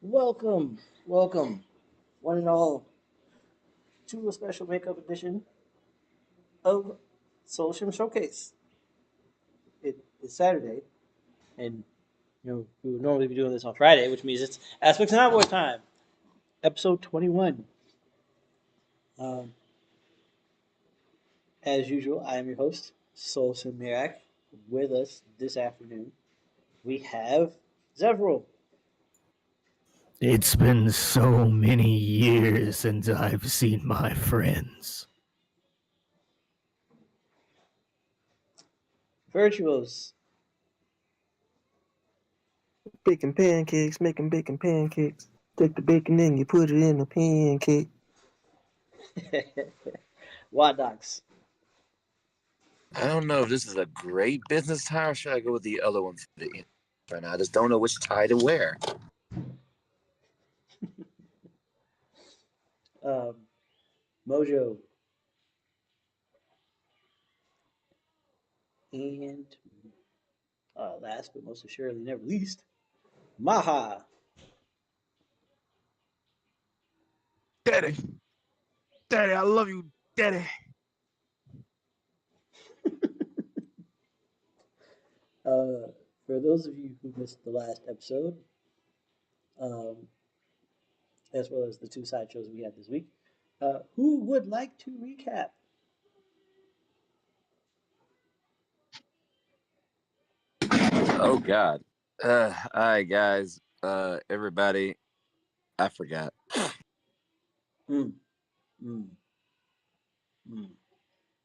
welcome, one and all, to a special makeup edition of SoulSym Showcase. It's Saturday, and we would normally be doing this on Friday, which means it's Aspects and Envoy time, episode 21. Um, as usual, I am your host, Soulsym Mirak. With us this afternoon, we have Zevril. It's been so many years since I've seen my friends. Virtuous. Baking pancakes, making bacon pancakes. Take the bacon and you put it in a pancake. Wondox. I don't know if this is a great business tie or should I go with the other one for the end right now. I just don't know which tie to wear. Mojo. And last but most assuredly never least, Maha. Daddy. Daddy, I love you, Daddy. For those of you who missed the last episode, um, as well as the two side shows we had this week, who would like to recap? Oh God. All right, guys. Everybody, I forgot. Mm, mm, mm.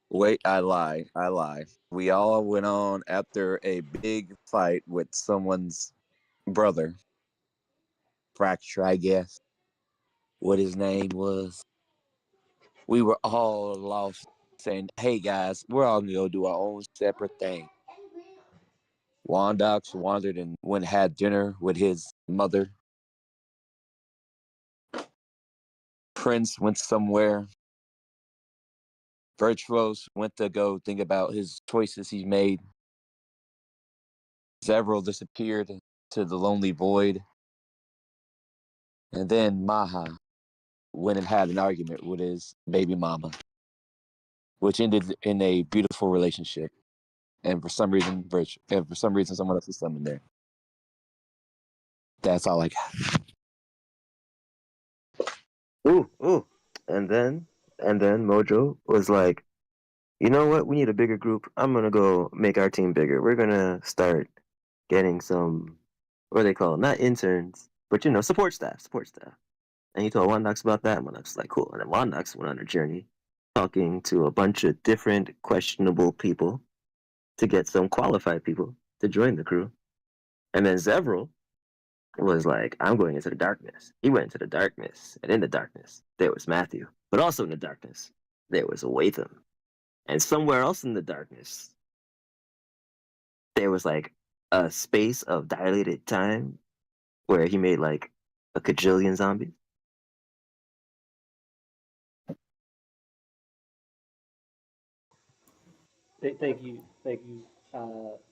Wait, I lie. I lie. We all went on after a big fight with someone's brother. Fracture, I guess. What his name was. We were all lost saying, hey guys, we're all gonna go do our own separate thing. Wondox wandered and went and had dinner with his mother. Prince went somewhere. Vyrtuous went to go think about his choices he made. Zevril disappeared to the lonely void. And then Maha went and had an argument with his baby mama, which ended in a beautiful relationship. And for some reason, someone else is summoned there. That's all I got. Ooh. And then Mojo was like, you know what? We need a bigger group. I'm gonna go make our team bigger. We're gonna start getting some, what do they call it? Not interns, but support staff. And he told Wandox about that, and Wandox was like, cool. And then Wandox went on a journey talking to a bunch of different questionable people to get some qualified people to join the crew. And then Zevril was like, I'm going into the darkness. He went into the darkness, and in the darkness, there was Matthew. But also in the darkness, there was Watham. And somewhere else in the darkness, there was like a space of dilated time where he made like a cajillion zombies. Thank you,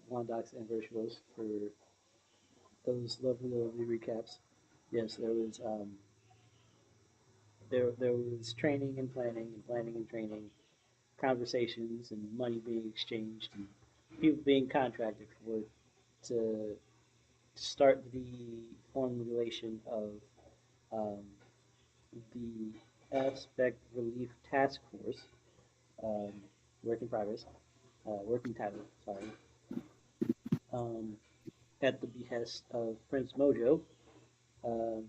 Wondox and Virtuos for those lovely recaps. Yes, there was training and planning and training, conversations and money being exchanged and people being contracted for to start the formulation of um, the Aspect Relief Task Force, um, work in progress, working title, sorry, um, at the behest of Prince Mojo. Um,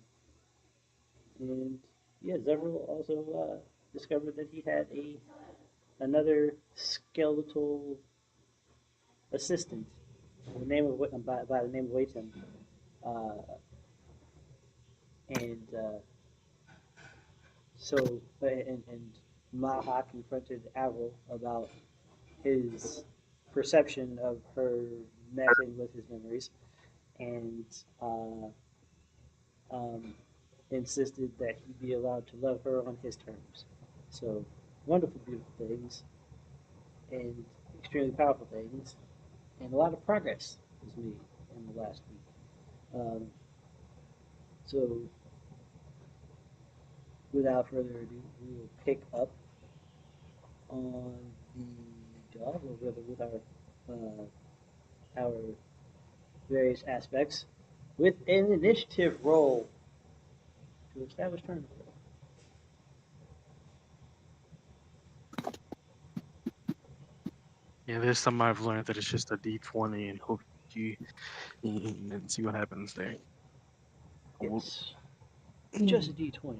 and yeah, Zevril also discovered that he had another skeletal assistant the name of by the name of Waitem, uh, and so and Maha confronted Avril about his perception of her messing with his memories, and uh, um, insisted that he be allowed to love her on his terms. So wonderful, beautiful things, and extremely powerful things, and a lot of progress was made in the last week. Um, So, without further ado, we will pick up on the job, or rather with our various aspects, with an initiative roll to establish turn order. Yeah, there's some I've learned that it's just a D20 and hope you and see what happens there. Yes, just a D20.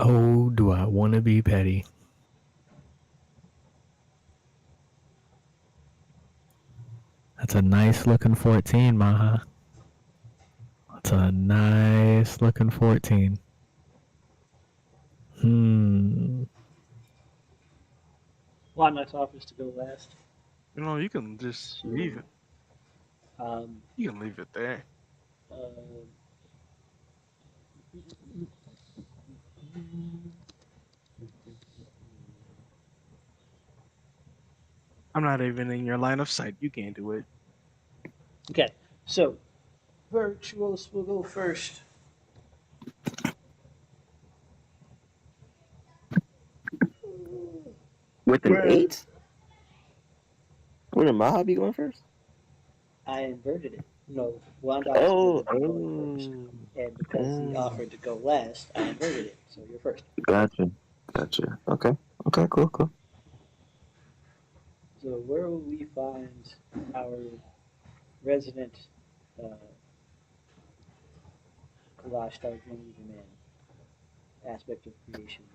Oh, do I want to be petty? That's a nice looking 14, Maha. That's a nice looking 14. Why my offers to go last? You know, you can just leave it. Um, You can leave it there. uh, I'm not even in your line of sight. You can't do it. okay, so Virtuous will go first. With an Where 8? Wouldn't Maha be going first? I inverted it. No, Wondox Oh, would be going first. And because he oh. offered to go last, I inverted it. So you're first. Gotcha. Gotcha. Okay. Okay, cool. So where will we find our resident uh, collage star Dreamweaver man aspect of creation?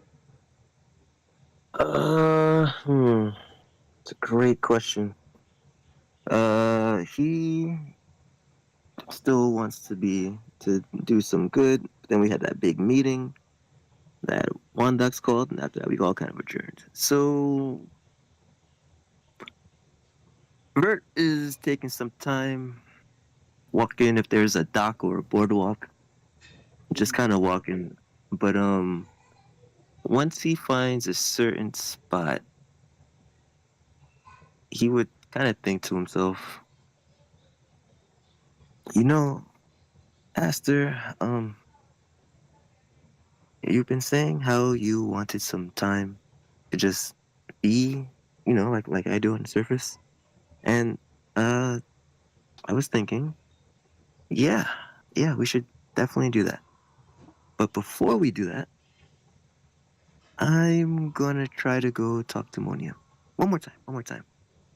It's a great question. He still wants to do some good. But then we had that big meeting that Wondox called, and after that we all kind of adjourned. So Vert is taking some time walking if there's a dock or a boardwalk, just kind of walking. But once he finds a certain spot, he would kind of think to himself, you know, Aster, you've been saying how you wanted some time to just be, like I do on the surface. And I was thinking, yeah, yeah, we should definitely do that. But before we do that, I'm gonna try to go talk to Monia. One more time.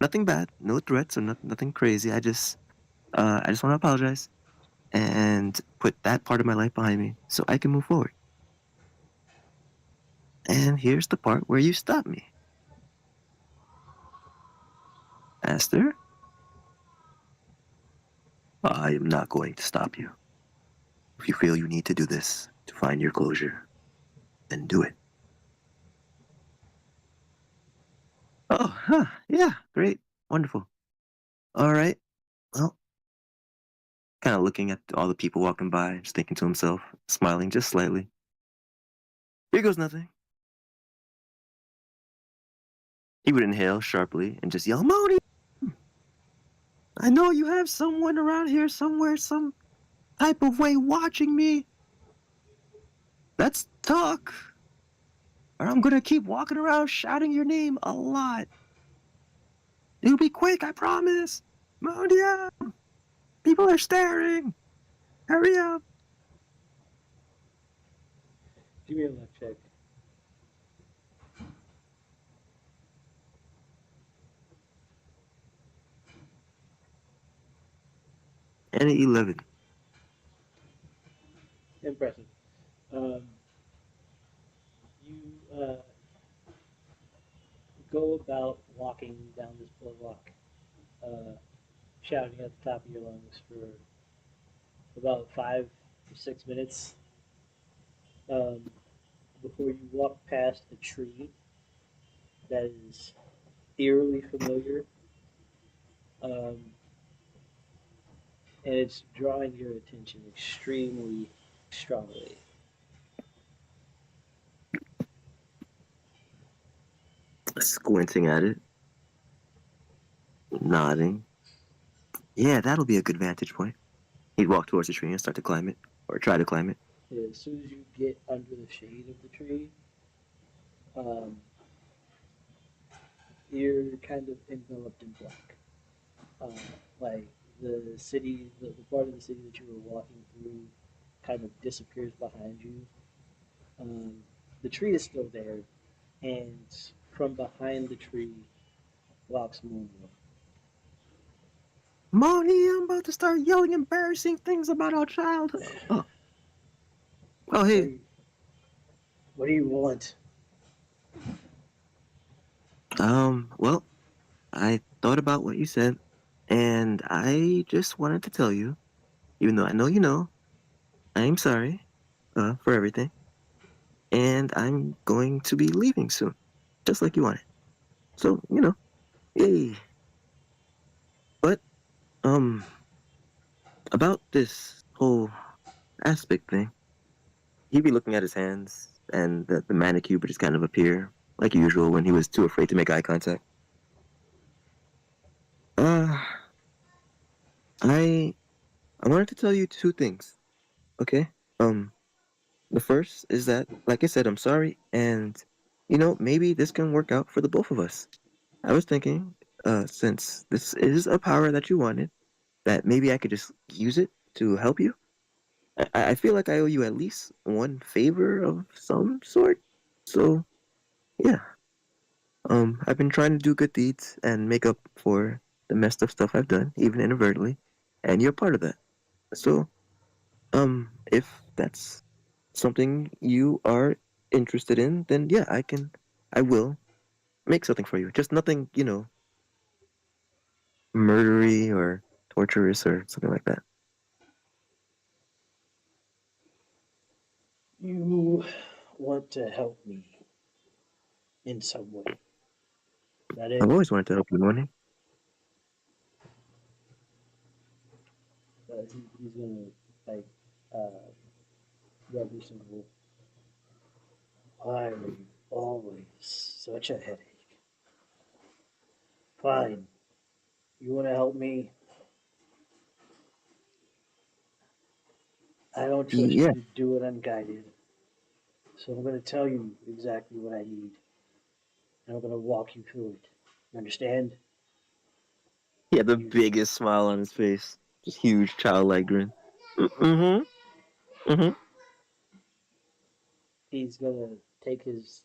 Nothing bad, no threats or nothing crazy. I just want to apologize and put that part of my life behind me so I can move forward. And here's the part where you stop me. Aster, I am not going to stop you. If you feel you need to do this to find your closure, then do it. Oh, huh, yeah, great, wonderful. All right, well, kind of looking at all the people walking by, just thinking to himself, smiling just slightly. Here goes nothing. He would inhale sharply and just yell, Moni! I know you have someone around here somewhere, some type of way watching me. Let's talk. Or I'm gonna keep walking around shouting your name a lot. It'll be quick, I promise. Monia! People are staring. Hurry up. Give me a luck check. And 11. Impressive. Um, you go about walking down this boardwalk, uh, shouting at the top of your lungs for about 5 or 6 minutes um, before you walk past a tree that is eerily familiar, um, and it's drawing your attention extremely strongly. squinting at it, nodding. Yeah, that'll be a good vantage point. He'd walk towards the tree and start to climb it, or try to climb it. As soon as you get under the shade of the tree, um, you're kind of enveloped in black. Uh, like the part of the city that you were walking through kind of disappears behind you. Um, the tree is still there, and from behind the tree walks Mojo. Moni, I'm about to start yelling embarrassing things about our childhood. Oh, What do hey. you, what do you want? Well, I thought about what you said, and I just wanted to tell you, even though I know you know, I'm sorry, for everything, and I'm going to be leaving soon, just like you wanted. So, yay. But, um, about this whole aspect thing, he'd be looking at his hands, and the manicure would just kind of appear, like usual, when he was too afraid to make eye contact. Uh, I I wanted to tell you two things, okay? Um, the first is that, like I said, I'm sorry, and maybe this can work out for the both of us. I was thinking, since this is a power that you wanted, that maybe I could just use it to help you. I feel like I owe you at least one favor of some sort. So yeah, I've been trying to do good deeds and make up for the messed up stuff I've done, even inadvertently, and you're part of that. So if that's something you are interested in, then yeah, I will make something for you. Just nothing, murdery or torturous or something like that. You want to help me in some way. Is that I've it? always wanted to help you, Morning. He's gonna like uh, rub his ankle. Why are you always such a headache? Fine. You want to help me? I don't trust you Yeah, to do it unguided. So I'm going to tell you exactly what I need. And I'm going to walk you through it. You understand? he had the You, biggest smile on his face, just huge childlike grin. Mm-hmm. Mm-hmm. he's going to take his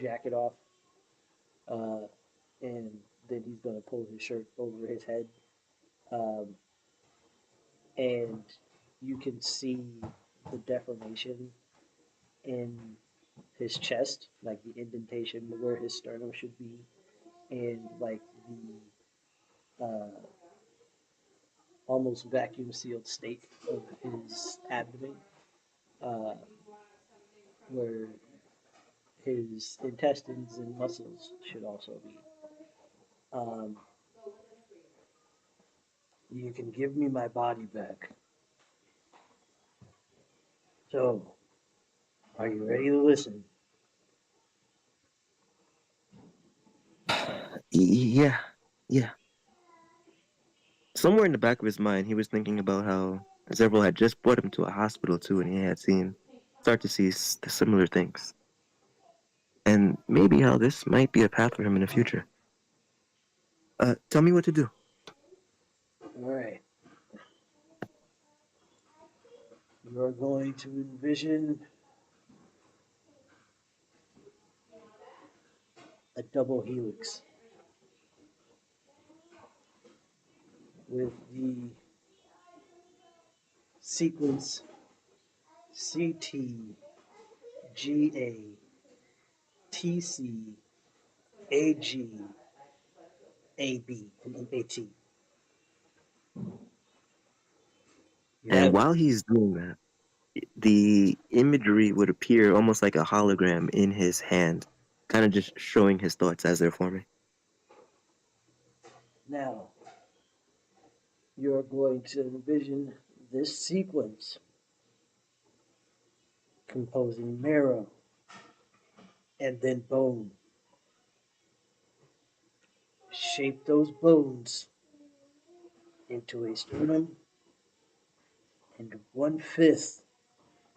jacket off, uh, and then he's going to pull his shirt over his head. Um, and you can see the deformation in his chest, like the indentation where his sternum should be, and like the almost vacuum sealed state of his abdomen, uh, where his intestines and muscles should also be. Um, you can give me my body back. So, are you ready to listen? Yeah, yeah. Somewhere in the back of his mind, he was thinking about how Zevril had just brought him to a hospital too, and he had start to see similar things, and maybe how this might be a path for him in the future. Tell me what to do. All right. You are going to envision a double helix with the sequence CT, GA, TC, AG, AB, and AT. You And have while he's doing that, the imagery would appear almost like a hologram in his hand, kind of just showing his thoughts as they're forming. now. You're going to envision this sequence composing marrow and then bone shape those bones into a sternum and 1/5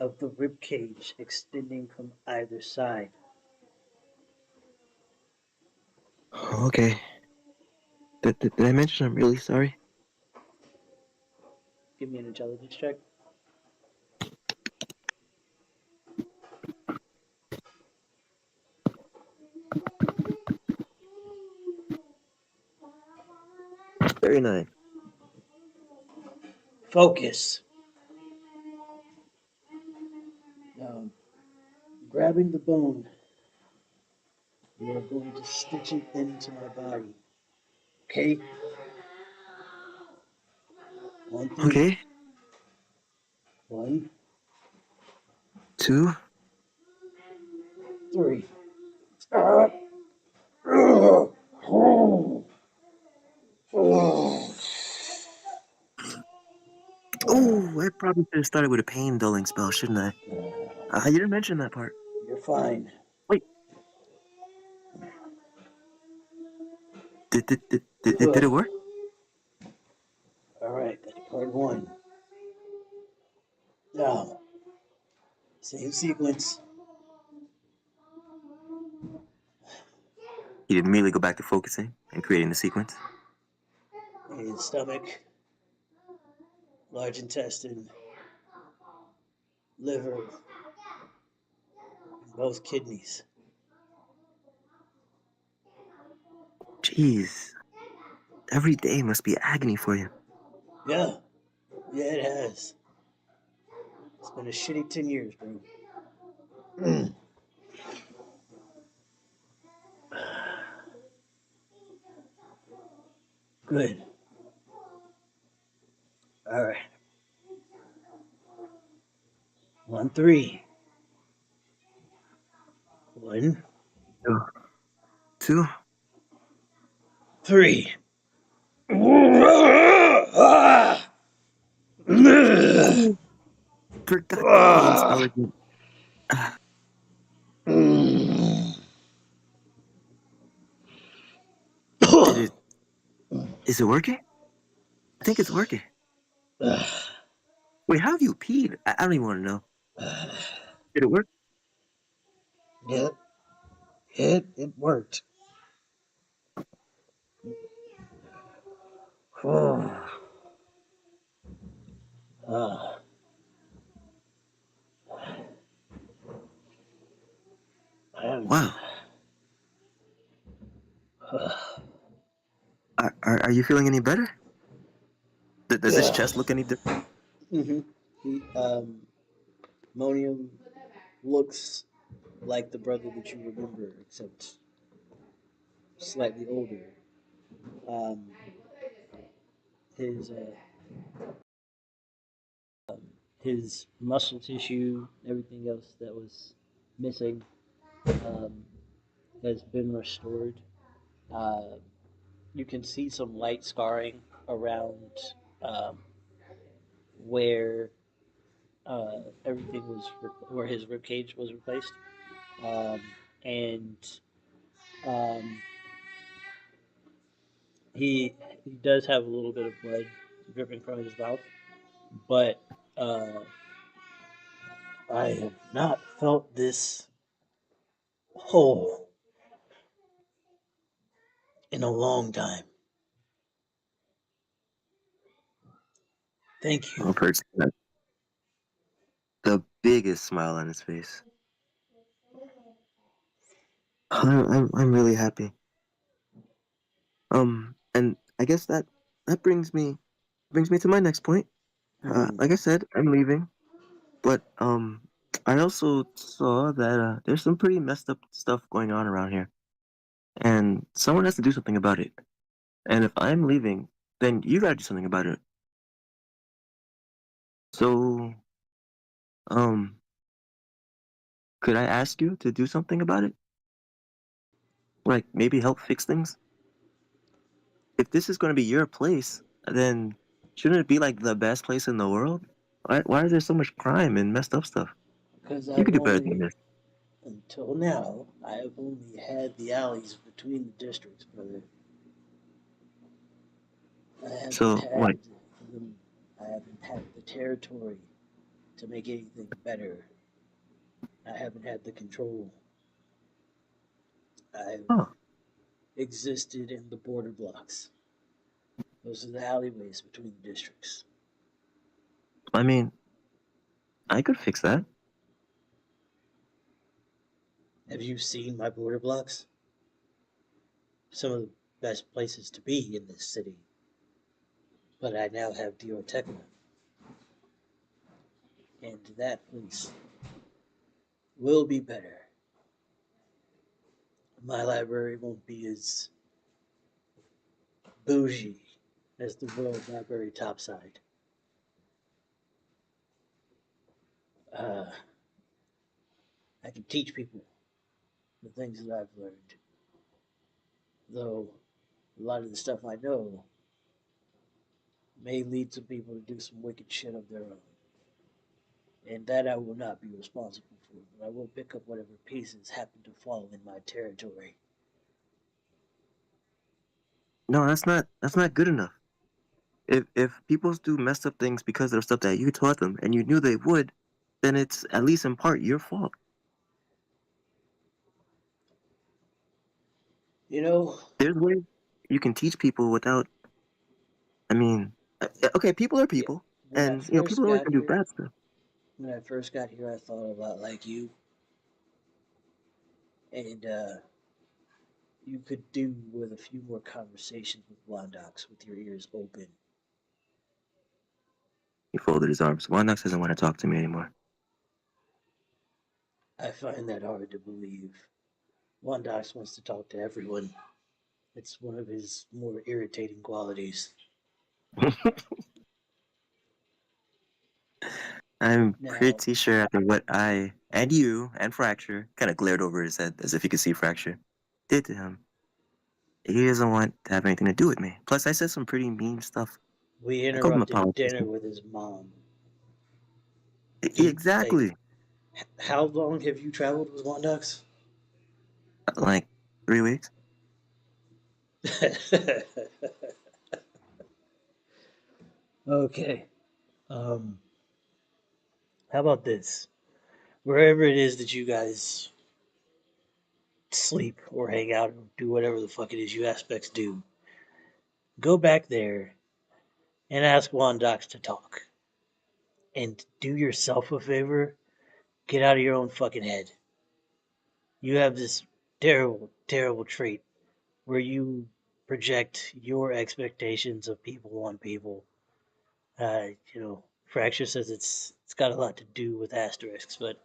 of the rib cage extending from either side. Okay. Did I mention I'm really sorry? Give me an intelligence check. Very nice. Focus. Now, grabbing the bone, you are going to stitch it into my body. Okay? 1 through Okay. 1, 2. 3. Oh, I probably should have started with a pain dulling spell, shouldn't I? You didn't mention that part. You're fine. Wait. Did it work? All right, that's part 1. Now, same sequence. You immediately go back to focusing and creating the sequence. And stomach, large intestine, liver, and both kidneys. Jeez. Every day must be agony for you. Yeah, it has. It's been a shitty 10 years, bro. Good. All right. 1, 3. 1, 2. 3. Oh, forgot the pain spell again. Did it? Is it working? I think it's working. Wait, how have you peed? I don't even want to know. Did it work? Yep. It worked. Ah. Wow. Are you feeling any better? Does this chest look any different? Monium looks like the brother that you remember, except slightly older. Um, his his muscle tissue, everything else that was missing, um, has been restored. Uh, you can see some light scarring around um, where everything was, where his rib cage was replaced, um, and um, he does have a little bit of blood dripping from his mouth, but I have not felt this whole in a long time. Thank you. I've heard that. The biggest smile on his face. I'm really happy. And I guess that brings me to my next point. Mhm. Like I said, I'm leaving, but I also saw that there's some pretty messed up stuff going on around here, and someone has to do something about it. And if I'm leaving, then you gotta do something about it. So, um, could I ask you to do something about it? Like maybe help fix things? If this is gonna be your place, then shouldn't it be like the best place in the world? Why is there so much crime and messed up stuff? Because You I've could do better than only, this. until now, I have only had the alleys between the districts, brother. I haven't So what? had the, I haven't had the territory to make anything better. I haven't had the control. I've Oh, existed in the border blocks. Those are the alleyways between the districts. I mean, I could fix that. Have you seen my border blocks? Some of the best places to be in this city. But I now have Diorteca, and that place will be better. My library won't be as bougie as the World Library topside. Uh, I can teach people the things that I've learned, though a lot of the stuff I know may lead some people to do some wicked shit of their own. And that I will not be responsible for, but I will pick up whatever pieces happen to fall in my territory. No, that's not good enough. If people do messed up things because of stuff that you taught them and you knew they would, then it's at least in part your fault. You know, There's ways you can teach people without. I mean, okay, people are yeah, people, when I and first people are always got gonna do here, bad stuff. I thought a lot like you, and you could do with a few more conversations with Wondox with your ears open. He folded his arms. Wondox doesn't want to talk to me anymore. I find that hard to believe. Wondox wants to talk to everyone. It's one of his more irritating qualities. I'm Now, pretty sure after what I and you and Fracture kind of glared over his head as if he could see Fracture did to him, he doesn't want to have anything to do with me. Plus, I said some pretty mean stuff. we I called him a interrupted dinner politician. with his mom. Like, Exactly. how long have you traveled with Wondox? Like 3 weeks. Okay. Um, how about this? Wherever it is that you guys sleep or hang out or do whatever the fuck it is you aspects do, go back there and ask Wondox to talk. And do yourself a favor, get out of your own fucking head. You have this terrible, terrible trait where you project your expectations of people on people. Fracture says it's got a lot to do with asterisks, but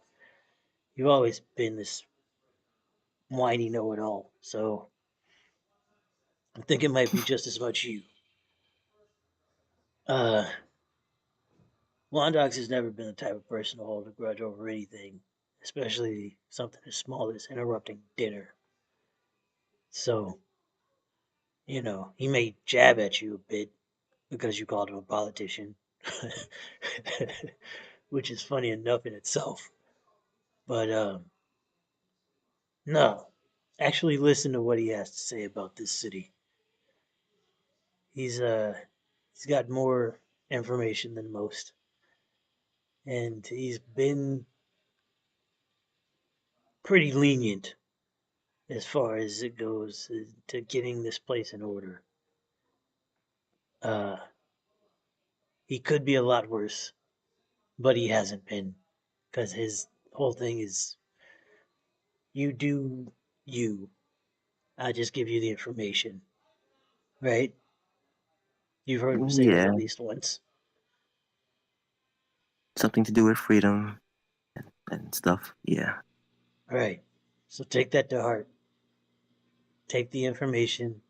you've always been this whiny know-it-all. So I think it might be just as much you. Uh, Wondox has never been the type of person to hold a grudge over anything, especially something as small as interrupting dinner. So, he may jab at you a bit because you called him a politician, which is funny enough in itself. But no, actually listen to what he has to say about this city. He's uh he's got more information than most, and he's been pretty lenient as far as it goes to getting this place in order. Uh, he could be a lot worse, but he hasn't been, because his whole thing is you do you. I just give you the information, right? You've heard him say that Yeah, at least once. something to do with freedom and stuff. Yeah. All right. So take that to heart. Take the information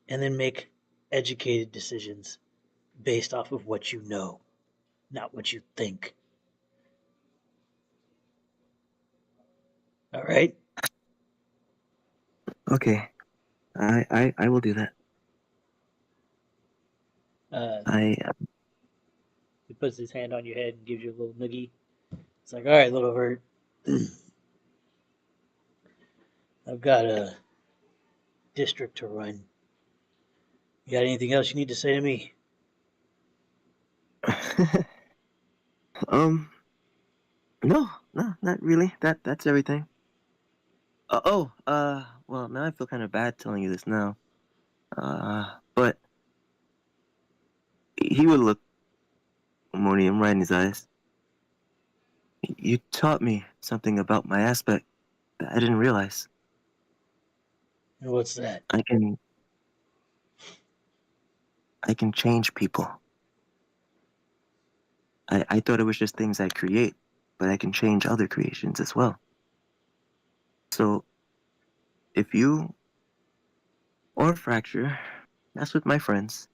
and then make educated decisions based off of what you know, not what you think. All right? Okay. I will do that. Uh, I he puts his hand on your head and gives you a little noogie. It's like, all right, little Vert. I've got a district to run. You got anything else you need to say to me? um, no, not really. That's everything. Well, now I feel kind of bad telling you this now. But he would look ammonium right in his eyes. You taught me something about my aspect that I didn't realize. And what's that? I can change people. I thought it was just things I create, but I can change other creations as well. So if you or Fracture mess with my friends,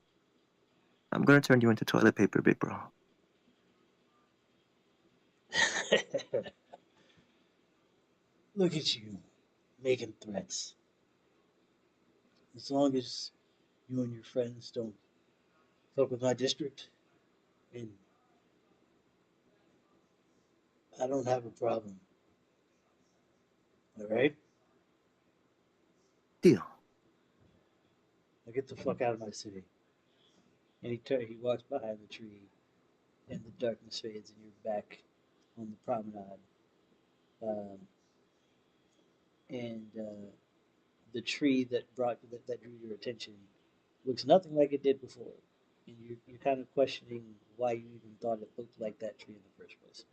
I'm gonna turn you into toilet paper, big bro. Look at you, making threats. As long as you and your friends don't fuck with my district, and I don't have a problem. All right? Deal. Now get the fuck out of my city. And he walks behind the tree, and the darkness fades, and you're back on the promenade. Um, and the tree that drew your attention looks nothing like it did before, and you're kind of questioning why you even thought it looked like that tree in the first place.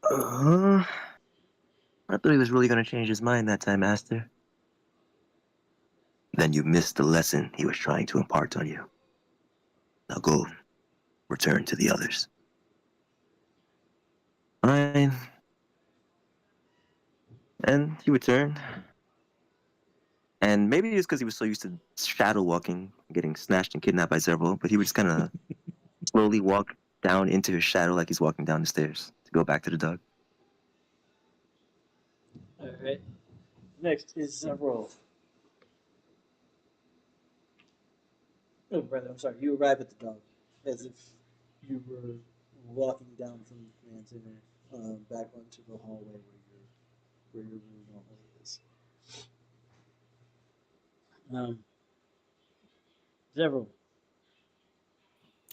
Uh, I thought he was really gonna change his mind that time, Master. Then you missed the lesson he was trying to impart on you. Now go, return to the others. Fine. And he returned. And maybe it's because he was so used to shadow walking, getting snatched and kidnapped by Zevril, but he would just kind of slowly walk down into his shadow like he's walking down the stairs to go back to the dog. All right. Next is Zevril. Oh, brother, I'm sorry. You arrive at the dog as if you were walking down from the command center back onto the hallway where your room normally is. Zevril,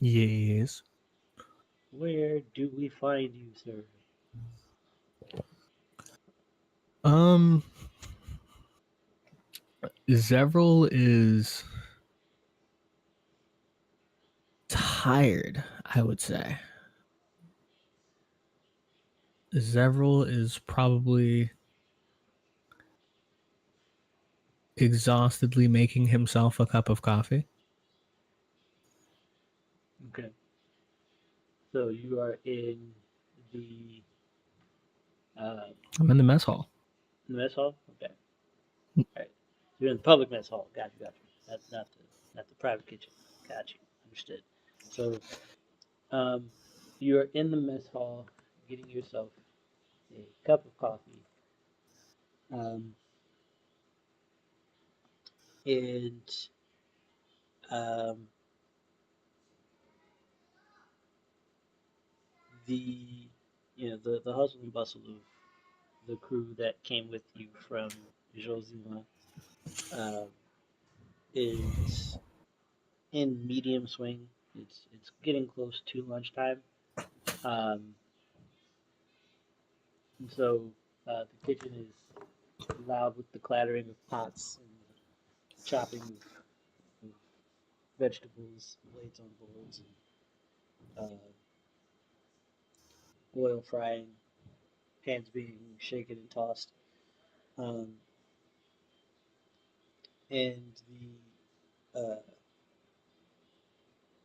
Yes. where do we find you, sir? Um, Zevril is tired, I would say. Zevril is probably exhaustedly making himself a cup of coffee. Okay. So you are in the uh, I'm in the mess hall. mess hall. Okay. All right. You're in the public mess hall. Got you. Got you. That's not the private kitchen. Got you. Understood. So you're in the mess hall, getting yourself a cup of coffee. Um, and um, the the hustle and bustle of the crew that came with you from Josima uh, is in medium swing. It's getting close to lunchtime, um, and so the kitchen is loud with the clattering of pots and the chopping of vegetables, plates on boards, and oil frying, pans being shaken and tossed. Um, and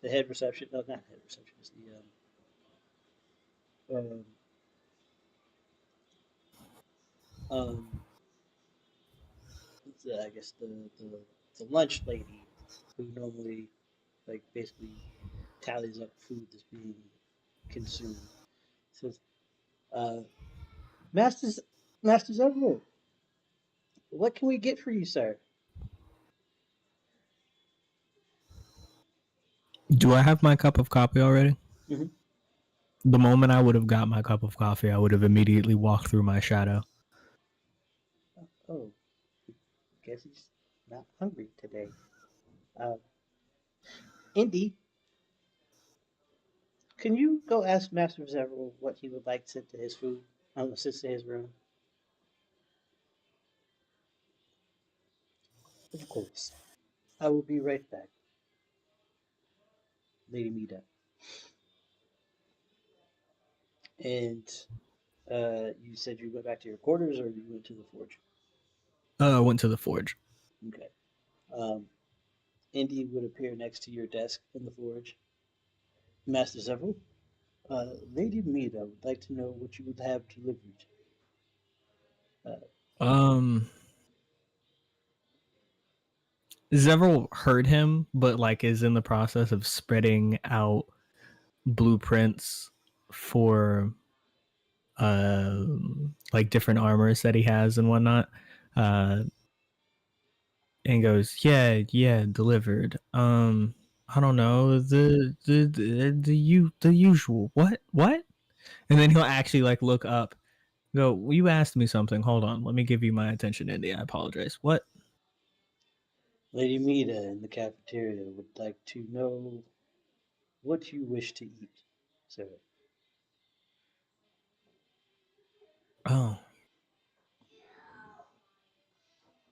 the head reception, no, not head receptionist, um, um, I guess the lunch lady who normally like basically tallies up food that's being consumed says, uh, "Masters, Masters Overlord, what can we get for you, sir?" Do I have my cup of coffee already? Mm-hmm. The moment I would have got my cup of coffee, I would have immediately walked through my shadow. Oh, guess he's not hungry today. Uh, Indy, can you go ask Master Zevril what he would like sent to his food? Sent to his room. Of course. I will be right back, Lady Mida. And you said you went back to your quarters, or you went to the forge? I went to the forge. Okay. Indy would appear next to your desk in the forge. Master Zevril, Lady Mida would like to know what you would have delivered. Um, Zevril heard him, but like is in the process of spreading out blueprints for like different armors that he has and whatnot. And goes, yeah, delivered. I don't know, the usual. What? And then he'll actually like look up. Go, well, you asked me something. Hold on, let me give you my attention, Indy. I apologize. What? Lady Mida in the cafeteria would like to know what you wish to eat, sir. Oh,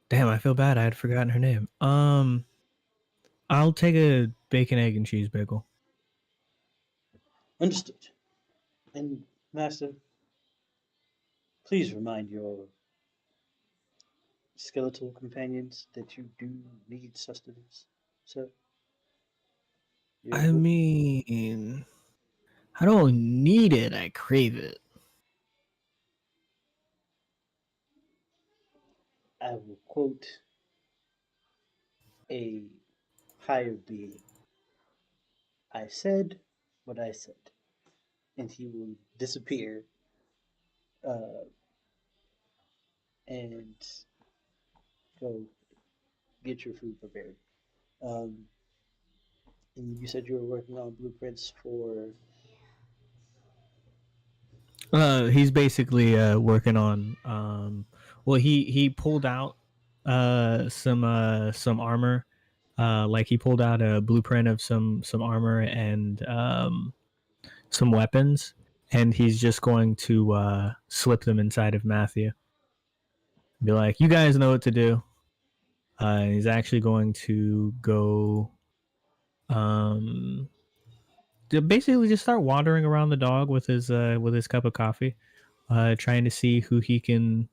damn! I feel bad. I had forgotten her name. I'll take a bacon, egg, and cheese bagel. Understood. And, Master, please remind your skeletal companions that you do need sustenance, sir. You're, I mean, I don't need it. I crave it. I will quote a higher being. I said what I said. And he will disappear uh, and go get your food prepared. Um, and you said you were working on blueprints for. He's basically working on well he pulled out some armor. Like he pulled out a blueprint of some armor and some weapons, and he's just going to slip them inside of Matthew. Be like, you guys know what to do. He's actually going to go to basically just start wandering around the dog with his cup of coffee, trying to see who he can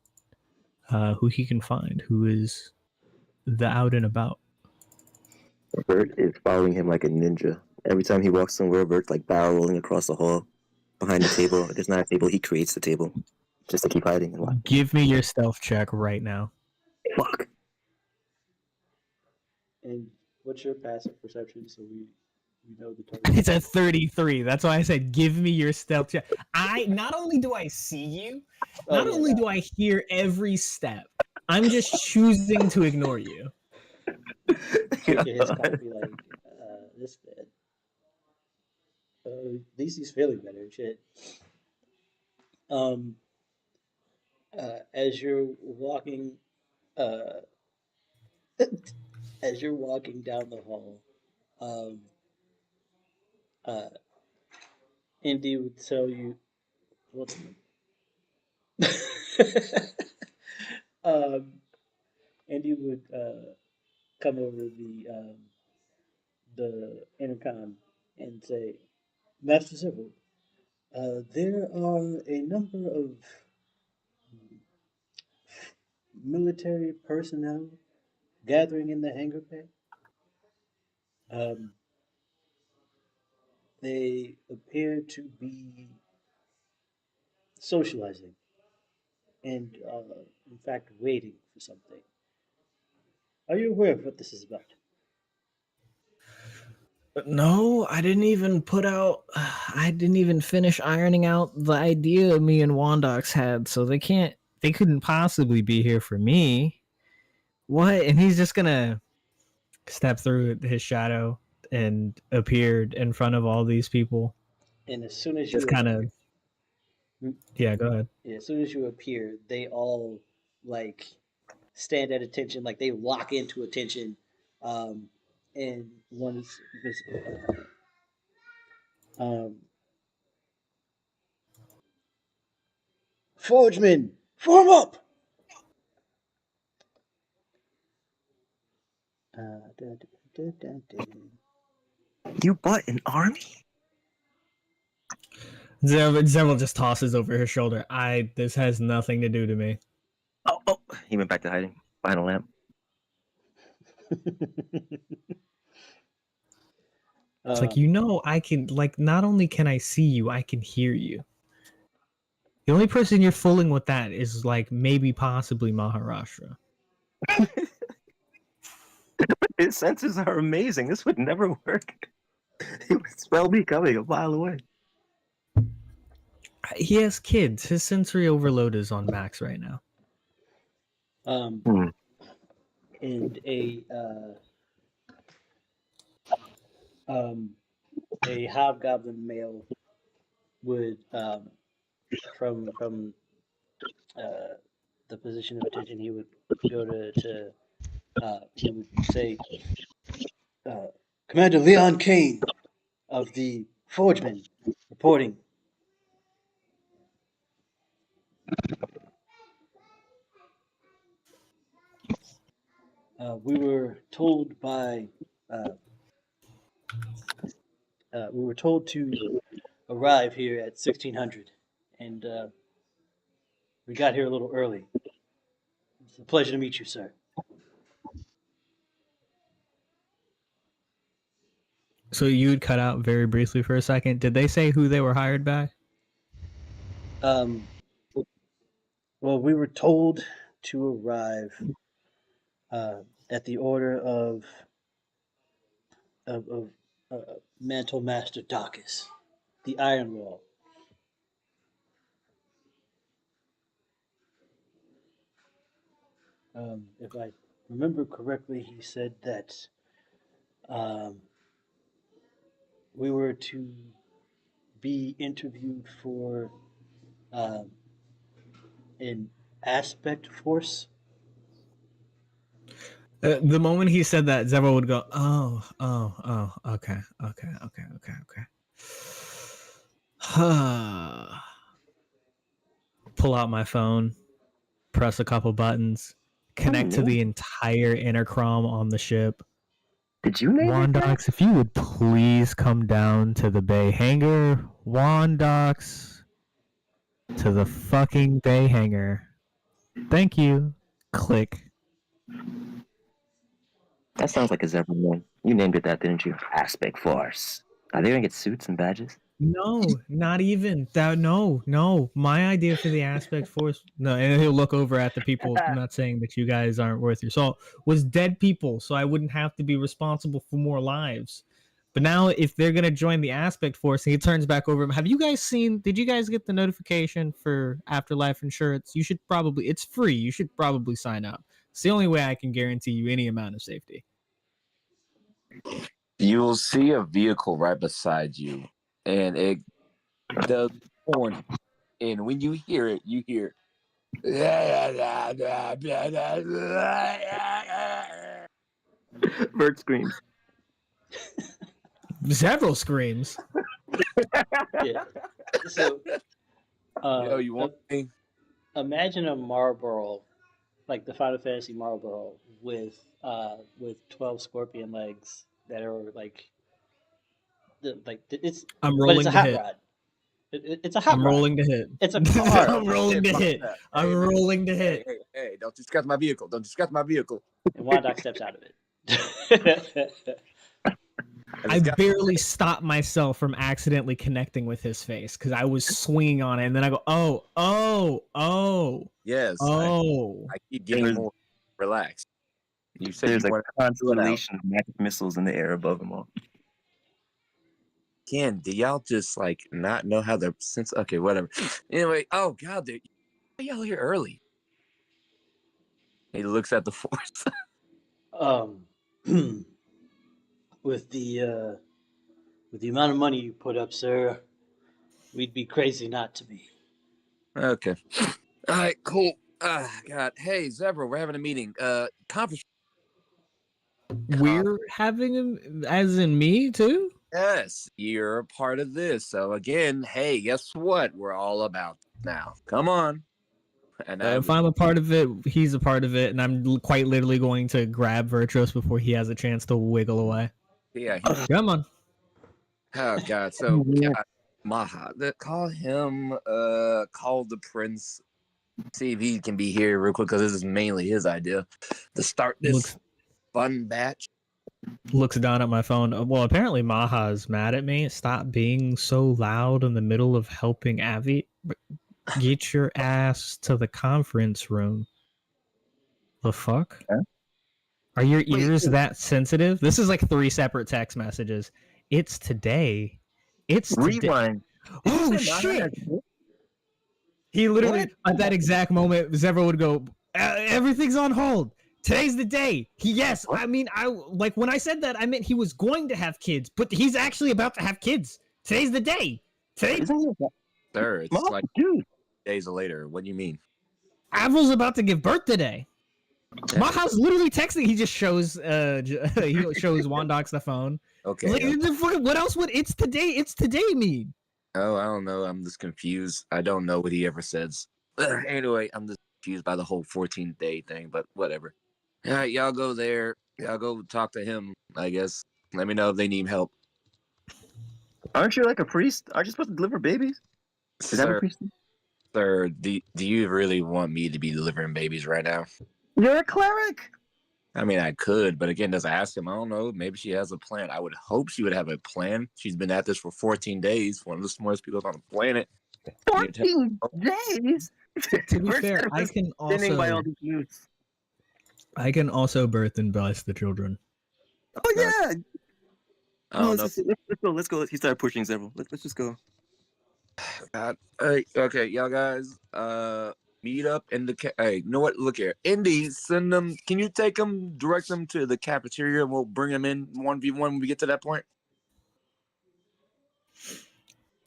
find, who is the out and about. Bert is following him like a ninja. Every time he walks somewhere, Bert's like barrel rolling across the hall behind the table. If there's not a table, he creates the table just to keep hiding and watching. Give me your stealth check right now. Fuck. And what's your passive perception so we know the target? It's a 33. That's why I said give me your stealth check. I not only do I see you, not only do I hear every step, I'm just choosing to ignore you. Drinking his coffee like this bad. At least he's feeling better. Shit. Um, as you're walking, uh, as you're walking down the hall, um, uh, Indy would tell you, what? um, Andy would come over the intercom and say, Master Civil, there are a number of military personnel gathering in the hangar bay. Um, they appear to be socializing and, in fact, waiting for something. Are you aware of what this is about? No, I didn't even put out. I didn't even finish ironing out the idea me and Wondox had, so they can't. They couldn't possibly be here for me. What? And he's just gonna step through his shadow and appeared in front of all these people. And as soon as Just you kind of. appear, Yeah, go ahead. as soon as you appear, they all like stand at attention, like they lock into attention, and one is um, Forgeman, form up. Dun, dun, dun, dun. You bought an army? Zevril just tosses over his shoulder. This has nothing to do to me. Oh, he went back to hiding behind a lamp. It's like, you know, I can, like, not only can I see you, I can hear you. The only person you're fooling with that is, like, maybe possibly Maharashtra. His senses are amazing. This would never work. He would smell me coming a mile away. He has kids. His sensory overload is on max right now. And a hobgoblin male would from the position of attention he would go to he would say Commander Leon Kane of the Forgemen reporting. We were told to arrive here at 1600, and we got here a little early. It's a pleasure to meet you, sir. So you'd cut out very briefly for a second. Did they say who they were hired by? Well, we were told to arrive at the order of Mantle Master Dacus, the Iron Wall. If I remember correctly, he said that we were to be interviewed for an aspect force. The moment he said that, Zevril would go, okay. Pull out my phone, press a couple buttons, connect to the entire intercom on the ship. Did you name it? Wondox, if you would please come down to the bay hangar. Wondox, to the fucking bay hangar. Thank you. Click. That sounds like a Zevril one. You named it that, didn't you? Aspect Force. Are they gonna get suits and badges? No, not even that. No. My idea for the aspect force, no, and he'll look over at the people. I'm not saying that you guys aren't worth your salt. Was dead people, so I wouldn't have to be responsible for more lives. But now, if they're gonna join the aspect force, and he turns back over, have you guys seen? Did you guys get the notification for Afterlife Insurance? You should probably. It's free. You should probably sign up. It's the only way I can guarantee you any amount of safety. You will see a vehicle right beside you, and it does horn. And when you hear it, you hear. Vert screams. Several screams. Yeah. So, Yo, you want me? imagine a Marlboro, like the Final Fantasy Marlboro, with 12 scorpion legs that are like it's. I'm But rolling it's a to hot hit. rod. It's a hot I'm rod. rolling to hit. It's a car. I'm rolling to hit. I'm rolling to hit. Hey, don't discuss my vehicle. Don't discuss my vehicle. And Wondox steps out of it. I barely stopped myself from accidentally connecting with his face because I was swinging on it, and then I go, Yes. I keep getting more relaxed. You said There's you a want constellation of magic missiles in the air above them all. Again, do y'all just like not know how to sense? Okay, whatever. Anyway, oh god, dude, why y'all here early? He looks at the force. With the amount of money you put up, sir, we'd be crazy not to be. Okay, all right, cool. God. Hey, Zevril, we're having a meeting. Conference. We're having him, as in me too. Yes, you're a part of this. So again, hey, guess what? We're all about now. Come on. And If I'm a part of it, he's a part of it, and I'm quite literally going to grab Virtuous before he has a chance to wiggle away. yeah. Come on. Oh God. So God, Maha, call him. Call the prince. See if he can be here real quick because this is mainly his idea to start this fun batch. Looks down at my phone. Well, apparently Maha's mad at me. Stop being so loud in the middle of helping Avi. Get your ass to the conference room. The fuck? Huh? Are your ears that sensitive? This is like 3 separate text messages. It's today. It's today. Rewind. Oh shit! He literally at that exact moment, Zevril would go, "Everything's on hold. Today's the day." Yes, I mean, I like when I said that, I meant he was going to have kids, but he's actually about to have kids. Today's the day. Today, Sir, it's like dude. days later. What do you mean? Avril's about to give birth today. Maha's literally texting. He just shows he shows Wondox the phone. Okay. Like, what else would it's today mean? Oh, I don't know. I'm just confused. I don't know what he ever says. Anyway, I'm just confused by the whole 14th-day thing, but whatever. All right, y'all go there. Y'all go talk to him, I guess. Let me know if they need help. Aren't you like a priest? Aren't you supposed to deliver babies? Is that what priest? Sir, do you really want me to be delivering babies right now? You're a cleric. I mean, I could, but again, does I ask him? I don't know. Maybe she has a plan. I would hope she would have a plan. She's been at this for 14 days. One of the smartest people on the planet. 14 days? To be fair, I can also birth and bless the children. Oh yeah. No, let's go. Let's go. He started pushing several. Let's just go. God. Hey, okay, y'all guys. Meet up in the. Hey, you know what? Look here, Indy. Send them. Can you take them? Direct them to the cafeteria, and we'll bring them in 1v1 when we get to that point.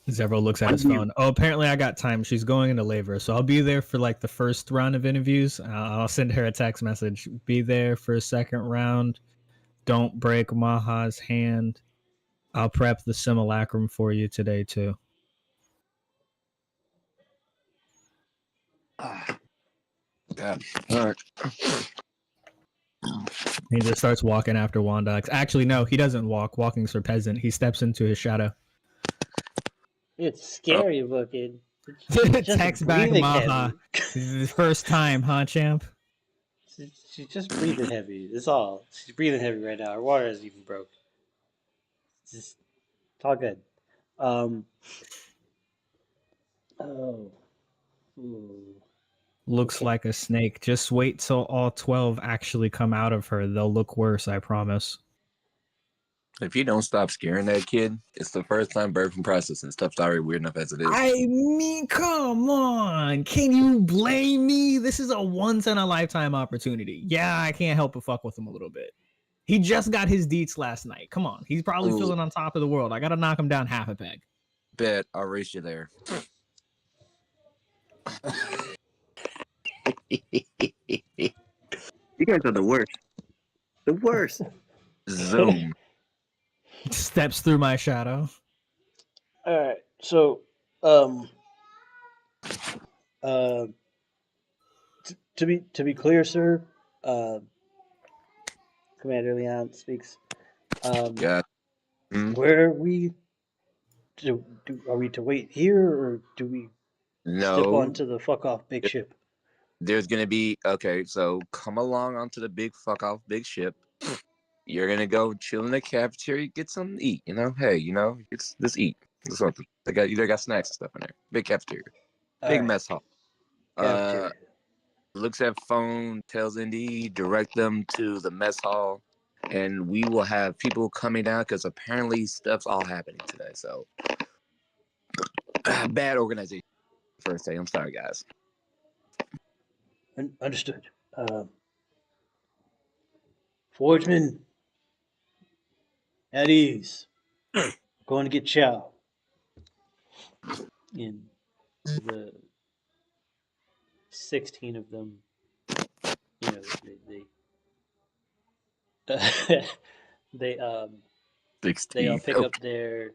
Zevril looks at his phone. Oh, apparently I got time. She's going into labor, so I'll be there for like the first round of interviews. I'll send her a text message. Be there for a second round. Don't break Maha's hand. I'll prep the simulacrum for you today too. Yeah. All right. He just starts walking after Wondox. Actually, no, he doesn't walk. Walking's for peasant. He steps into his shadow. It's scary looking. Text back Maha. The first time, huh, champ? She's just breathing heavy. That's all. She's breathing heavy right now. Her water isn't even broke. It's all good. Oh. Ooh. Looks like a snake. Just wait till all 12 actually come out of her. They'll look worse, I promise. If you don't stop scaring that kid, it's the first time birth process and stuff's already weird enough as it is. I mean, come on. Can you blame me? This is a once-in-a-lifetime opportunity. Yeah, I can't help but fuck with him a little bit. He just got his deets last night. Come on. He's probably feeling on top of the world. I gotta knock him down half a peg. Bet I'll race you there. You guys are the worst. The worst. Zoom. Steps through my shadow. All right. So, to be clear, sir, Commander Leon speaks. Yeah. Where are we? Are we to wait here, or do we step onto the fuck off big ship? There's gonna be so come along onto the big fuck off big ship. You're gonna go chill in the cafeteria, get something to eat. Hey, just eat. Something. They got snacks and stuff in there. Big cafeteria, big mess hall. Cafeteria. Looks at phone, tells Indy, direct them to the mess hall, and we will have people coming down because apparently stuff's all happening today. So bad organization. First day. I'm sorry, guys. Understood. Forgeman, at ease. Going to get chow. In the 16 of them, you know, they they they all 16. pick up their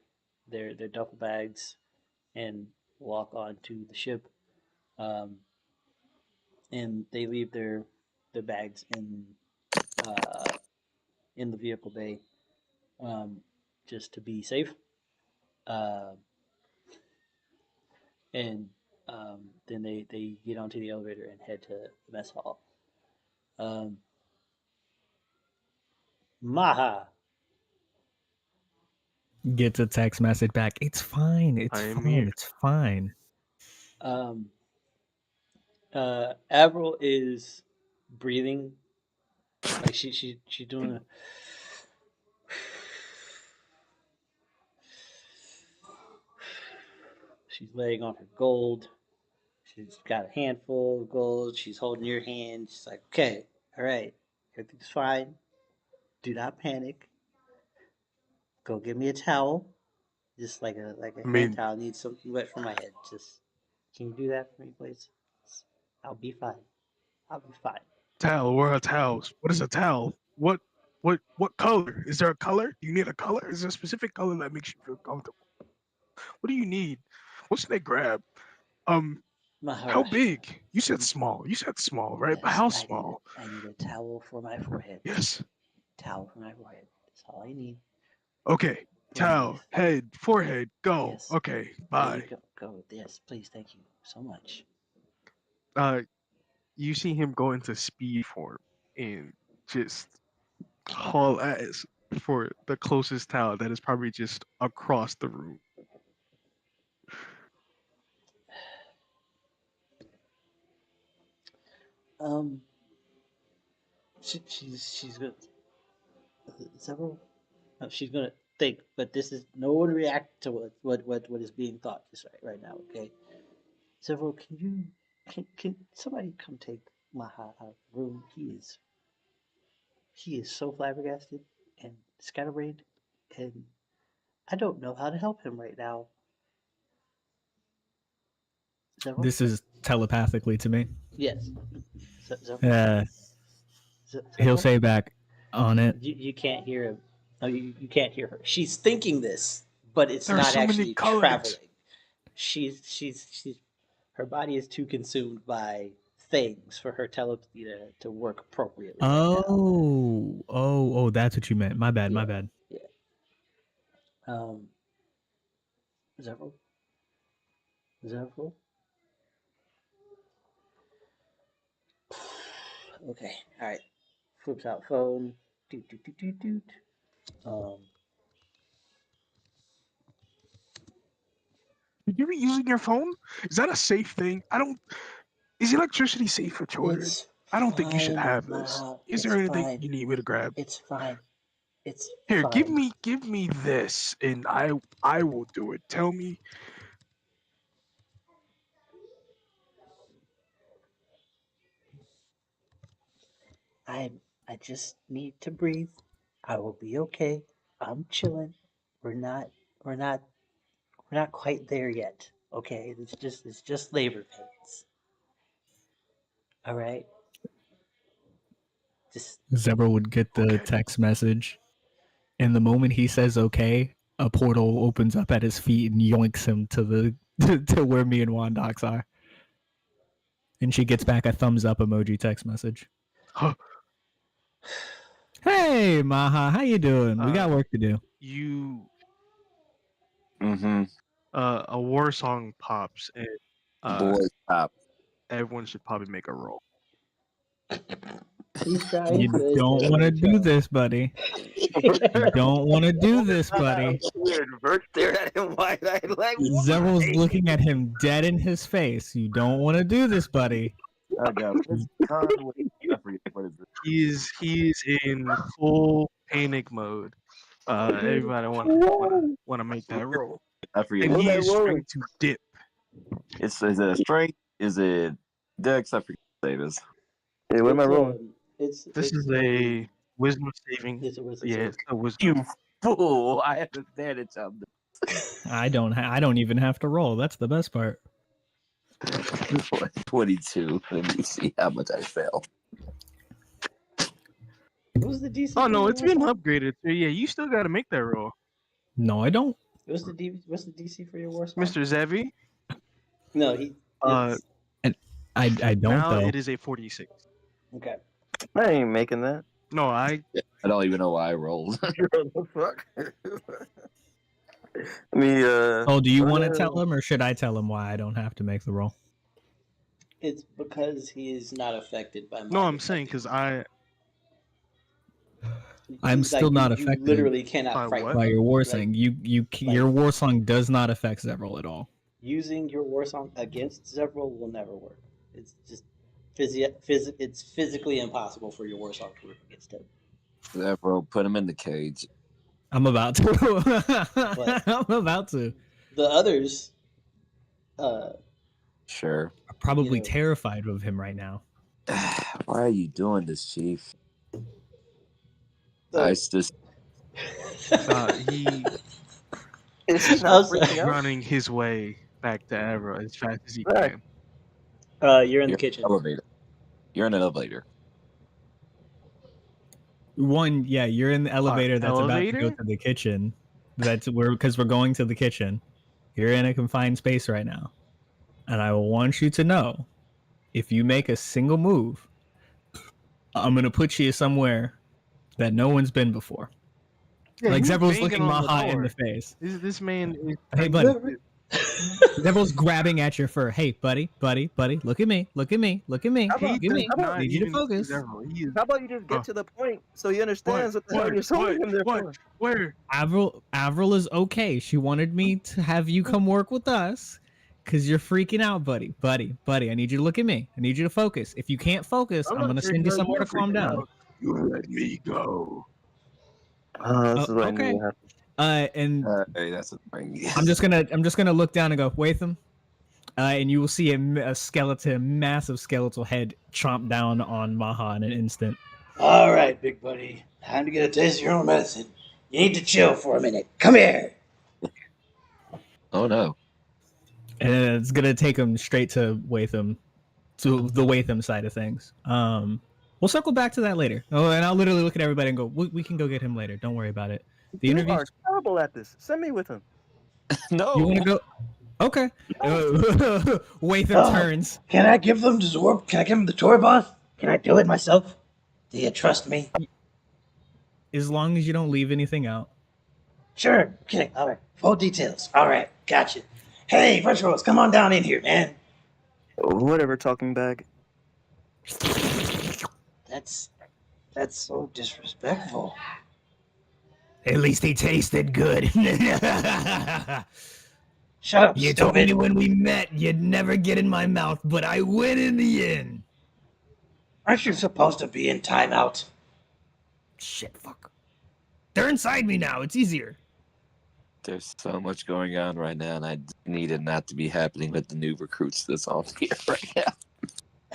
duffel bags and walk onto the ship, um, and they leave their bags in the vehicle bay, um, just to be safe. Uh, and then they get onto the elevator and head to the mess hall. Um, Maha, Gets a text message back. It's fine. It's I am fine. here. It's fine. um, Avril is breathing like she's doing a. She's laying on her gold. She's got a handful of gold. She's holding your hand. She's like, okay, all right, everything's fine. Do not panic. Go get me a towel, just like a I hand mean, towel. I need something wet for my head. Just can you do that for me, please? I'll be fine. I'll be fine. towel. Where are towels? What is a towel? What color? Is there a color? Do you need a color? Is there a specific color that makes you feel comfortable? What do you need? What should I grab? How Maharash, big? You said small. You said small, right? But yes, how small? I need a towel for my forehead. Yes. Towel for my forehead. That's all I need. Okay. Towel, Please. head, forehead, go. Yes. Okay. There you Bye. go. Go. Yes, please. Thank you so much. Uh, you see him go into speed form and just haul ass for the closest towel that is probably just across the room. Um, she's gonna several. No, she's gonna think, but this is no one react to what is being thought just right now. Okay, several. Can somebody come take Maha out of the room? He is so flabbergasted and scatterbrained, and I don't know how to help him right now. Several. This is telepathically to me. Yes. Several. He'll Several. say back on it. You can't hear him. No, you can't hear her. She's thinking this, but it's There are not so many actually colors. traveling. She's her body is too consumed by things for her telepathy to work appropriately right now. Oh, that's what you meant. My bad, my Yeah, bad. yeah. Um, Zevil? Zevil? Okay, all right. Flips out phone. Doot, doot, doot, doot, doot. You be using your phone? Is that a safe thing? I don't. Is electricity safe for children? It's I don't think you should fine, have this. Maha. Is It's there anything fine. you need me to grab? It's fine. It's Here, fine. give me this, and I will do it. Tell me. I I just need to breathe. I will be okay. I'm chilling. We're not we're not we're not quite there yet. Okay? It's just labor pains. All right? Just Zebra would get the Okay. text message, and the moment he says okay, a portal opens up at his feet and yoinks him to the to where me and Wondox are. And she gets back a thumbs up emoji text message. Huh. Hey Maha, how you doing? We got work to do. You Mm-hmm. a war song pops, and Boy, stop. everyone should probably make a roll. he's trying You to don't want to do this, buddy. You don't want to do this, buddy. Weird. Vert stared at him wide-eyed like, Zero's why? looking at him dead in his face. You don't want to do this, buddy. I got this Conway. I forget what is it. He is in full panic mode. Everybody wanna make that roll, I forget. and What he that is roll? trying to dip. Is it a strength? Is it Dex? I forget what it is. Hey, what am I rolling? This is a wisdom saving. It's a wisdom Yeah, save. it's a wisdom. You fool! I have advantage on this. I don't even have to roll. That's the best part. 22. Let me see how much I fell. What was the DC? Oh for no, your it's been war song? upgraded. So yeah, you still got to make that roll, No, I don't. What's the DC for your war song? Mr. Zevi. No, Uh, I don't now though. it is a 46. Okay. I ain't making that. No, I I don't even know why I rolled. What the fuck? I mean, Oh, do you want to tell him, or should I tell him why I don't have to make the roll? It's because he is not affected by. no, I'm saying because I'm still not you affected literally cannot by fight what? by your war Like- song. Your war song does not affect Zevril at all. using your war song against Zevril will never work. It's just it's physically impossible for your war song to work against him. That bro, put him in the cage. I'm about to. What? I'm about to. The others, Sure. I'm probably You know. terrified of him right now. Why are you doing this, Chief? the- I just He is he I'm not sorry. freaking out? running his way back to Avra as fast as he Right. can. you're in the you're kitchen. elevator. You're in an elevator. You're in the elevator that's about to go elevator? to the kitchen. Because we're going to the kitchen. You're in a confined space right now, and I want you to know, if you make a single move, I'm gonna put you somewhere that no one's been before. Yeah, Like he's Zevril's banging looking on the Maha in the door. face. This man is. Hey, buddy. Zevril's grabbing at your fur. Hey, buddy, look at me, look at me, look at me, How about- look at me. how about- I need you to focus. How about you just get to the point so he understands what the hell you're showing him there for? Where? Avril is okay. She wanted me to have you come work with us because you're freaking out, buddy. I need you to look at me. I need you to focus. If you can't focus, I'm gonna send you somewhere to calm down. You let me go. This is what I Okay. knew would happen. And Hey, that's annoying. I'm just gonna look down and go, Watham, and you will see a skeleton, massive skeletal head chomp down on Maha in an instant. All right, big buddy. Time to get a taste of your own medicine. You need to chill for a minute. Come here. Oh no. And it's gonna take him straight to Watham, to the Watham side of things. We'll circle back to that later. Oh, and I'll literally look at everybody and go, we can go get him later. Don't worry about it. The You interview. are terrible at this. Send me with him. No. You want to go? Okay. Watham Oh. turns. Can I give them to Zorb? Can I give them the tour bus? Can I do it myself? Do you trust me? As long as you don't leave anything out. Sure. Okay. All right. Full details. All right. Gotcha. Hey, Vyrtuous, come on down in here, man. Whatever, talking bag. That's so disrespectful. At least he tasted good. Shut up, You told stupid. me when we met you'd never get in my mouth, but I win in the end. Aren't you supposed to be in timeout? Shit, fuck. They're inside me now. It's easier. There's so much going on right now, and I need it not to be happening with the new recruits that's on here right now.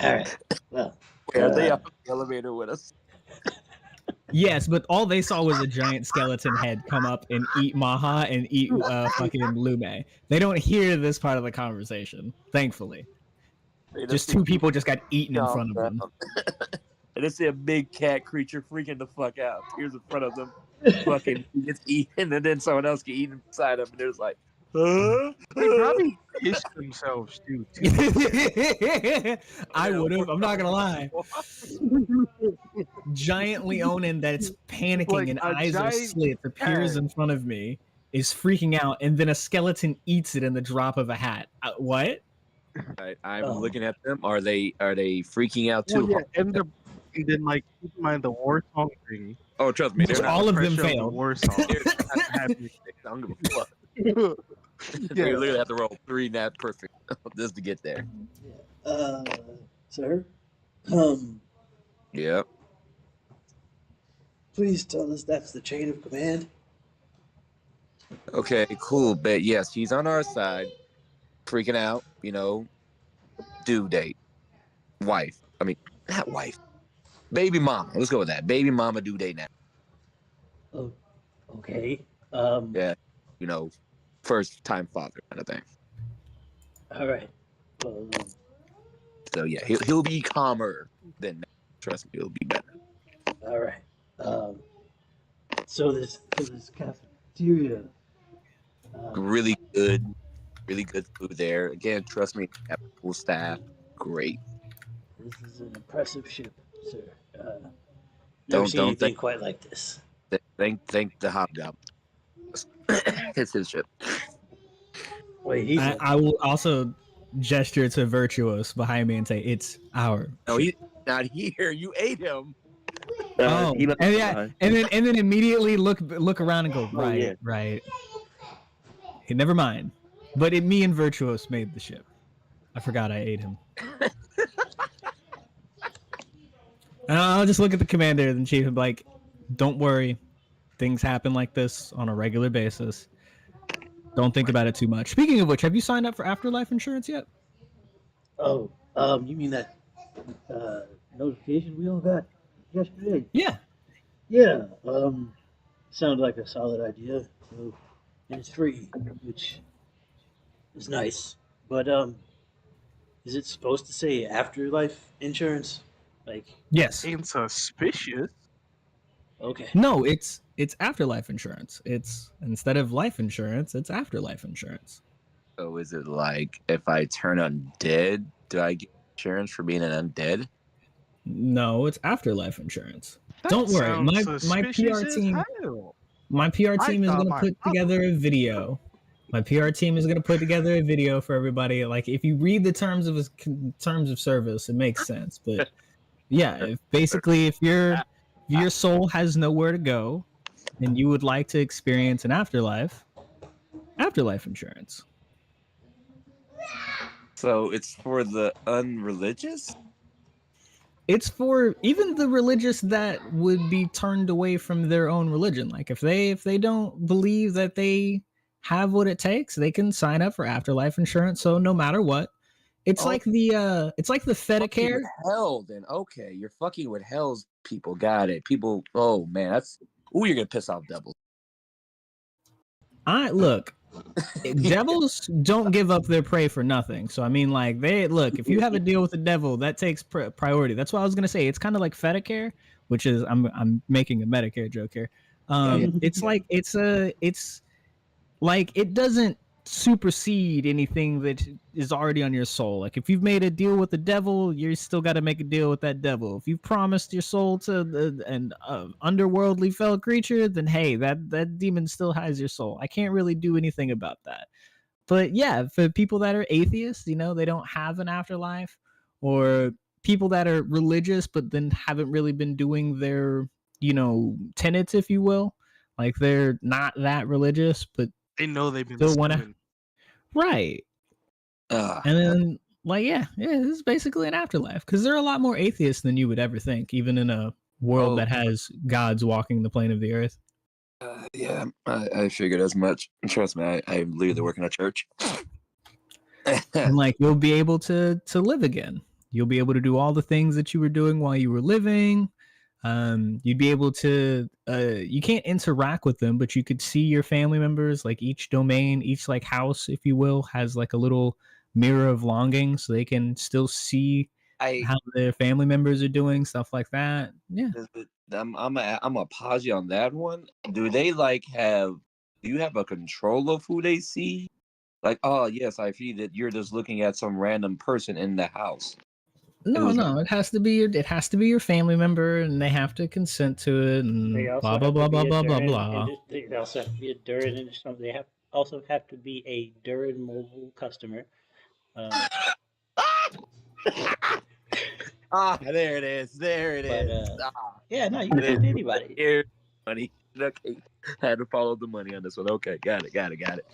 All right. Well, Are they on the elevator with us? Yes, but all they saw was a giant skeleton head come up and eat Maha and eat fucking Lume. They don't hear this part of the conversation, thankfully. Just two people just got eaten in front of them. And they see a big cat creature freaking the fuck out. Appears in front of them. Fucking he gets eaten, and then someone else gets eaten inside him, and there's like, They probably pissed themselves too. I would have. I'm not gonna lie. Giant Leonin that's panicking Like and a eyes are giant slit appears cat. in front of me, is freaking out, and then a skeleton eats it in the drop of a hat. What? I'm Oh. looking at them. Are they freaking out too? Well, yeah, and then like keep in mind the war song thing. Oh, trust me, Which they're all not. of them Pressure of the failed. war song. They're not happy. I don't give a fuck. Yeah. They literally have to roll 3 nat perfect just to get there. Sir, Yep. please tell us that's the chain of command. Okay, cool. But yes, he's on our side, freaking out. Due date, wife. I mean, not wife. Baby mama. Let's go with that. Baby mama due date now. Oh, okay. Yeah. First time father kind of thing. All right. Um, So yeah, he'll be calmer than that. Trust me, it'll be better. all right. So this cafeteria. Really good food there. Again, trust me, have full staff. Great. This is an impressive ship, sir. Never Don't seen don't anything quite like this. thank the hobgoblin. It's his ship. Wait, he's I will also gesture to Virtuous behind me and say, "It's our." No, ship." he's not here. You ate him. Oh, He left and it yeah, behind. and then immediately look around and go, Oh, right, yeah. right. Hey, never mind. But me and Virtuous made the ship. I forgot I ate him. And I'll just look at the commander and chief and be like, "Don't worry, things happen like this on a regular basis. Don't think about it too much." Speaking of which, have you signed up for afterlife insurance yet? Oh, you mean that notification we all got yesterday? Yeah. Yeah. Sounds like a solid idea. So, and it's free, which is nice. But is it supposed to say afterlife insurance? Like, Yes. Ain't suspicious. okay. No, it's afterlife insurance. It's instead of life insurance, it's afterlife insurance. So is it like if I turn undead, do I get insurance for being an undead? No, it's afterlife insurance. That Don't worry, sounds my PR suspicious as team hell. my PR I team is thought gonna my put together a video. My PR team is gonna put together a video for everybody. Like if you read the terms of service, it makes sense. But yeah, if your soul has nowhere to go, and you would like to experience an afterlife insurance. So it's for the unreligious? It's for even the religious that would be turned away from their own religion. Like if they don't believe that they have what it takes, they can sign up for afterlife insurance. So no matter what, it's Oh. like the Fucking Fedicare. with hell, then okay. You're fucking with hell's people. Got it. People, oh man, that's you're gonna piss off devils. I look, devils don't give up their prey for nothing. So I mean, like if you have a deal with the devil, that takes priority. That's what I was gonna say. It's kind of like Fedicare, which is I'm making a Medicare joke here. It's like it's like it doesn't supersede anything that is already on your soul. Like if you've made a deal with the devil, you still got to make a deal with that devil. If you've promised your soul to an underworldly fellow creature, then hey, that demon still has your soul. I can't really do anything about that. But yeah, for people that are atheists, they don't have an afterlife, or people that are religious but then haven't really been doing their tenets, if you will. Like they're not that religious, but They know they've been still want to. stealing. Right. And then, yeah, this is basically an afterlife because there are a lot more atheists than you would ever think, even in a world that has gods walking the plane of the earth. Yeah, I figured as much. Trust me, I literally work in a church. And like you'll be able to live again. You'll be able to do all the things that you were doing while you were living. You'd be able to you can't interact with them, but you could see your family members. Like each domain, each like house, if you will, has like a little mirror of longing, so they can still see how their family members are doing, stuff like that. Yeah. I'm a pause you on that one. Do they do you have a control of who they see? Like, oh yes, I see that you're just looking at some random person in the house. No, it has to be your family member, and they have to consent to it, and blah blah blah blah blah blah blah. They also have to be a Durin, and they also have to be a Durin mobile customer. There it is. Yeah, no, you can talk to anybody. Here's money. Okay, had to follow the money on this one. Okay, got it.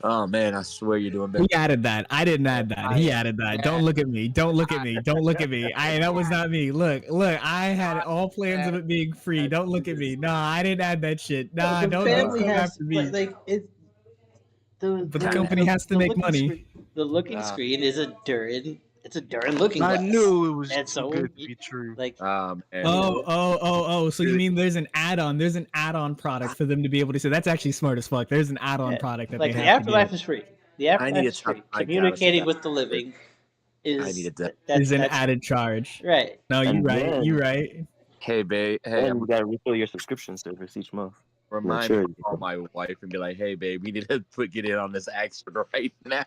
Oh man, I swear you're doing better. He added that. I didn't add that. He added that. Don't look at me. Don't look at me. That was not me. Look. I had all plans of it being free. Don't look at me. No, I didn't add that shit. Nah, don't come after me. But the company has to make money. The looking screen is a Durin. It's a Durin looking glass. I knew it was and too so good to be true. Like, So you mean there's an add-on? There's an add-on product for them to be able to say that's actually smart as fuck. There's an add-on product that like they the have afterlife to is free. The afterlife is free. Communicating with the living is needed that. Is an that's added charge. right. No, you And right. You then, right. Hey, babe. Hey, then I'm you gotta refill your subscription service each month. remind me Sure. to call my wife and be like, "Hey, babe, we need to get in on this action right now."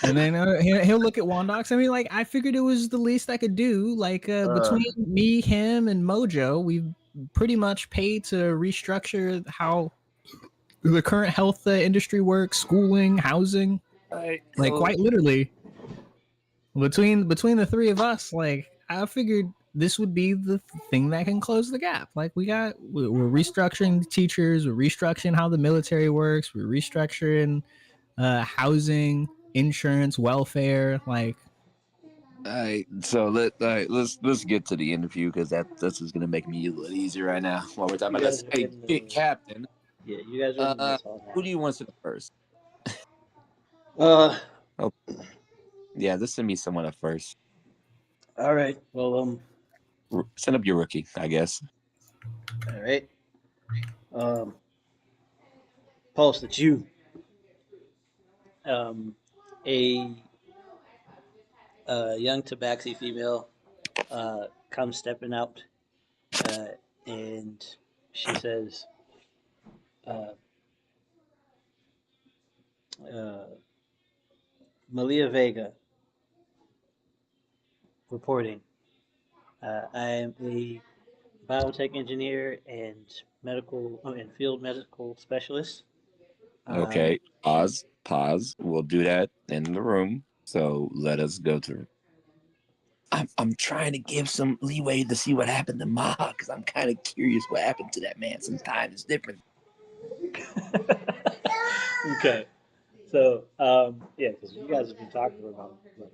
And then he'll look at Wondox. I mean, like, I figured it was the least I could do. Like, between me, him, and Mojo, we've pretty much paid to restructure how the current health industry works, schooling, housing. Like, quite literally, between the three of us, like, I figured this would be the thing that can close the gap. Like, we're restructuring the teachers, we're restructuring how the military works, we're restructuring housing, insurance, welfare. Like, All right, so let's get to the interview because this is gonna make me a little easier right now while we're talking You about this. guys are Hey, in the Captain, yeah. You guys are in the mess hall who now. do you want to go first? Uh, Oh, yeah, this send me someone up first. all right. Well, Send up your rookie, I guess. all right. Um, Pulse, that you. A young tabaxi female comes stepping out, and she says, uh, uh, "Malia Vega reporting. I am a biotech engineer and and field medical specialist. Um, Okay, pause. We'll do that in the room. So let us go to. I'm trying to give some leeway to see what happened to Maha because I'm kind of curious what happened to that man. Sometimes it's different. okay. So, yeah, because you guys have been talking for about what,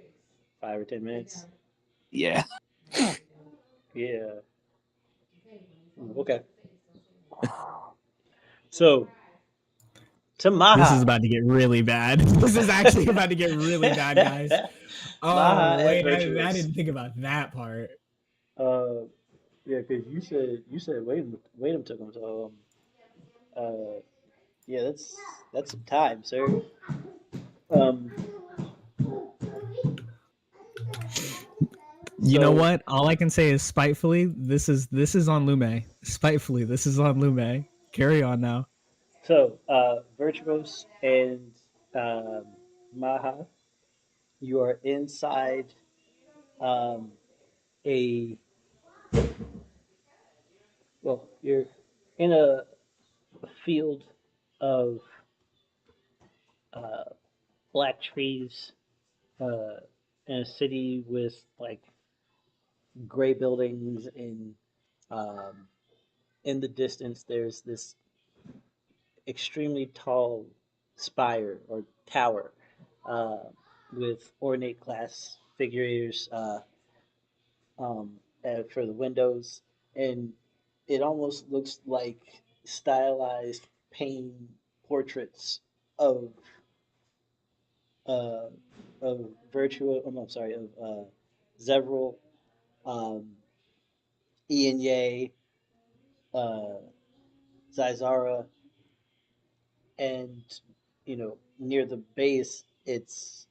5 or 10 minutes. Yeah. Yeah. Okay. So, to this is Maha. about to get really bad. This is actually about to get really bad, guys. Oh Maha and wait, I Virtuous. didn't think about that part. Uh, yeah, because you said Wadeem took him. So, yeah, that's some time, sir. Um, You know so what? All I can say is spitefully, this is on Lume. Spitefully, this is on Lume. Carry on now. Virtuous and um, Maha, you are inside um, a you're in a field of uh, black trees uh, in a city with like gray buildings and um, in the distance there's this extremely tall spire or tower uh, with ornate glass figures um, for the windows, and it almost looks like stylized painting portraits of uh, of Virtua. Oh, no, I'm sorry, of Zevril, um, Ian Ye, uh, Zizara, and near the base, there's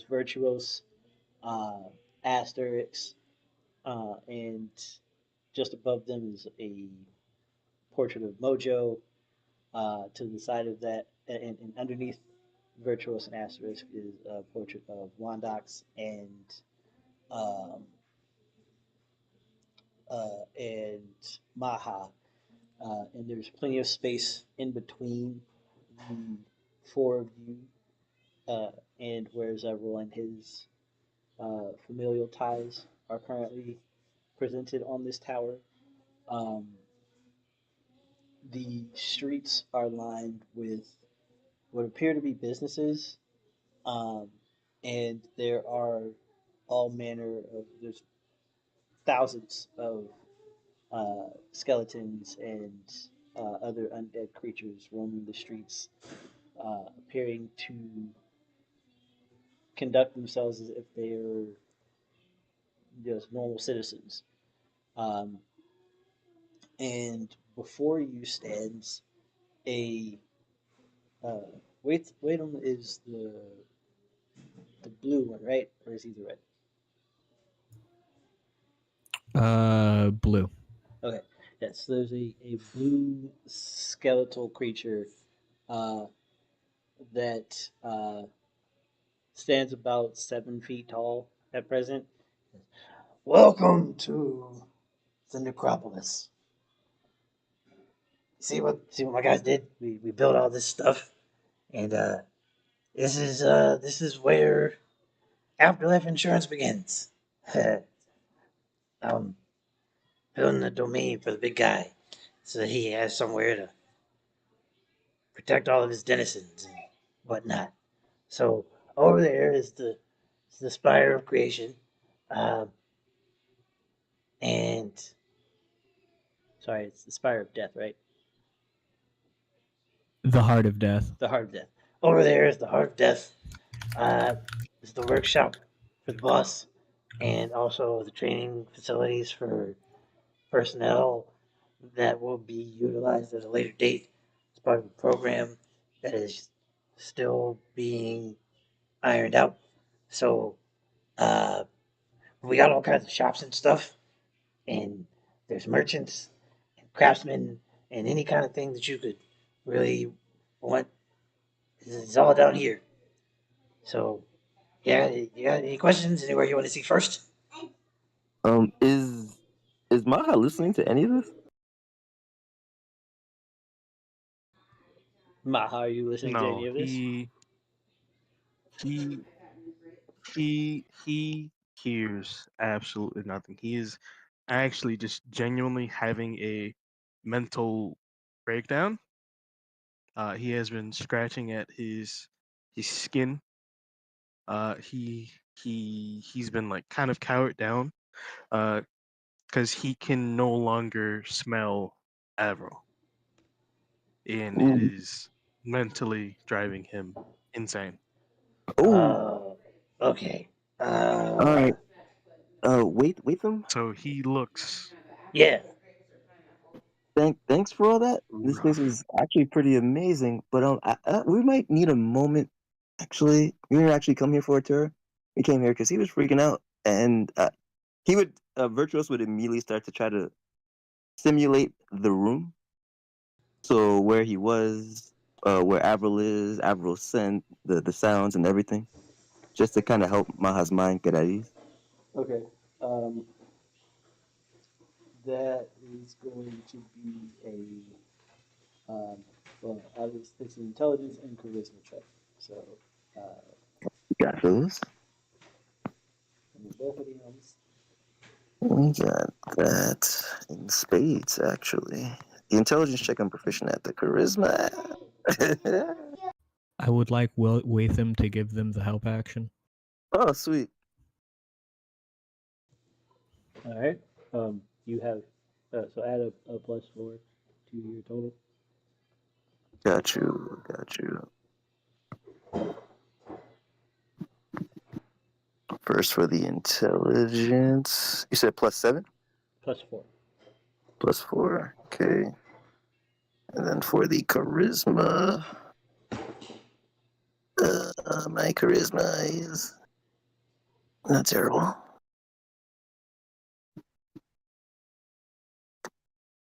Virtuous, uh, Asterix, and just above them is a portrait of Mojo. To the side of that, and underneath Virtuous and Asterisk is a portrait of Wondox um, and Maha. And there's plenty of space in between the four of you and where Zevril and his familial ties are currently presented on this tower. Um, the streets are lined with what appear to be businesses, um, and there are all manner of there's thousands of skeletons and other undead creatures roaming the streets, appearing to conduct themselves as if they are just normal citizens. Um, and before you stands a Waitham is the blue one, right? Or is he the red? Blue. Okay. Yes, there's a blue skeletal creature uh, that stands about 7 feet tall at present. Welcome to the necropolis. See what my guys did? We built all this stuff, and this is where afterlife insurance begins. um, Building a domain for the big guy, so that he has somewhere to protect all of his denizens and whatnot. So over there is the spire of creation, um, and sorry, it's the spire of death, right? The Heart of Death. The heart of death. Over there is the heart of death. Is the workshop for the boss, and also the training facilities for personnel that will be utilized at a later date as part of a program that is still being ironed out. So uh, we got all kinds of shops and stuff, and there's merchants and craftsmen and any kind of thing that you could really want. It's all down here. So yeah, you got any questions? Anywhere you want to see first? Is Maha listening to any of this? Maha, are you listening to any No, of this? he he hears absolutely nothing. He is actually just genuinely having a mental breakdown. He has been scratching at his skin. He's been like kind of cowered down because he can no longer smell Avril, and it Ooh. is mentally driving him insane. Oh, Okay. all Uh, right. Wait them. So he looks yeah. Thanks for all that. This place rough. was actually pretty amazing, but we might need a moment. Actually, we didn't actually come here for a tour. We came here because he was freaking out, and he would Virtuous would immediately start to try to simulate the room. So where he was, where Avril is, Avril sent the sounds and everything, just to kind of help Maha's mind get at ease. Okay. Um, that is going to be well, it's an intelligence and charisma check. So, uh, You got those. I mean, both of these. We got that in spades, actually. The intelligence check I'm proficient at. The charisma. I would like Watham to give them the help action. Oh, sweet. All right. You have so add a +4 to your total. Got you. Got you. First for the intelligence. You said +7? +4. +4. Okay. And then for the charisma. My charisma is not terrible.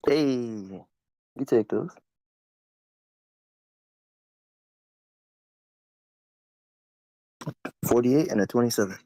Hey, you take those. 48 and a 27.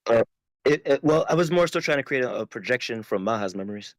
Uh, well, I was more so trying to create a projection from Maha's memories.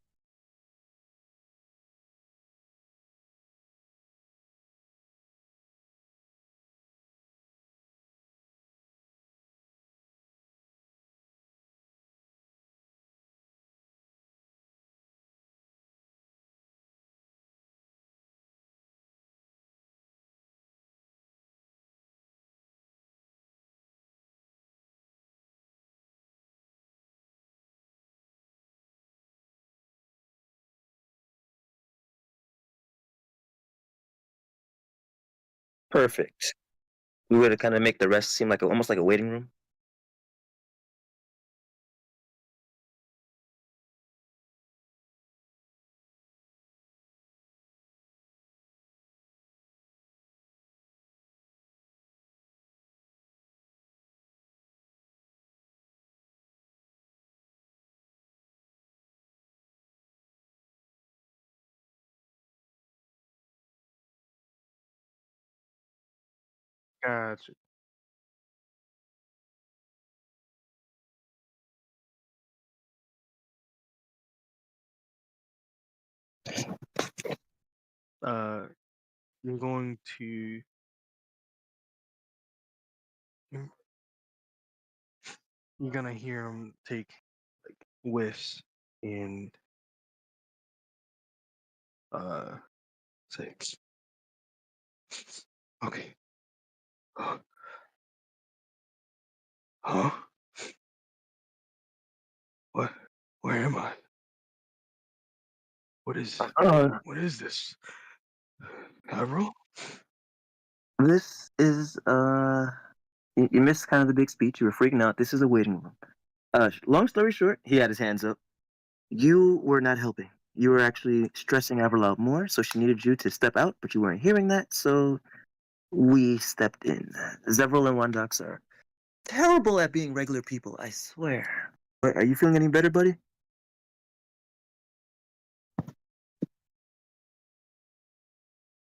Perfect. We would kind of make the rest seem like almost like a waiting room. Gotcha. You're going to you're you're gonna hear him take like whiffs and uh 6. Okay. Huh? What? Where am I? What is Uh, what is this? Avril? this is you missed kind of the big speech. You were freaking out. This is a waiting room. Long story short, he had his hands up. You were not helping. You were actually stressing Avril out more, so she needed you to step out, but you weren't hearing that, so we stepped in. Zevril and Wondox are terrible at being regular people, I swear. But are you feeling any better, buddy?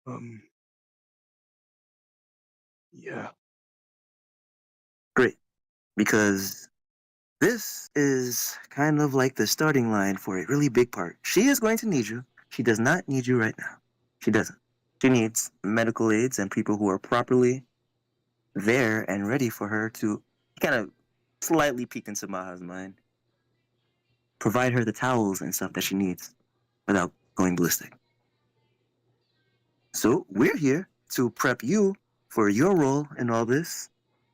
Um yeah. Great, because this is kind of like the starting line for a really big part. She is going to need you. She does not need you right now. She doesn't. She needs medical aids and people who are properly there and ready for her to kind of slightly peek into Maha's mind. Provide her the towels and stuff that she needs without going ballistic. So we're here to prep you for your role in all this,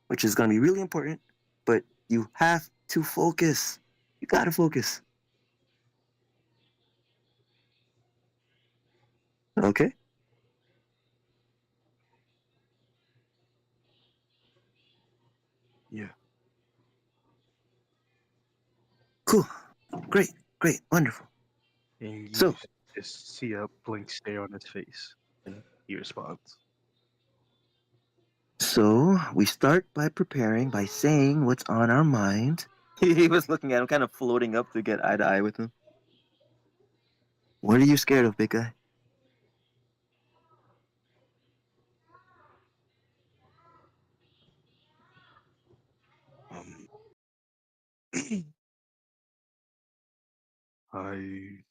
which is going to be really important, but you have to focus. You got to focus. Okay? Yeah. Cool. Great. Great. Wonderful. And you So, just see a blank stare on his face. And he responds. so we start by preparing by saying what's on our mind. He was looking at him, kind of floating up to get eye to eye with him. What are you scared of, big guy? Um I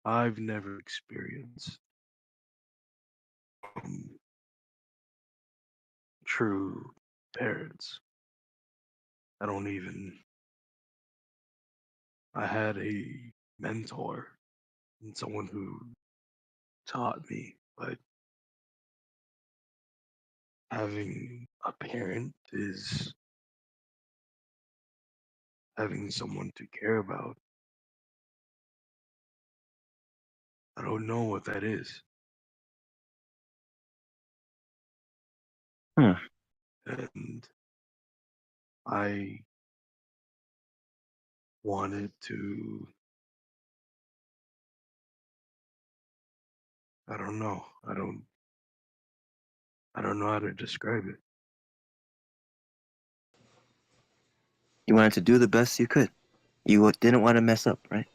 I've never experienced um, true parents. I don't even. I had a mentor and someone who taught me, but having a parent is having someone to care about. I don't know what that is. Hmm. And I wanted to. I don't know. I don't know how to describe it. You wanted to do the best you could. You didn't want to mess up, right?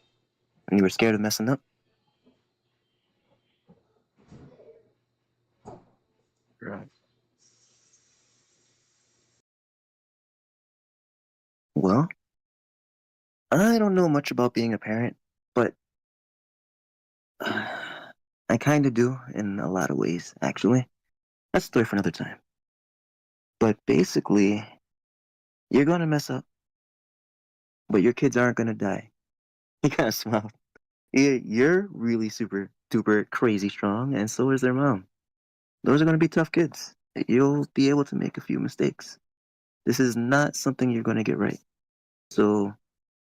And you were scared of messing up? Right. Well, I don't know much about being a parent, but I kind of do in a lot of ways, actually. That's a story for another time. But basically, you're going to mess up, but your kids aren't going to die. He kind of smiled. Yeah, you're really super duper crazy strong, and so is their mom. Those are going to be tough kids. You'll be able to make a few mistakes. This is not something you're going to get right. So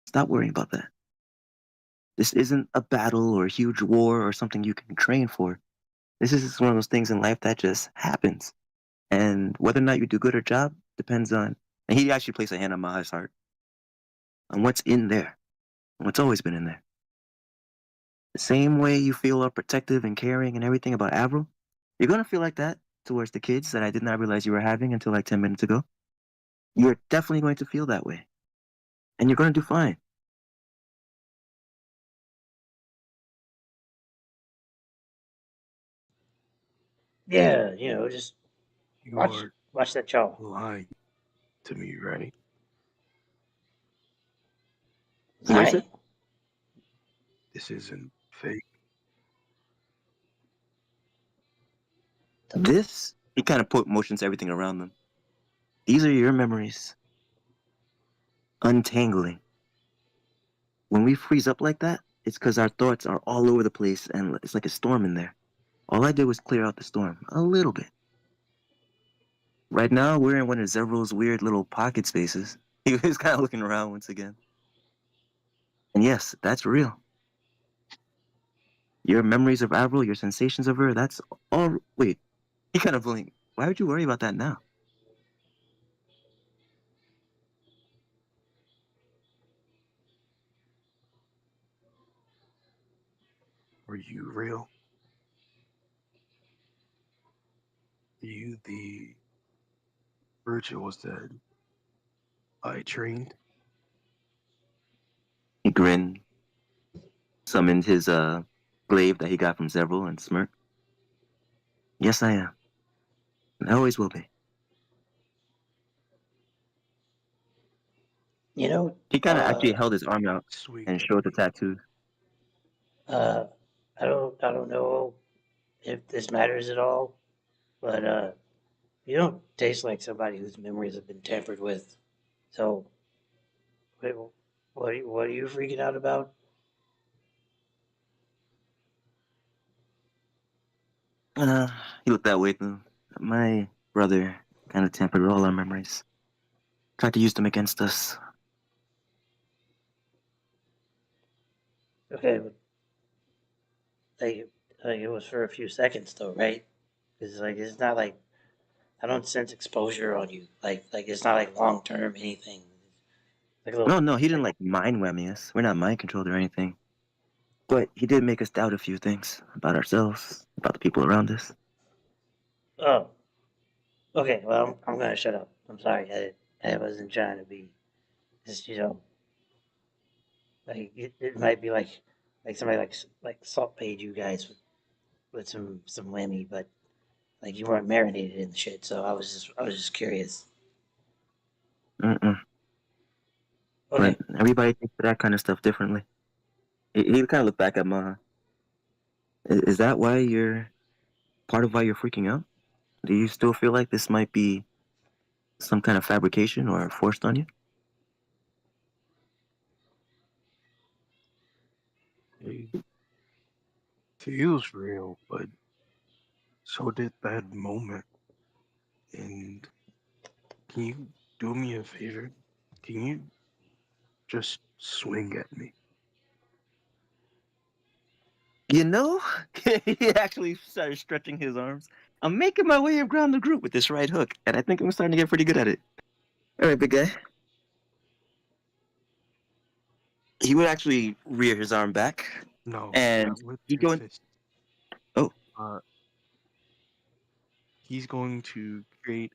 stop worrying about that. This isn't a battle or a huge war or something you can train for. This is just one of those things in life that just happens. And whether or not you do good or job depends on. And he actually placed a hand on Maha's heart on what's in there, what's always been in there. The same way you feel all protective and caring and everything about Avril, you're gonna feel like that towards the kids that I did not realize you were having until like 10 minutes ago. You're definitely going to feel that way. And you're gonna do fine. Yeah, just You watch are watch that show. lying to me, right? What you said? Hi. This isn't fake. This, he kind of put motions everything around them. These are your memories. Untangling. When we freeze up like that, it's because our thoughts are all over the place and it's like a storm in there. All I did was clear out the storm a little bit. Right now, we're in one of Zevril's weird little pocket spaces. He was kind of looking around once again. And yes, that's real. Your memories of Avril, your sensations of her, that's all. Wait, he kind of blinked. Why would you worry about that now? Are you real? Are you the Vyrtuous that I trained? He grinned, summoned his glaive that he got from Zevril and smirked. Yes, I am. And I always will be. You know, He kind of actually held his arm out Sweet. and showed the tattoos. uh, I don't know if this matters at all, but you don't taste like somebody whose memories have been tampered with. So, wait, what are you freaking out about? Uh, he looked that way too. My brother kind of tampered with all our memories. Tried to use them against us. Okay, but like it was for a few seconds though, right? Because like it's not like I don't sense exposure on you. Like it's not like long term anything. Like a No, little. no, he didn't like mind whammy us. We're not mind controlled or anything. But he did make us doubt a few things about ourselves, about the people around us. Oh, okay. Well, I'm gonna shut up. I'm sorry. I wasn't trying to be. Just like it might be like somebody like salt paid you guys with some whammy, but like you weren't marinated in the shit. So I was just curious. Mm-mm. But Okay. everybody thinks of that kind of stuff differently. He kind of looked back at Maha. Is that why you're part of why you're freaking out? Do you still feel like this might be some kind of fabrication or forced on you? It feels real, but so did that moment. And can you do me a favor? Can you just swing at me? You know, he actually started stretching his arms. I'm making my way around the group with this right hook, and I think I'm starting to get pretty good at it. All right, big guy. He would actually rear his arm back, No, and not with he'd two go in. fists. Oh, Uh, he's going to create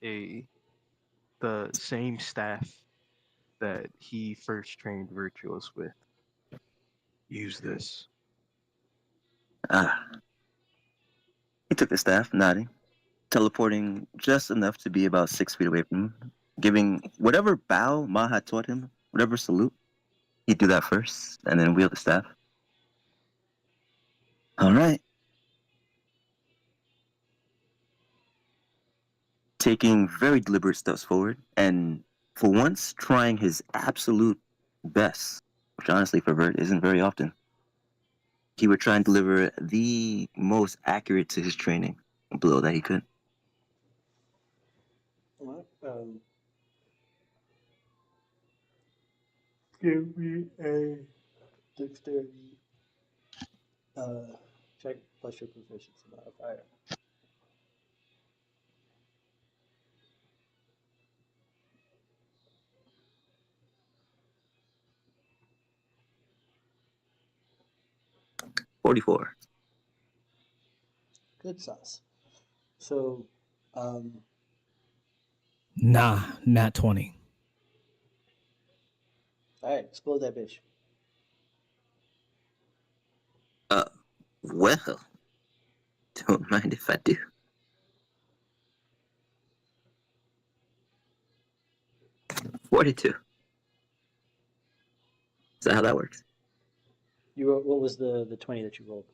the same staff that he first trained Virtuous with. Use this. ah. He took the staff, nodding, teleporting just enough to be about 6 feet away from him, giving whatever bow Ma had taught him, whatever salute, he'd do that first, and then wield the staff. All right. Taking very deliberate steps forward, and for once, trying his absolute best, which honestly for Vert isn't very often. He would try and deliver the most accurate to his training blow that he could. What? Give me a dexterity Check plus your proficiency modifier. $44. Good sauce. So, Nah, nat 20. all right, explode that bitch. Well, don't mind if I do. $42. Is that how that works? You rolled, what was the 20 that you rolled?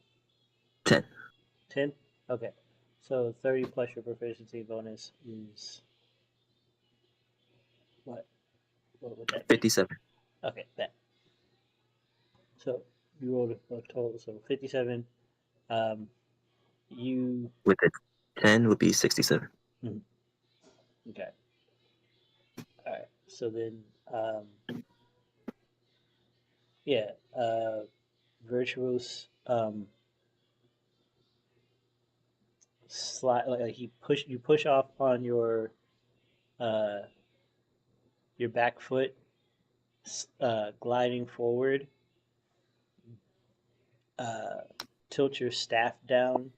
10. 10? Okay. So 30 plus your proficiency bonus is what? What would that be? 57. Okay, that. So you rolled a total, so 57. You With a 10 would be 67. okay. All right. So then, yeah, Virtuous slide like you push off on uh your back foot, gliding forward. Uh, Tilt your staff down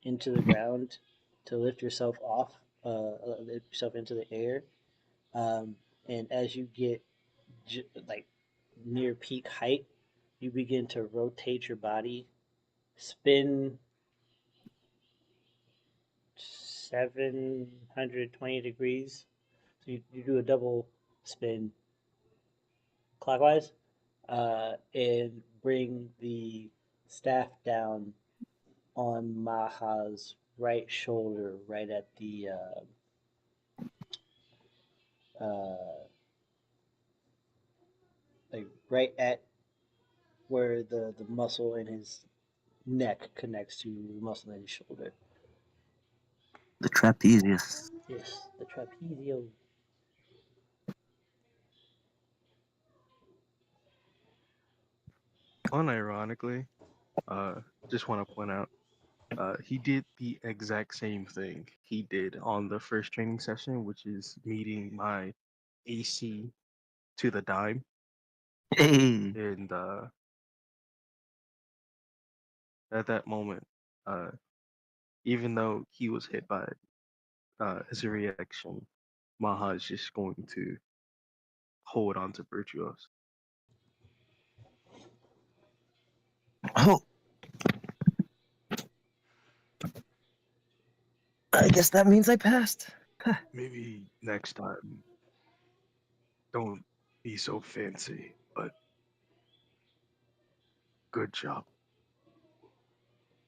into the ground to lift yourself off, lift yourself into the air. Um, and as you get like near peak height, you begin to rotate your body, spin 720 degrees. So you do a double spin clockwise, and bring the staff down on Maha's right shoulder, right at the like right at where the muscle in his neck connects to the muscle in his shoulder. The trapezius. Yes, the trapezium. Unironically, just want to point out, he did the exact same thing he did on the first training session, which is meeting my AC to the dime. Hey. And at that moment, even though he was hit by his reaction, Maha is just going to hold on to Virtuous. Oh. I guess that means I passed. Maybe next time, don't be so fancy, but good job.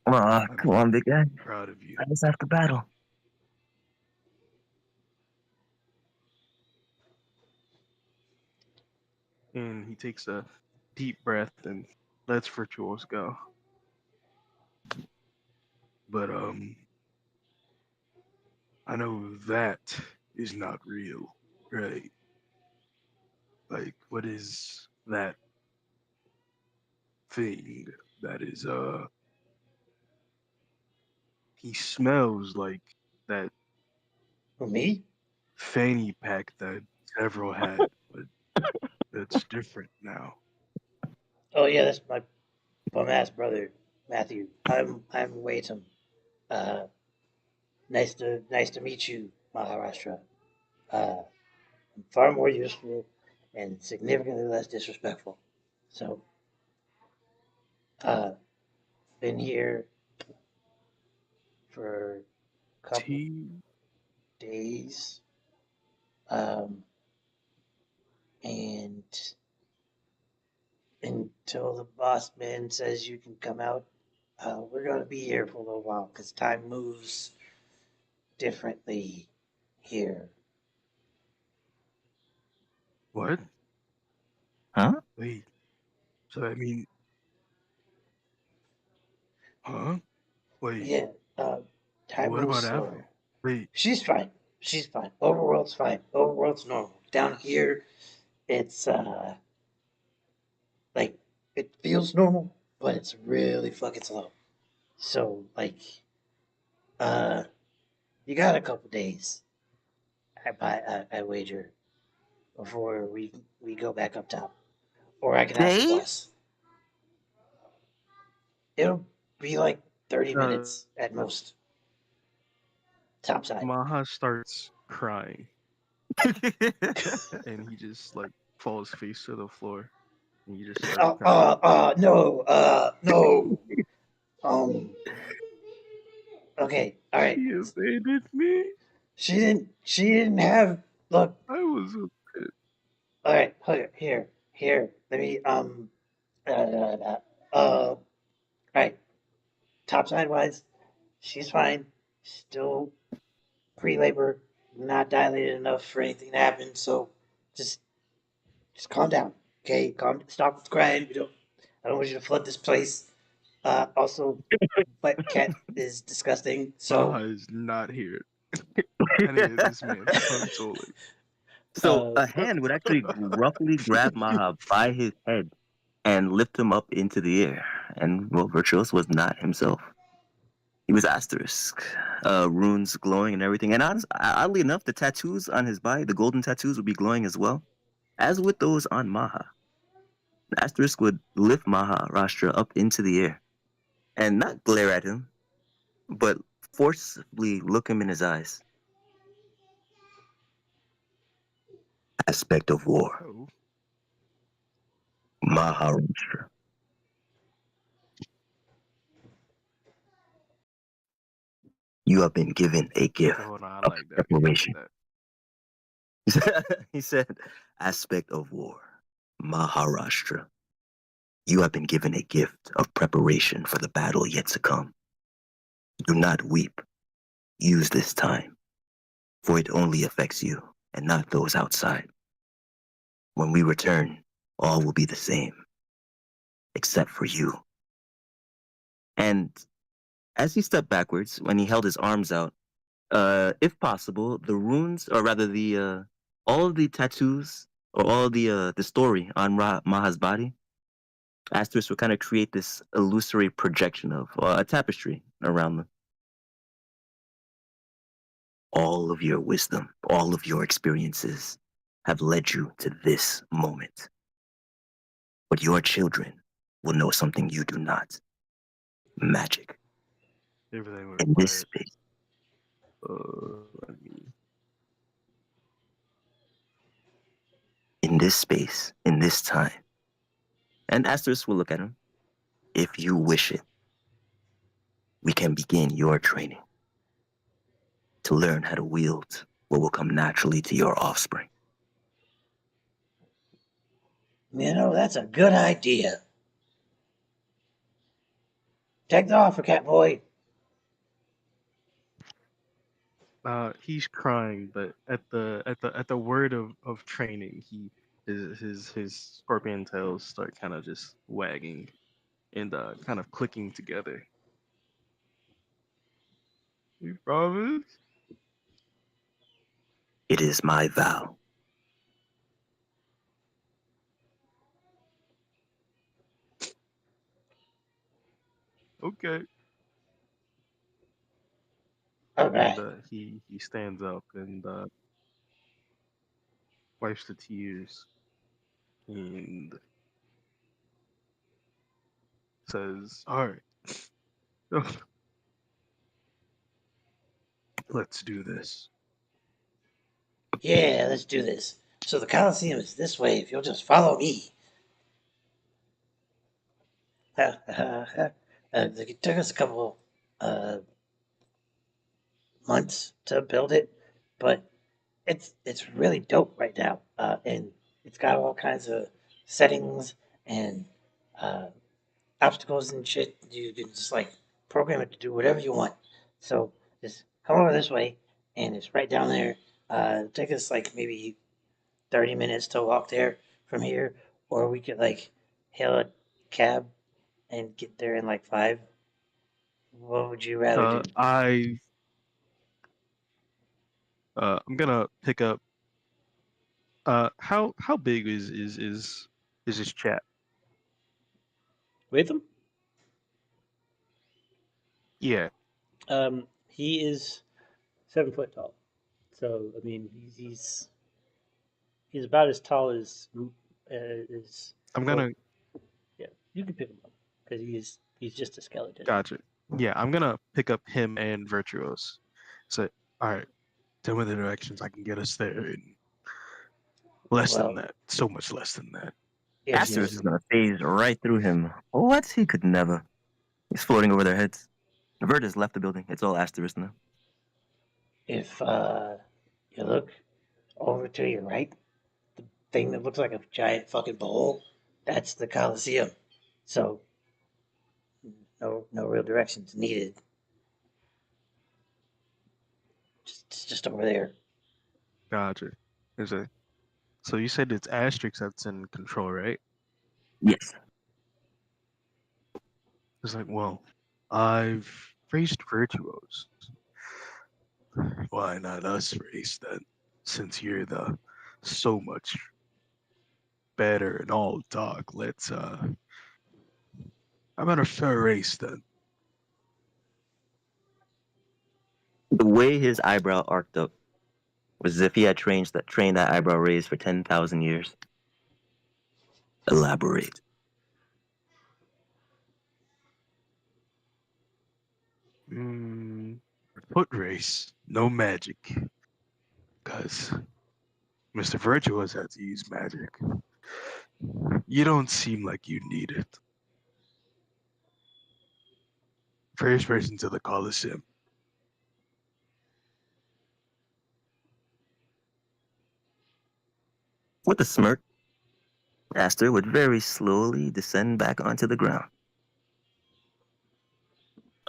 Aw, I'm come on, big guy. proud of you. I just have to battle. And he takes a deep breath and lets Virtuous go. But I know that is not real, right? Like, what is that thing that is he smells like that For me? fanny pack that Zevril had, but that's different now. Oh yeah, that's my bum ass brother, Matthew. I'm Waitam. Uh, nice to meet you, Maharashtra. I'm far more useful and significantly less disrespectful. So, uh, been here for a couple T days, um, and until the boss man says you can come out, we're gonna be here for a little while because time moves differently here. what? Huh? Wait. So I mean, huh? Wait. Yeah, time What moves about slower. Avril? Wait. She's fine. She's fine. Overworld's fine. Overworld's normal. Down here, it's like it feels normal, but it's really fucking slow. So like, uh, you got a couple days. I wager before we go back up top, or I can ask the Dave? boss. It'll be like 30 Uh, minutes at most. Topside. Maha starts crying, and he just like falls face to the floor, and he just starts crying. No, no. Um, okay, all right. She abandoned me. She didn't have. Look, I was a pit. all right. Here. Let me. All right. Topside wise, she's fine. Still pre-labor, not dilated enough for anything to happen. So, just calm down. Okay, stop crying. I don't want you to flood this place. Also, wet cat is disgusting. So, Maha is not here. Any of this man's consoling. So a look, hand would actually roughly grab Maha by his head and lift him up into the air. And well, Virtuous was not himself. He was asterisk, runes glowing and everything. And oddly enough, the tattoos on his body, the golden tattoos, would be glowing as well, as with those on Maha. The asterisk would lift Maha Rashtra up into the air and not glare at him, but forcibly look him in his eyes. Aspect of war, Oh, Maharashtra. You have been given a gift okay, hold on. I of like that. Can you repeat preparation. that? He said, aspect of war, Maharashtra. You have been given a gift of preparation for the battle yet to come. Do not weep. Use this time, for it only affects you and not those outside. When we return, all will be the same, except for you. And as he stepped backwards, when he held his arms out, if possible, the runes, or rather all of the tattoos, or all of the story on Maha's body, Asterisk would kind of create this illusory projection of a tapestry around them. All of your wisdom, all of your experiences have led you to this moment. But your children will know something you do not. Magic. Everything went In this quiet. space, Let me. in this time. And Asterisk will look at him. If you wish it, we can begin your training to learn how to wield what will come naturally to your offspring. that's a good idea. Take the offer, cat boy. He's crying, but at the word of training, his scorpion tails start kind of just wagging and kind of clicking together. You promise? It is my vow. Okay. All And right. he stands up and wipes the tears and says, "All right, let's do this." Yeah, let's do this. So the Coliseum is this way if you'll just follow me. It took us a couple uh, months to build it, but it's really dope right now, and it's got all kinds of settings and uh, obstacles and shit. You can just like program it to do whatever you want. So just come over this way, and it's right down there. It'll take us like maybe 30 minutes to walk there from here, or we could like hail a cab and get there in like 5. What would you rather do? I'm gonna pick up. How big is this chat? With them? Yeah. He is 7 foot tall. So I mean, he's about as tall as I'm well. gonna Yeah, you can pick him up because he's just a skeleton. gotcha. Yeah, I'm gonna pick up him and Virtuous. So, all right, tell me the directions I can get us there in less than Well, that. So much less than that. if Just you Asterisk is gonna phase right through him. What? He could never. He's floating over their heads. Vert has left the building. It's all Asterisk now. if you look over to your right, the thing that looks like a giant fucking bowl, that's the Coliseum. So no real directions needed. Just over there. gotcha. Is it? So you said it's Asterix that's in control, right? Yes. It's like, well, I've raised Virtuos. Why not us race then? Since you're the so much better and all talk, let's how about a fair race then? The way his eyebrow arced up was as if he had trained that eyebrow raised for 10,000 years. Elaborate. Foot race, no magic. Cause Mr. Virtuous had to use magic. You don't seem like you need it. First person to the Coliseum. With a smirk, Aster would very slowly descend back onto the ground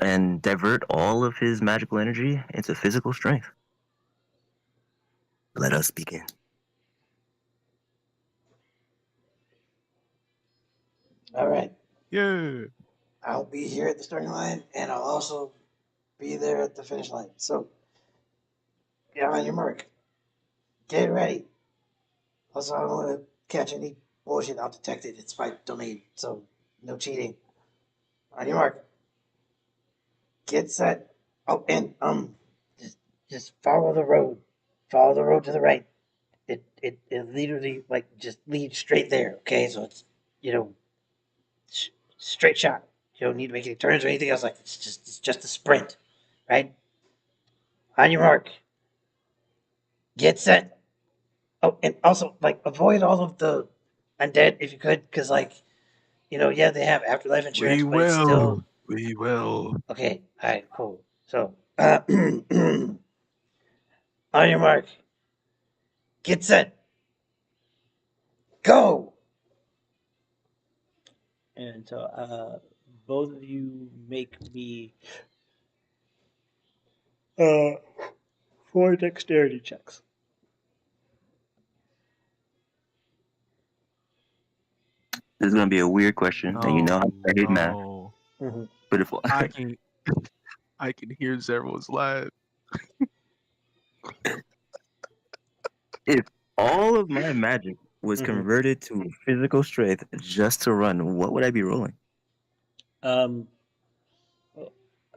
and divert all of his magical energy into physical strength. Let us begin. All right. Yeah. I'll be here at the starting line, and I'll also be there at the finish line. So, get on your mark. Get ready. Also, I don't want to catch any bullshit. I'll detect it. It's my domain, so no cheating. On your mark. Get set. Oh, and just follow the road. Follow the road to the right. It literally like just leads straight there. Okay, so it's you know straight shot. You don't need to make any turns or anything else. Like it's just a sprint, right? On your mark. Get set. Oh, and also like avoid all of the undead if you could, because like yeah, they have afterlife insurance, We but it's still will. We will. okay. All right, cool. So, on your mark, get set, go. And so, both of you make me uh 4 dexterity checks. This is gonna be a weird question, and you know how I hate math. No. Mm-hmm. But if I can I can hear Zevril's laugh. if all of my magic was Mhm. converted to physical strength just to run, what would I be rolling? Well,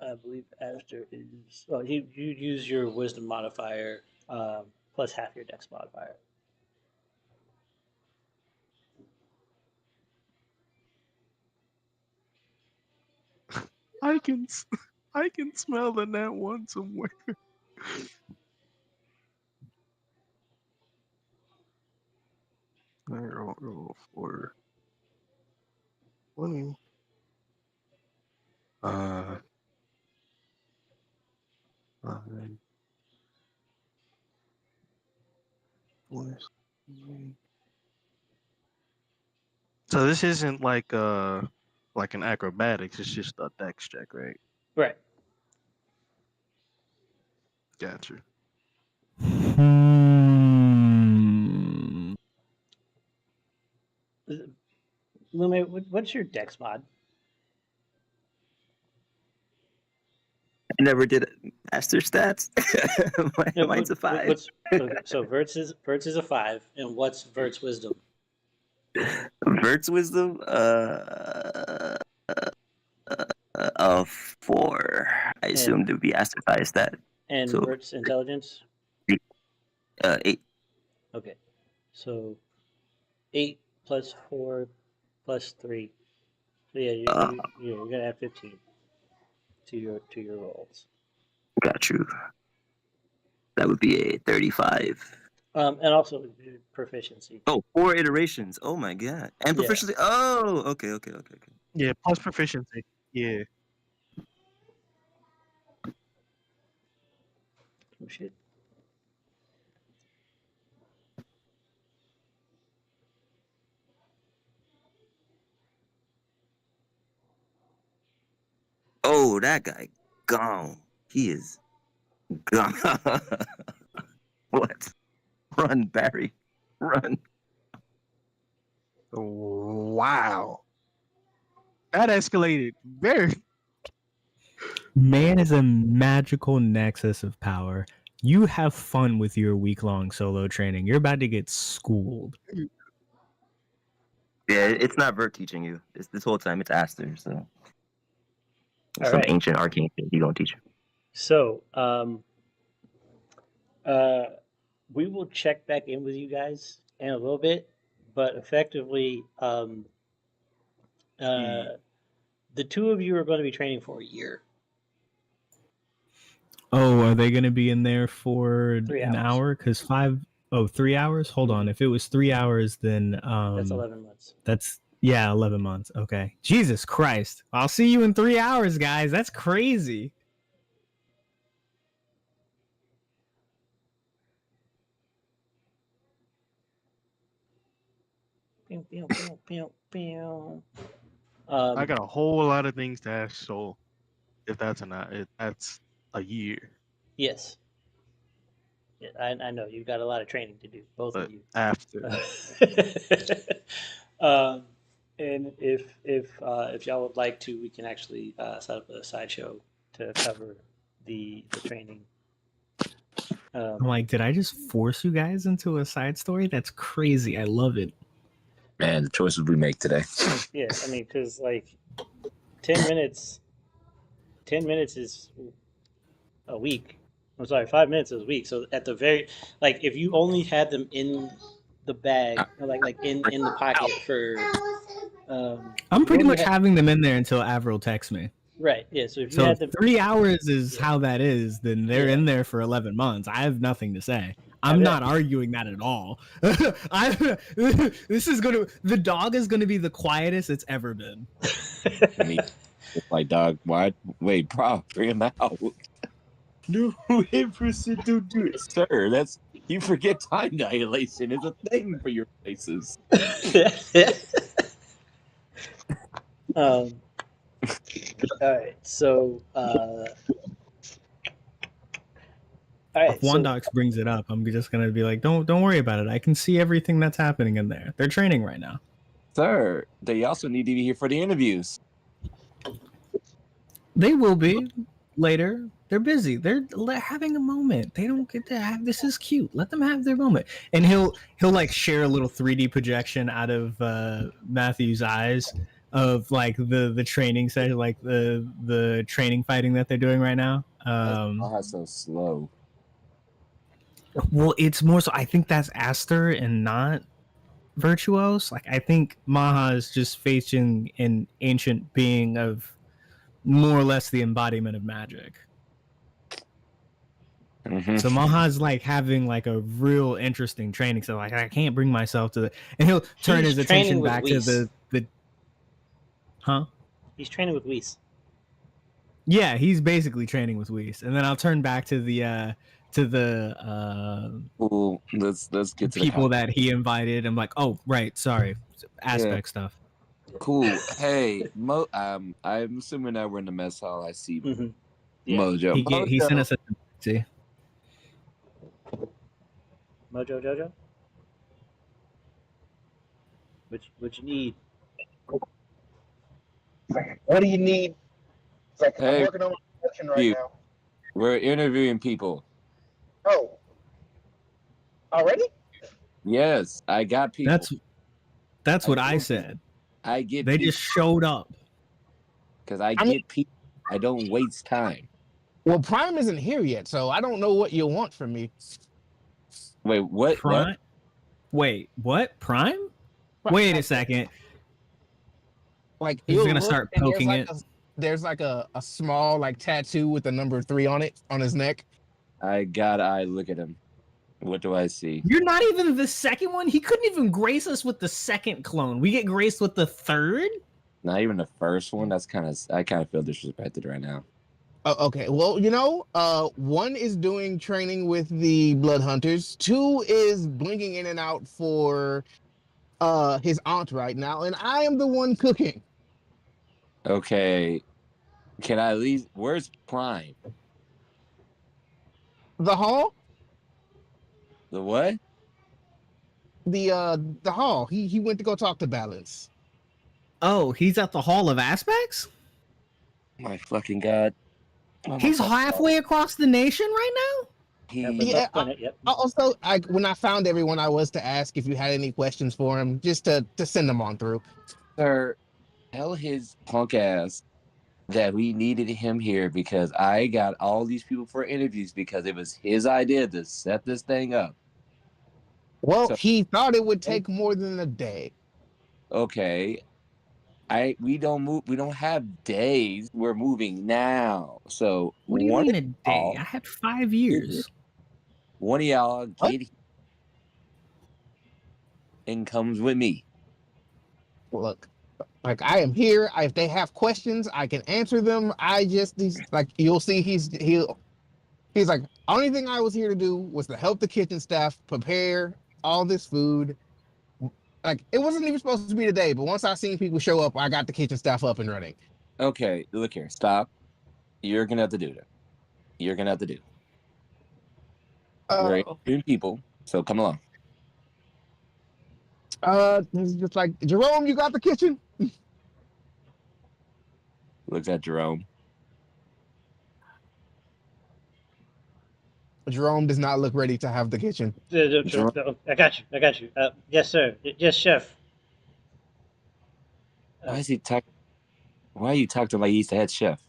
I believe Aster is. Well, you use your wisdom modifier plus half your dex modifier. I can I can smell the net one somewhere. I roll for 20. 5, 4, 3. So this isn't like an acrobatics, it's just a dex check, right? Right. Gotcha. Lume, what's your dex mod? I never did master stats. Mine's a 5. What's so Vert's is a 5, and what's Vert's wisdom? Vert's wisdom, a 4. I assumed it would be Aster by a stat. And So Vert's intelligence? 8. Okay. So 8 plus 4 plus 3. So yeah, you're gonna add 15 to your rolls. Got you. That would be a 35. And also proficiency. Oh, 4 iterations. Oh my god. And Yeah. proficiency. Oh, okay. Yeah, plus proficiency. Yeah. Oh shit. Oh, that guy gone. He is gone. What? Run, Barry. Run. Wow. That escalated very. Man is a magical nexus of power. You have fun with your week-long solo training. You're about to get schooled. Yeah, it's not Vert teaching you. It's this whole time it's Aster, so All some right. ancient arcane thing he gonna teach you. So, we will check back in with you guys in a little bit, but effectively, the two of you are going to be training for a year. Oh, are they going to be in there for 3 an hours. hour? Because 3 hours? Hold on. If it was 3 hours, then That's 11 months. That's 11 months. Okay. Jesus Christ. I'll see you in 3 hours, guys. That's crazy. Pew, pew, pew, pew, pew. I got a whole lot of things to ask Soul. If that's a year. Yes. Yeah, I know you've got a lot of training to do, both But of you. after. And if y'all would like to, we can actually set up a sideshow to cover the training. I'm like, did I just force you guys into a side story? That's crazy. I love it. Man, the choices we make today. Yeah, I mean, because like 10 minutes is a week. I'm sorry, 5 minutes is a week. So at the very, like, if you only had them in the bag, or like in the pocket for, I'm pretty you much having them in there until Avril texts me. right. Yeah. So if you So had if them, 3 hours is how that is, then they're in there for 11 months. I have nothing to say. I'm not arguing that at all. The dog is gonna be the quietest it's ever been. Like, dog, why? Wait, bro, bring him out. No, Empress, don't do it, sir. That's you forget time dilation is a thing for your places. All right. So, all right. If Wondox brings it up, I'm just gonna be like, don't worry about it. I can see everything that's happening in there. They're training right now. Sir, they also need to be here for the interviews. They will be later. They're busy. They're having a moment. They don't get to have. This is cute. Let them have their moment. And he'll like share a little 3D projection out of Matthew's eyes of like the training session, like the training fighting that they're doing right now. That's so slow. Well, it's more so. I think that's Aster and not Vyrtuous. Like I think Maha is just facing an ancient being of more or less the embodiment of magic. Mm-hmm. So Maha's like having like a real interesting training. So like I can't bring myself to and he'll turn his attention back to the He's training with Whis. Yeah, he's basically training with Whis. And then I'll turn back to the Cool. Let's get to people that he invited. I'm like, oh right, sorry. Aspect stuff. Cool. Hey, I'm assuming that we're in the mess hall. I see Yeah. Mojo. He sent us a see. Mojo Jojo? What you need? What do you need? It's like, Hey, I'm working on my production right now. We're interviewing people. Oh. Already? Yes, I got people. That's what I said. I get They people. just showed up. Because I get people. I don't waste time. Well, Prime isn't here yet, so I don't know what you'll want from me. Wait, what? Prime? What? Wait, what? Prime? Wait a second. Like He's you'll gonna look start and poking it. there's like a small like tattoo with the number 3 on it on his neck. I got I look at him. What do I see? You're not even the second one. He couldn't even grace us with the second clone. We get graced with the third. Not even the first one. That's I kind of feel disrespected right now. Okay, well, you know, 1 is doing training with the Blood Hunters. 2 is blinking in and out for his aunt right now, and I am the one cooking. Okay, can I at least? Where's Prime? The hall, The what? the hall. He went to go talk to Balance. Oh, he's at the Hall of Aspects? My fucking god! Oh my He's fucking halfway across the nation right now? Yeah, also, when I found everyone, I was to ask if you had any questions for him, just to send them on through. Sir, tell his punk ass that we needed him here because I got all these people for interviews because it was his idea to set this thing up. Well, So- he thought it would take more than a day. Okay. We don't have days. We're moving now. So What do you one mean a of day? y'all- I had 5 years. One of y'all What? get here and comes with me. Look, like I am here. If they have questions, I can answer them. Like you'll see, he's like, only thing I was here to do was to help the kitchen staff prepare all this food. Like it wasn't even supposed to be today, but once I seen people show up, I got the kitchen staff up and running. Okay, look here. Stop. You're gonna have to do that. You're gonna have to do. We're interviewing people, so come along. It's just like, Jerome, you got the kitchen? Looks at Jerome. Jerome does not look ready to have the kitchen. I got you. Yes, sir. Yes, chef. Why is he talking? Why are you talking like he's the head chef?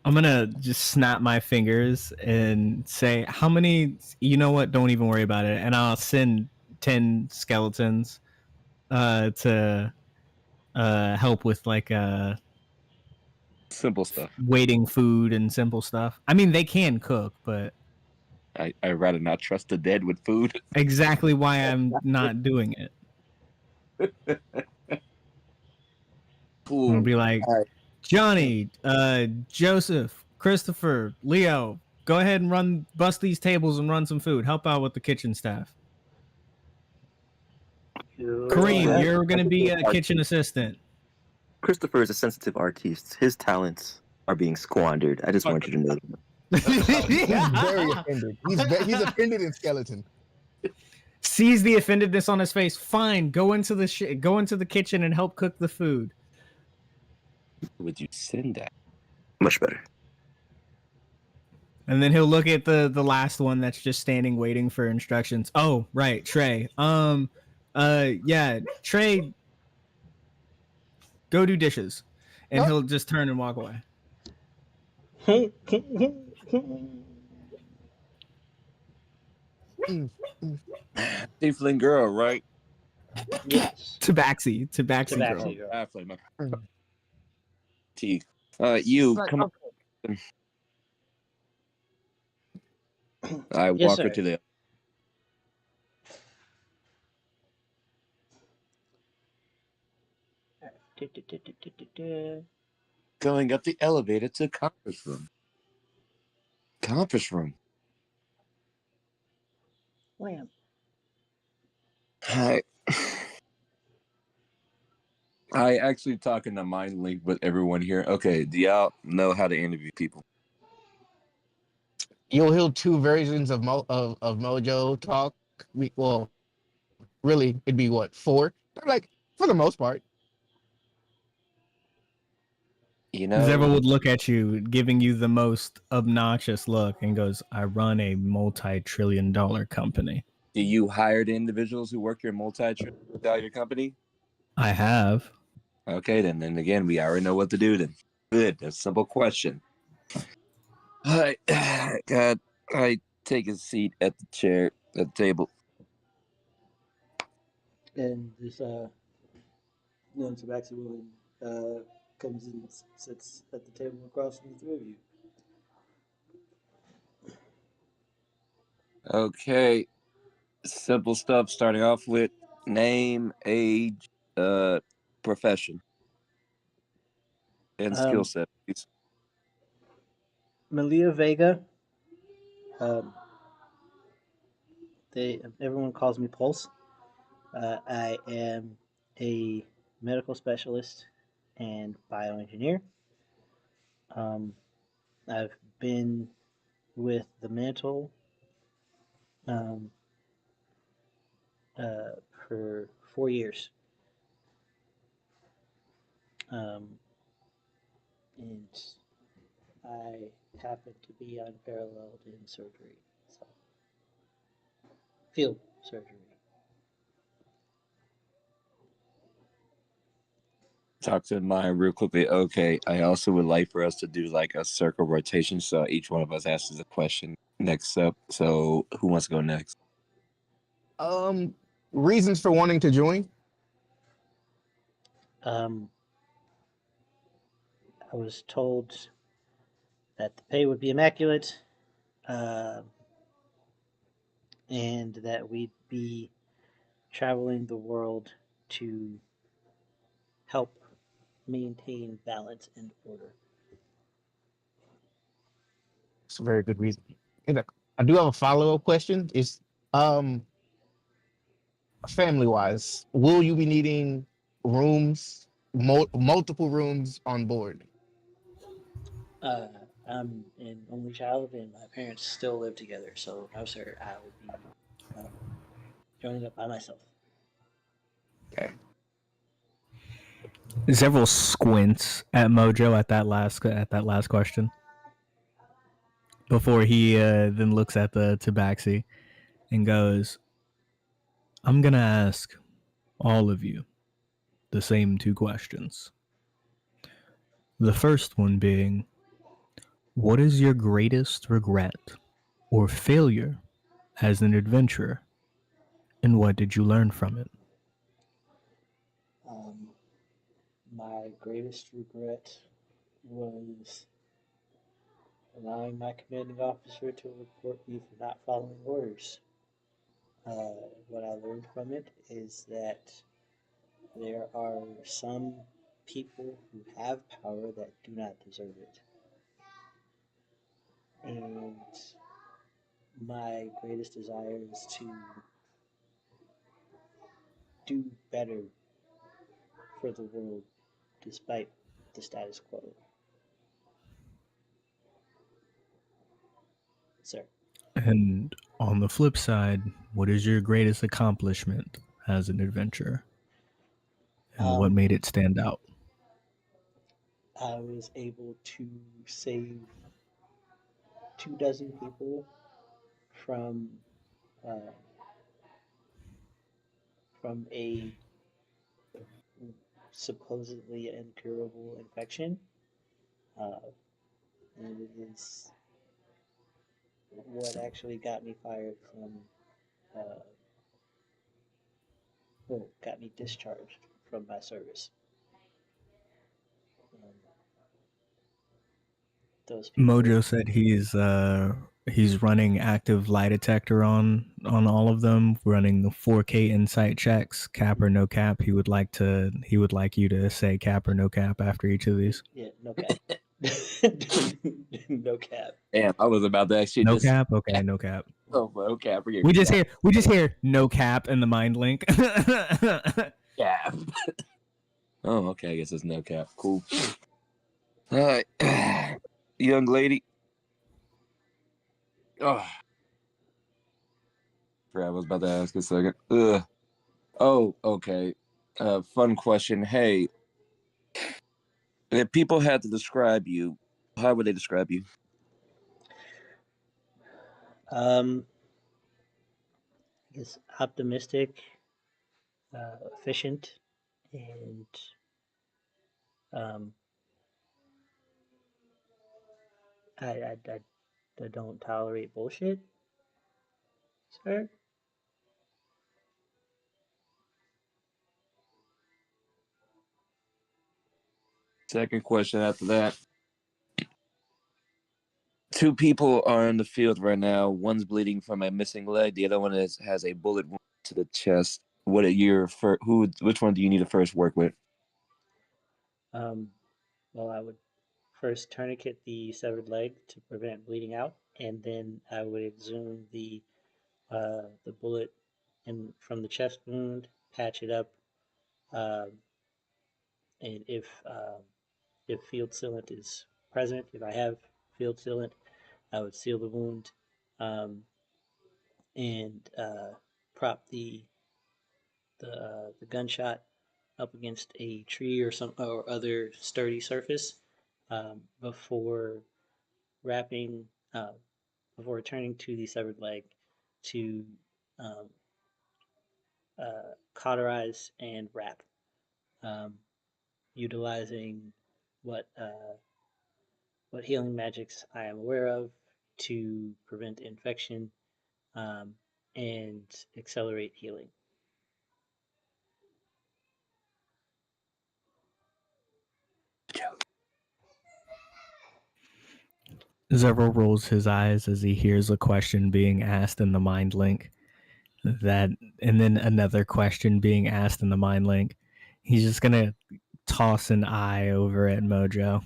I'm gonna just snap my fingers and say, how many, you know what, don't even worry about it. And I'll send 10 skeletons to help with like Simple stuff. waiting food and simple stuff. I mean, they can cook, but I'd rather not trust the dead with food. exactly why I'm not doing it. I'm gonna be like, All right. Johnny, Joseph, Christopher, Leo, go ahead and bust these tables and run some food. Help out with the kitchen staff. Kareem, you're going to be a kitchen assistant. Christopher is a sensitive artiste. His talents are being squandered. I just want you to know that. He's very offended. He's offended in skeleton. Sees the offendedness on his face. Fine, go into the kitchen and help cook the food. Would you send that? Much better. And then he'll look at the last one that's just standing waiting for instructions. Oh, right, Trey. Yeah, Trey, go do dishes. And he'll just turn and walk away. Tiefling girl, right? Yes. Tabaxi Tabaxi girl. girl. I play my teeth. You Like, come on. I Yes, walk her sir. to the. Going up the elevator to conference room. Conference room. Wham. I actually talking to mind link with everyone here. Okay, do y'all know how to interview people? You'll hear 2 versions of Mojo talk. Well, really, it'd be what, 4? But like for the most part. You know, Zevril would look at you, giving you the most obnoxious look, and goes, I run a multi-trillion-dollar company. do you hire the individuals who work your multi-trillion-dollar company? I have. Okay, then again, we already know what to do then. Good, that's a simple question. I God, I take a seat at the chair at the table. And this young tabaxi woman comes and sits at the table across from the three of you. Okay, simple stuff. Starting off with name, age, profession, and skill set. Please. Malia Vega. Everyone calls me Pulse. I am a medical specialist and bioengineer. I've been with the Mantle um, for 4 years. And I happen to be unparalleled in surgery, so field surgery. Talk to mine real quickly. Okay, I also would like for us to do like a circle rotation, so each one of us asks a question next up. So who wants to go next? Reasons for wanting to join. I was told that the pay would be immaculate, and that we'd be traveling the world to help maintain balance and order. It's a very good reason. And I do have a follow-up question. Is family wise, will you be needing rooms, multiple rooms on board? I'm an only child, and my parents still live together, so no, sir, I will be uh, joining up by myself. Okay. Several squints at Mojo at that last question before he then looks at the tabaxi and goes, "I'm gonna ask all of you the same two questions. The first one being, what is your greatest regret or failure as an adventurer, and what did you learn from it?" My greatest regret was allowing my commanding officer to report me for not following orders. What I learned from it is that there are some people who have power that do not deserve it. And my greatest desire is to do better for the world despite the status quo. Sir. And on the flip side, what is your greatest accomplishment as an adventurer, and what made it stand out? I was able to save 24 people from uh, a supposedly incurable infection, uh, and it is what actually got me fired from, well, got me discharged from my service. Um, those people. Mojo said he's running active lie detector on all of them, running the 4K insight checks, cap or no cap. He would like you to say cap or no cap after each of these. Yeah, no cap. No cap. Damn, I was about to actually No just cap? Okay, no cap. oh no cap. We just hear no cap in the mind link. Cap. Oh, okay. I guess it's no cap. Cool. All right, young lady. Oh, I was about to ask a second. Ugh. Oh, okay. Fun question. Hey, if people had to describe you, how would they describe you? I guess optimistic, efficient, and um, I that don't tolerate bullshit, sir. Second question after that. Two people are in the field right now. One's bleeding from a missing leg. The other one has a bullet wound to the chest. What are your which one do you need to first work with? Well, I would first tourniquet the severed leg to prevent bleeding out, and then I would exhume the bullet from the chest wound, patch it up, um, and if field sealant is present, if I have field sealant, I would seal the wound um, and prop the gunshot up against a tree or other sturdy surface before wrapping before returning to the severed leg to um, cauterize and wrap, um, utilizing what healing magics I am aware of to prevent infection um, and accelerate healing. Zevril rolls his eyes as he hears a question being asked in the mind link. And then another question being asked in the mind link. He's just gonna toss an eye over at Mojo.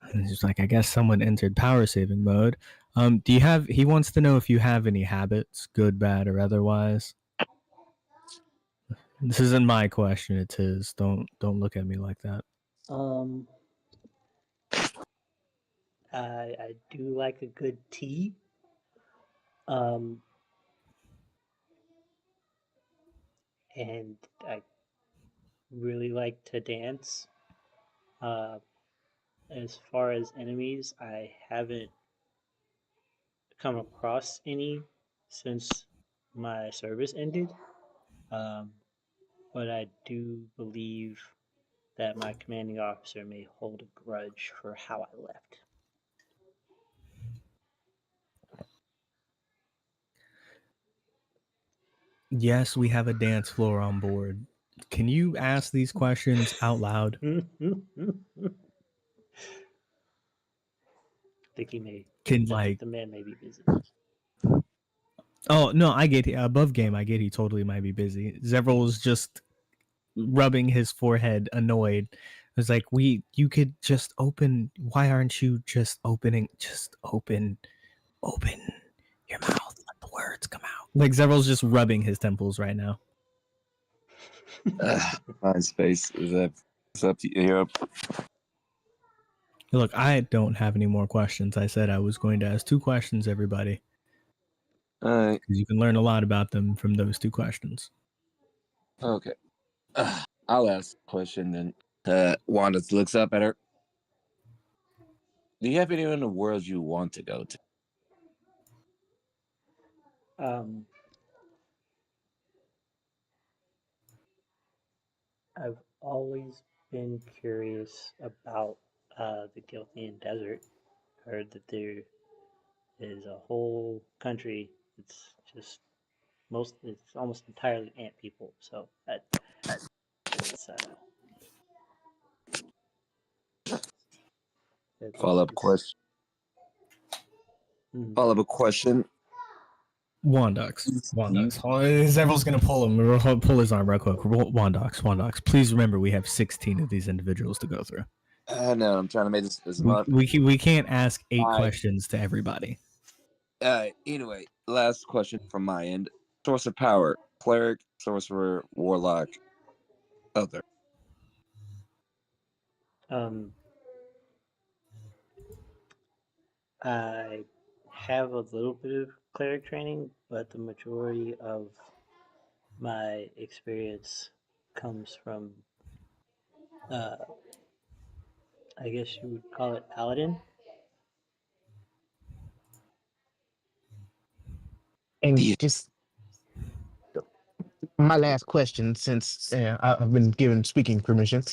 And he's like, I guess someone entered power saving mode. Do you have? He wants to know if you have any habits, good, bad, or otherwise. This isn't my question; it's his. Don't look at me like that. I do like a good tea. Um, and I really like to dance. As far as enemies, I haven't come across any since my service ended. But I do believe that my commanding officer may hold a grudge for how I left. Yes, we have a dance floor on board. Can you ask these questions out loud? I think he may. I think the man may be busy. Oh no, I get it. Above game. I get he totally might be busy. Zevril was just rubbing his forehead, annoyed. It was like, you could just open. Why aren't you just opening? Just open your mouth. Let the words come out. Like Zevril's just rubbing his temples right now. Mind space is up to you. Look, I don't have any more questions. I said I was going to ask 2 questions, everybody. All right. Because you can learn a lot about them from those 2 questions. Okay. I'll ask a question then. Wanda looks up at her. Do you have anywhere in the world you want to go to? I've always been curious about the Gilthian Desert. Heard that there is a whole country. It's almost entirely ant people. So it's Follow-up question. Follow-up question. Wondox. Zevril's going to pull his arm real quick. Wondox. Please remember we have 16 of these individuals to go through. No, I'm trying to make this as much. We can't ask 8 questions to everybody. Anyway, last question from my end. Source of power: cleric, sorcerer, warlock, other. I have a little bit of cleric training, but the majority of my experience comes from, I guess you would call it paladin. And just my last question, since I've been given speaking permission.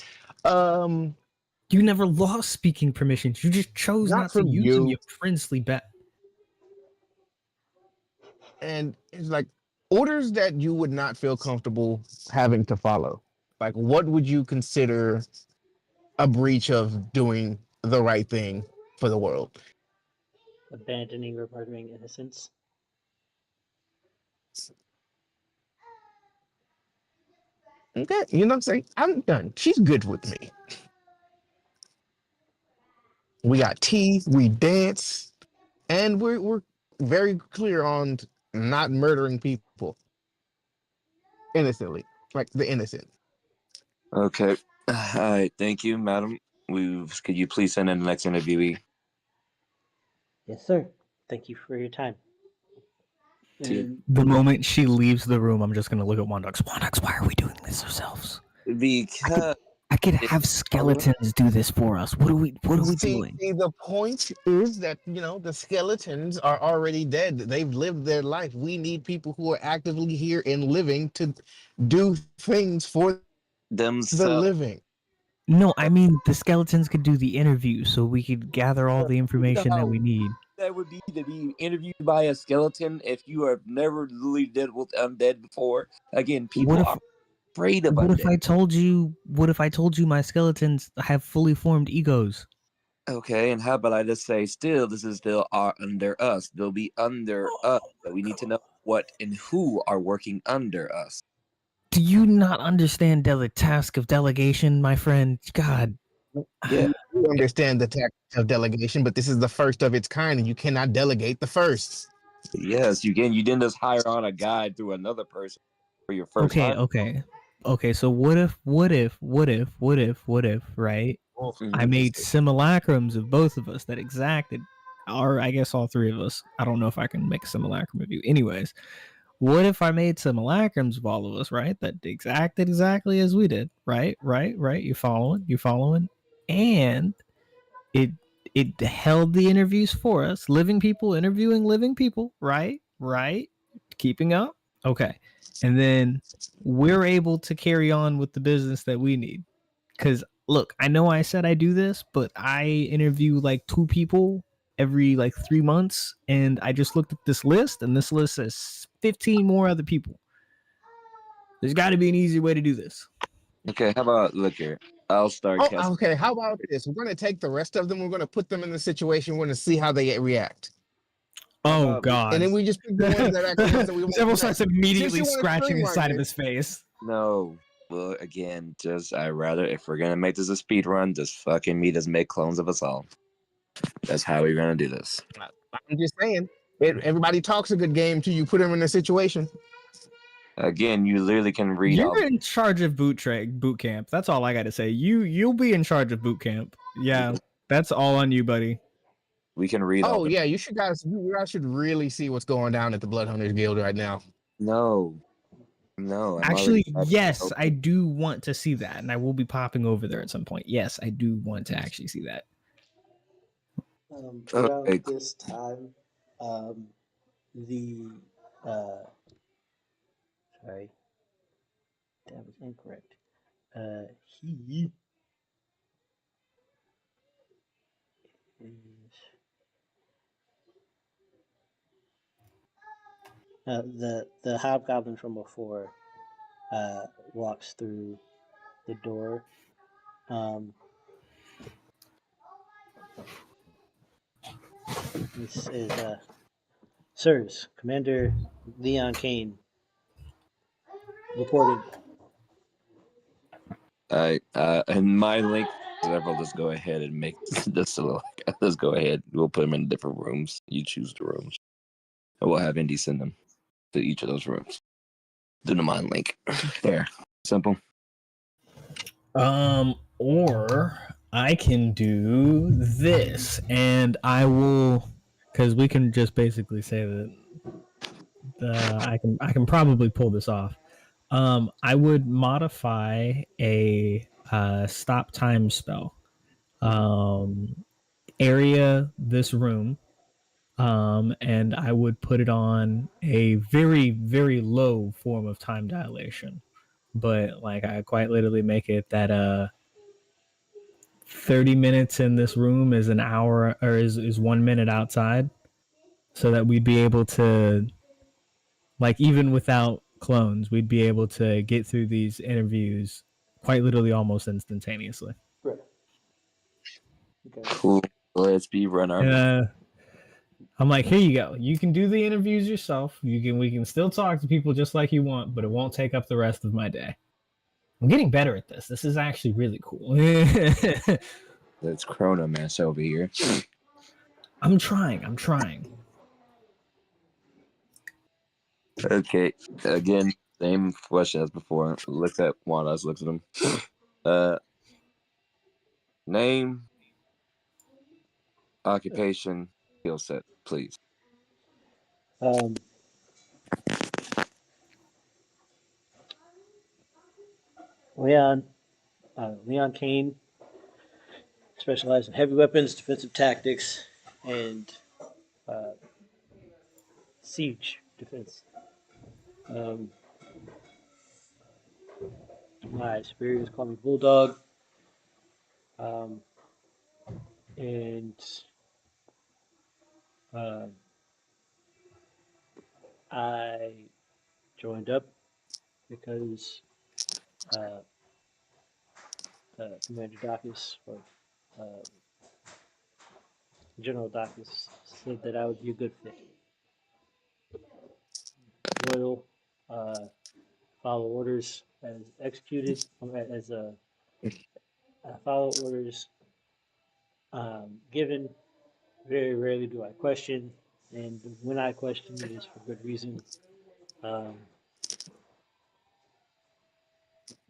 You never lost speaking permissions. You just chose not to use them, you princely bet. and it's like orders that you would not feel comfortable having to follow. Like, what would you consider a breach of doing the right thing for the world? Abandoning or murdering innocents. Okay, you know what I'm saying? I'm done. She's good with me. We got tea, we dance, and we're very clear on not murdering people innocently, like the innocent. Okay. All right. Thank you, madam. Could you please send in the next interviewee? Yes, sir. Thank you for your time. And the moment she leaves the room, I'm just gonna look at Wondox. Wondox, why are we doing this ourselves? Because I could have skeletons do this for us. What are we doing? See, the point is that, the skeletons are already dead. They've lived their life. We need people who are actively here and living to do things for the themselves. living. No, I mean the skeletons could do the interview, so we could gather all the information that we need. That would be to be interviewed by a skeleton if you have never really dealt with undead before. Again, people are afraid of undead. What if I told you my skeletons have fully formed egos? Okay, and how about I just say, this is still under us. They'll be under us, but we need to know what and who are working under us. Do you not understand the task of delegation, my friend? God. Yeah. You understand the task of delegation, but this is the first of its kind, and you cannot delegate the first. Yes, you can. You didn't just hire on a guide through another person for your first hire. Okay, so what if, right? I made simulacrums of both of us that exacted, or I guess all three of us. I don't know if I can make a simulacrum of you. Anyways, what if I made simulacrums of all of us, right? That exacted exactly as we did, right? You following? And it held the interviews for us, living people interviewing living people, right? Keeping up, okay, and then we're able to carry on with the business that we need. Because look, I know I said I do this, but I interview like 2 people every like 3 months, and I just looked at this list, and this list says 15 more other people. There's got to be an easy way to do this. Okay, how about, look here, I'll start. Okay, how about this? We're going to take the rest of them. We're going to put them in the situation. We're going to see how they react. Oh, God. And then we just pick the ones that act the ones that we want. Zevril starts immediately scratching the side of his face. No. Well, again, I'd rather, if we're going to make this a speed run, just fucking meet us, make clones of us all. That's how we're going to do this. I'm just saying, everybody talks a good game till you put them in a situation. Again, you literally can read. You're in charge of boot camp. That's all I got to say. You'll be in charge of boot camp. Yeah, that's all on you, buddy. We can read. Oh yeah, you guys should really see what's going down at the Bloodhunters Guild right now. No. Actually, yes, I do want to see that, and I will be popping over there at some point. Yes, I do want to actually see that. Around this time, sorry, that was incorrect. He is the hobgoblin from before walks through the door. This is Sirs, Commander Leon Kane reporting. And my link, Zevril, just go ahead and make this a little. Let's go ahead. We'll put them in different rooms. You choose the rooms, and we'll have Indy send them to each of those rooms. Do the mind link. There, simple. Or I can do this, and I will, because we can just basically say that I can probably pull this off. I would modify a stop time spell. Area this room, and I would put it on a very, very low form of time dilation. But like I quite literally make it that 30 minutes in this room is an hour, or is 1 minute outside, so that we'd be able to Like even without clones, we'd be able to get through these interviews quite literally almost instantaneously. Right. Okay. Cool. Let's be run our. I'm like, here you go. You can do the interviews yourself. We can still talk to people just like you want, but it won't take up the rest of my day. I'm getting better at this. This is actually really cool. That's Chrono Mess over here. I'm trying. Okay. Again, same question as before. Looks at Wondox, looks at him. Name, occupation, skill set, please. Leon Kane specialized in heavy weapons, defensive tactics, and siege defense. My superiors call me Bulldog, and I joined up because Commander Dacus, or General Dacus, said that I would be a good fit. Loyal, follow orders as executed, as follow orders given. Very rarely do I question, and when I question, it is for good reason.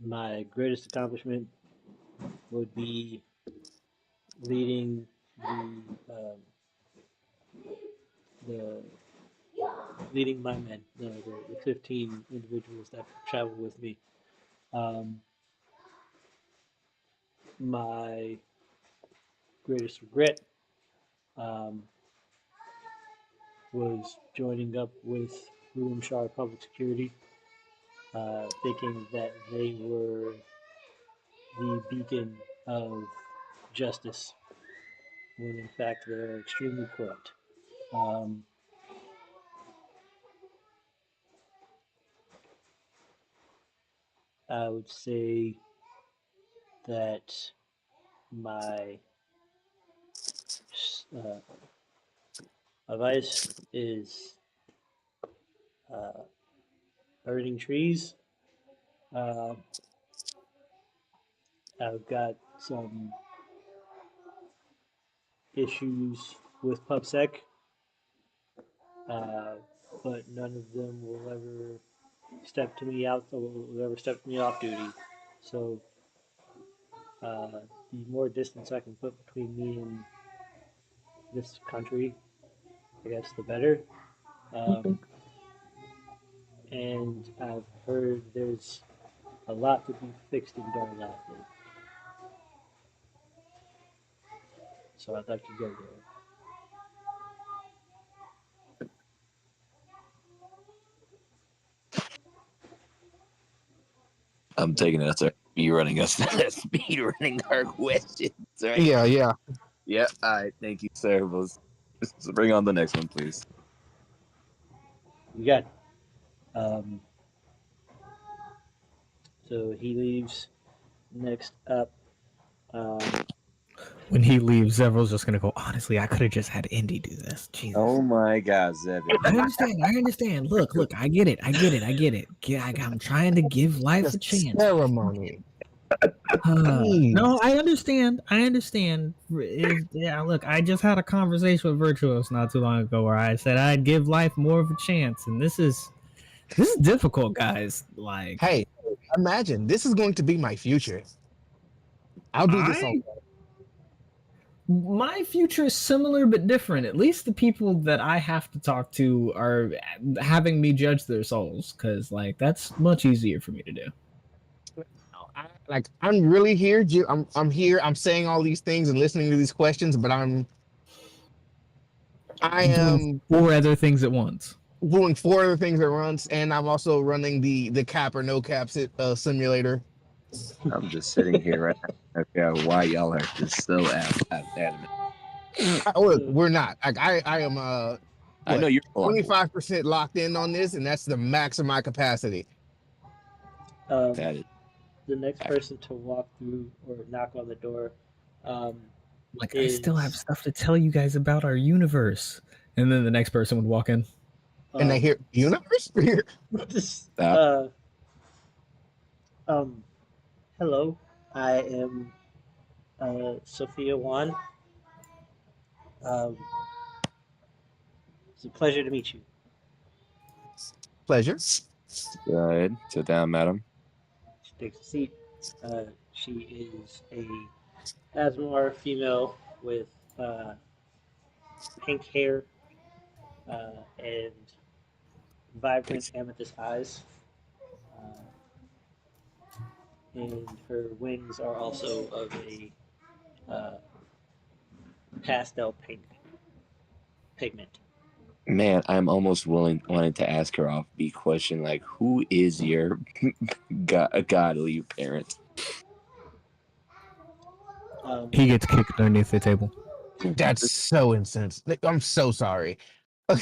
My greatest accomplishment would be leading leading my men, the 15 individuals that travel with me. My greatest regret was joining up with Shah Public Security, thinking that they were the beacon of justice, when in fact they're extremely corrupt. I would say that my advice is burning trees. I've got some issues with PubSec, but none of them will ever step me off duty. So the more distance I can put between me and this country, I guess, the better. And I've heard there's a lot to be fixed in Darlathia. So I'd like to go there. I'm taking it as speed running us. Speed running our questions, right? Yeah. Yeah. All right. Thank you, sir. So bring on the next one, please. You got it. So he leaves. Next up. When he leaves, Zevril's just gonna go, honestly, I could have just had Indy do this. Jesus. Oh my God, Zevin. I understand. Look, I get it. I'm trying to give life a chance. Ceremony. No, I understand. Look, I just had a conversation with Vyrtuous not too long ago where I said I'd give life more of a chance, and this is difficult, guys. Like, Hey, imagine this is going to be my future. I'll do this all. My future is similar but different. At least the people that I have to talk to are having me judge their souls, because like that's much easier for me to do. I'm really here. I'm here. I'm saying all these things and listening to these questions, but I am 4 other things at once. Doing 4 other things at once, and I'm also running the cap or no cap simulator. I'm just sitting here right now. I figure out why y'all are just so adamant. Look, we're not. Like I am I know you're full on board. 25% locked in on this, and that's the max of my capacity. That is The next person to walk through or knock on the door Like, I still have is stuff to tell you guys about our universe. And then the next person would walk in. And they hear universe. this, Stop. hello, I am Sophia Wan. It's a pleasure to meet you. Pleasure. Go ahead. Sit down, madam. She takes a seat. She is a Asmar female with pink hair and vibrant amethyst eyes. And her wings are also of a pastel pink pigment. Man, I'm almost wanting to ask her off the question like, who is your godly parent? He gets kicked underneath the table. That's so insensitive. I'm so sorry.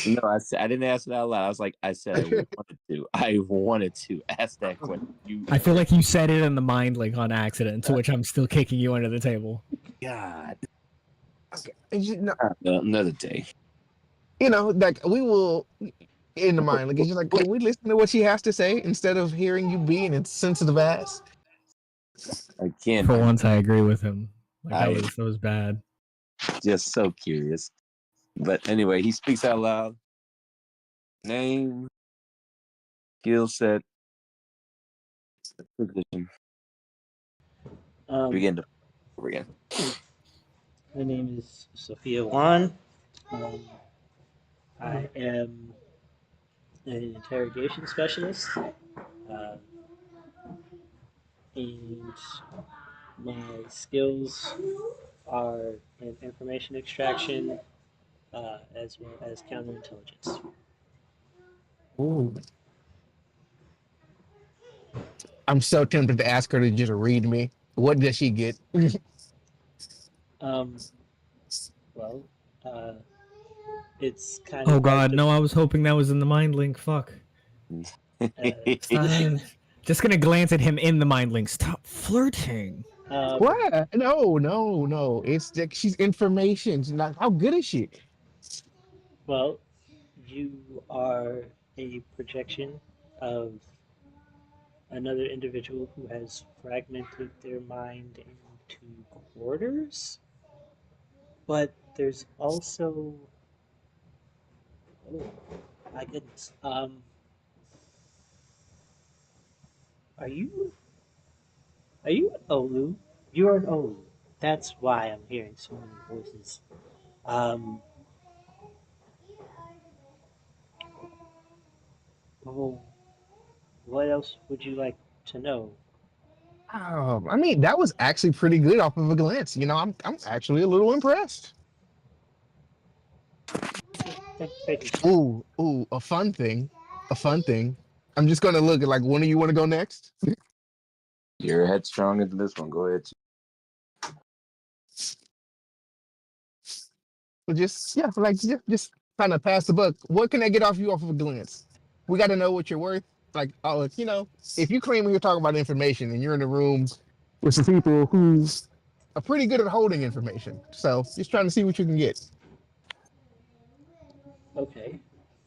No, I didn't ask it out loud. I was like, I said I wanted to. I wanted to ask that question. I feel like you said it in the mind link on accident, to which I'm still kicking you under the table. God. Okay. Another day. Like we will in the mind. Like it's just like, can we listen to what she has to say instead of hearing you being insensitive ass? Again, For once, I agree with him. Like I- that was bad. just so curious. But anyway, he speaks out loud. Name, skill set, position. Begin to over again. My name is Sophia Wan. I am an interrogation specialist, and my skills are in information extraction as well as counterintelligence. Ooh. I'm so tempted to ask her to just read me. What does she get? Well, it's kind Oh of god, no, I was hoping that was in the mind link. Fuck. Just gonna glance at him in the mind link. Stop flirting. What? No. It's like she's information. She's not, how good is she? Well, you are a projection of another individual who has fragmented their mind into quarters. But there's also, oh my goodness, are you an Olu? You're an Olu. That's why I'm hearing so many voices. Um, well, what else would you like to know? I mean, that was actually pretty good off of a glance. I'm actually a little impressed. Thank you. Ooh, a fun thing. A fun thing. I'm just gonna look at like, when do you want to go next? You're headstrong into this one. Go ahead. Just kind of pass the buck. What can I get off you off of a glance? We got to know what you're worth. Like, oh, if you claim you're talking about information and you're in a room with some people who are pretty good at holding information, so just trying to see what you can get. Okay.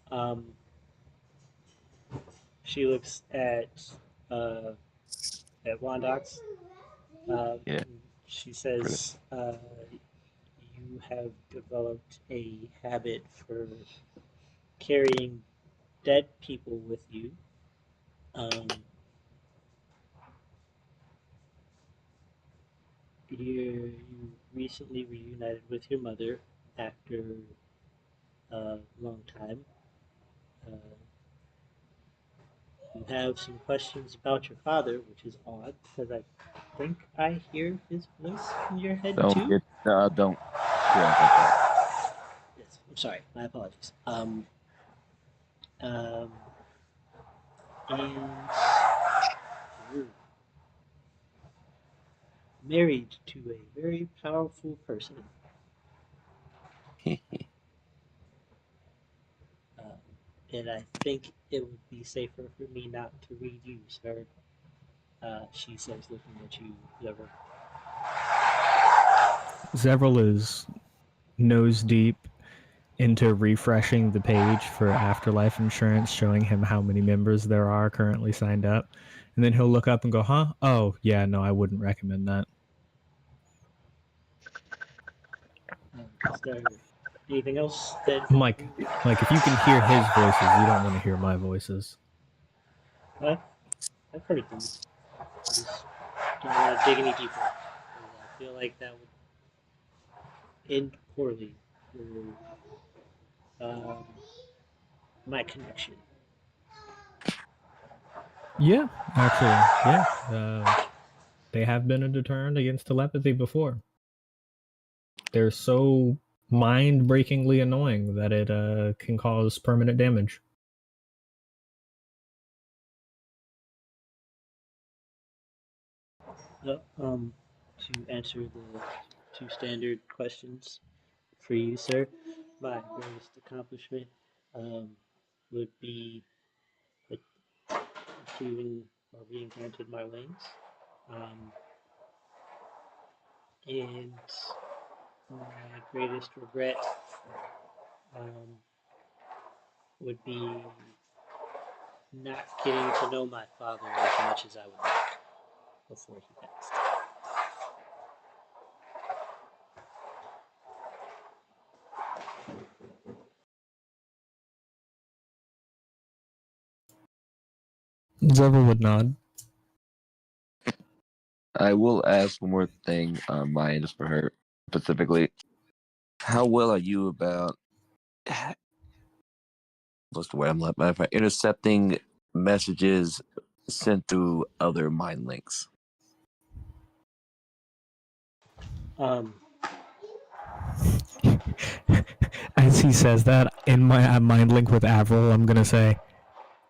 Um, she looks at Wondox. Yeah. She says, "You have developed a habit for carrying dead people with you. Um, you recently reunited with your mother after a long time. Uh, you have some questions about your father, which is odd because I think I hear his voice in your head too. Don't. Yeah, Yes, I'm sorry. My apologies. Um, and you're married to a very powerful person. and I think it would be safer for me not to read you, sir. She says, looking at you, Zevril. Zevril is nose deep into refreshing the page for afterlife insurance, showing him how many members there are currently signed up. And then he'll look up and go, huh? Oh, yeah, no, I wouldn't recommend that. Is there anything else that... Mike, if you can hear his voices, you don't want to hear my voices. I've heard them. I just don't want to dig any deeper. I feel like that would end poorly for my connection. Yeah, actually, yeah. They have been a deterrent against telepathy before. They're so mind-breakingly annoying that it can cause permanent damage. To answer the two standard questions for you, sir, my greatest accomplishment would be achieving or reinvented my wings. And my greatest regret would be not getting to know my father as much as I would like before he passed. Zevril would nod. I will ask one more thing on my end, just for her specifically. How well are you about what's the word I'm like intercepting messages sent through other mind links? As he says that, in my mind link with Avril, I'm gonna say,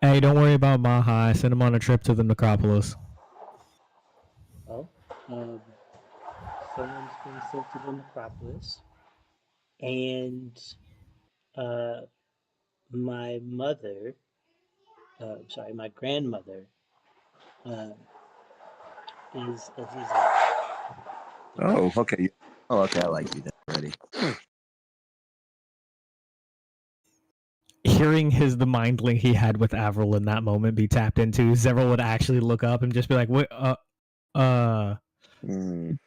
"Hey, don't worry about Maha. I sent him on a trip to the necropolis." Well, someone's been sent to the necropolis, and my mother, my grandmother, is Aziza. Oh, okay. Oh, okay. I like you then already. Hearing the mind link he had with Avril in that moment be tapped into, Zevril would actually look up and just be like, "Wait,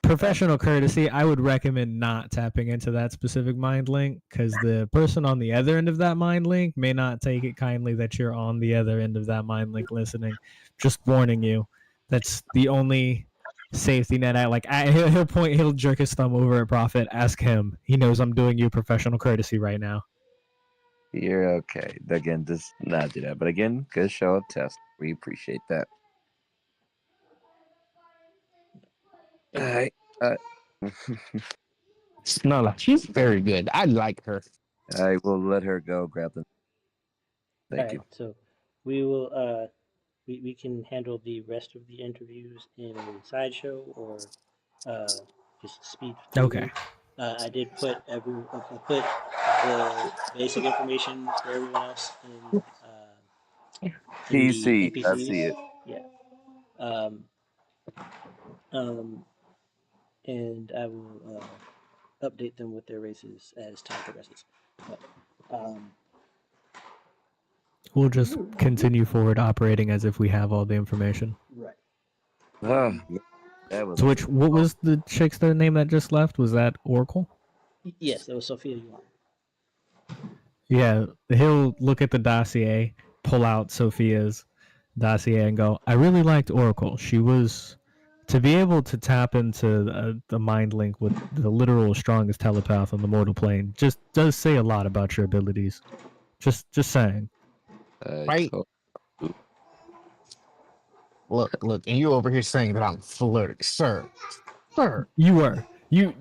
professional courtesy, I would recommend not tapping into that specific mind link because the person on the other end of that mind link may not take it kindly that you're on the other end of that mind link listening. Just warning you. That's the only safety net. He'll jerk his thumb over at Prophet. Ask him. He knows I'm doing you professional courtesy right now. You're okay. Again, just not do that. But again, good show test. We appreciate that. All right. No, she's very good. I like her. I will let her go. Grab them. Thank you. So we will we can handle the rest of the interviews in a sideshow or just speed through. Okay. I did put I put the basic information for everyone else in PC. the I NPCs. see it. Yeah. And I will update them with their races as time progresses. But, we'll just continue forward operating as if we have all the information. right. That was So what was the chick's name that just left? Was that Oracle? Yes, that was Sophia Yuan. Yeah, he'll look at the dossier, pull out Sophia's dossier, and go, I really liked Oracle. She was, to be able to tap into the mind link with the literal strongest telepath on the mortal plane, just does say a lot about your abilities. Just saying. Right. Look, and you over here saying that I'm flirting, sir. You were. You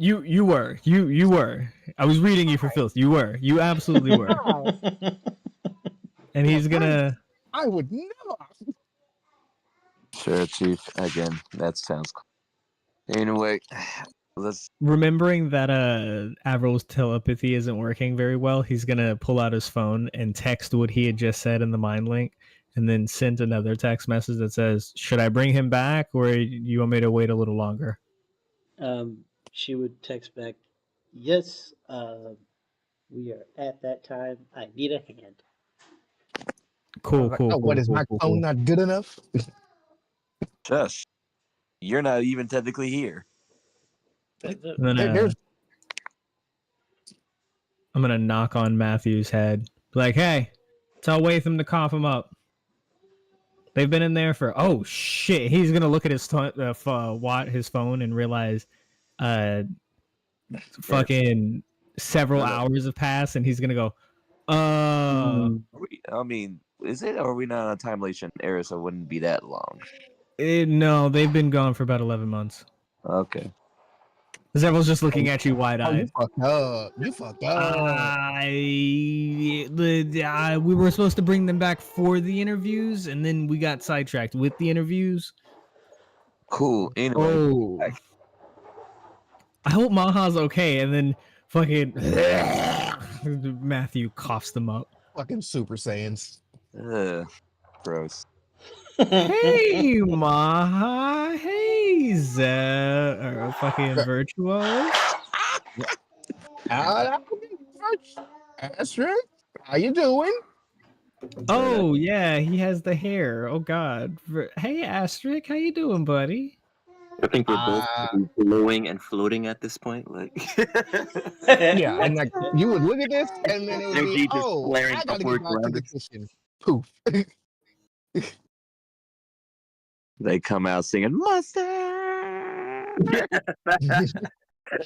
were. You were. I was reading you for filth. You were. You absolutely were. And he's gonna. I would never. Sure, Chief. Again, that sounds cool. Anyway, Let's. Remembering that Avril's telepathy isn't working very well, he's gonna pull out his phone and text what he had just said in the mind link, and then send another text message that says, "Should I bring him back, or you want me to wait a little longer?" She would text back, "Yes, we are at that time. I need a hand." Cool, Like, cool, oh, cool, what is cool, my cool, phone cool. not good enough? Shush. You're not even technically here. I'm gonna, I'm gonna knock on Matthew's head. Like, hey, tell Watham to cough him up. They've been in there for. Oh shit! He's gonna look at his his phone and realize, fucking several hours have passed, and he's gonna go, I mean, is it? Or are we not on a time relation era, so it wouldn't be that long? No, they've been gone for about 11 months. Okay. Zevrel's just looking at you wide-eyed. Oh, you fucked up. You fucked up. We were supposed to bring them back for the interviews, and then we got sidetracked with the interviews. Cool. Anyway. Oh. I hope Maha's okay, and then fucking Matthew coughs them up. Fucking Super Saiyans. Gross. Hey, Maha. Hey, fucking Vyrtuous. That's right. How you doing? Oh, yeah, he has the hair. Oh, God. Hey, Asterisk, how you doing, buddy? I think we're both glowing and floating at this point. Like, yeah, and like you would look at this, and then it would energy be, just oh, flaring I gotta upward get back to around the us. kitchen. Poof. They come out singing "Mustard."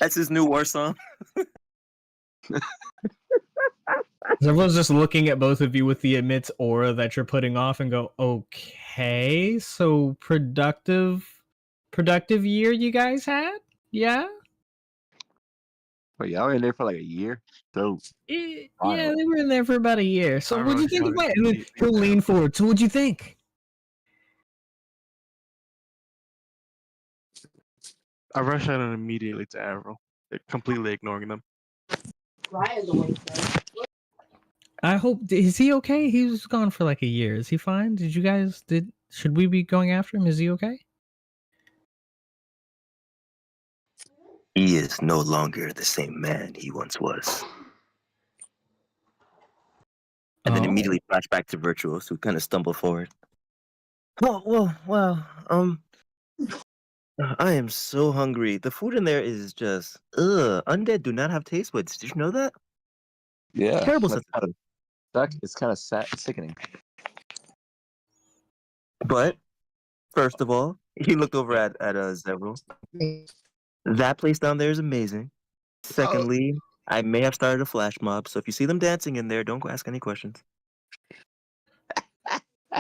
That's his new war song. Everyone's just looking at both of you with the immense aura that you're putting off and go, okay, so productive year you guys had? Yeah? Wait, y'all were in there for like a year? So Yeah, they were in there for about a year. So I what'd you rushed think out about it? and And then he'll lean forward. So what'd you think? I rushed out and immediately to Avril, completely ignoring them. I hope, is he okay? He was gone for like a year. Is he fine? Should we be going after him? Is he okay? He is no longer the same man he once was. And then immediately flash back to Vyrtuous, who kind of stumbled forward. Well, I am so hungry. The food in there is just, undead do not have taste buds. Did you know that? yeah, Terrible that's sense. it's kind of sickening. But, first of all, he looked over at Zevril. That place down there is amazing. Secondly, I may have started a flash mob, so if you see them dancing in there, don't go ask any questions.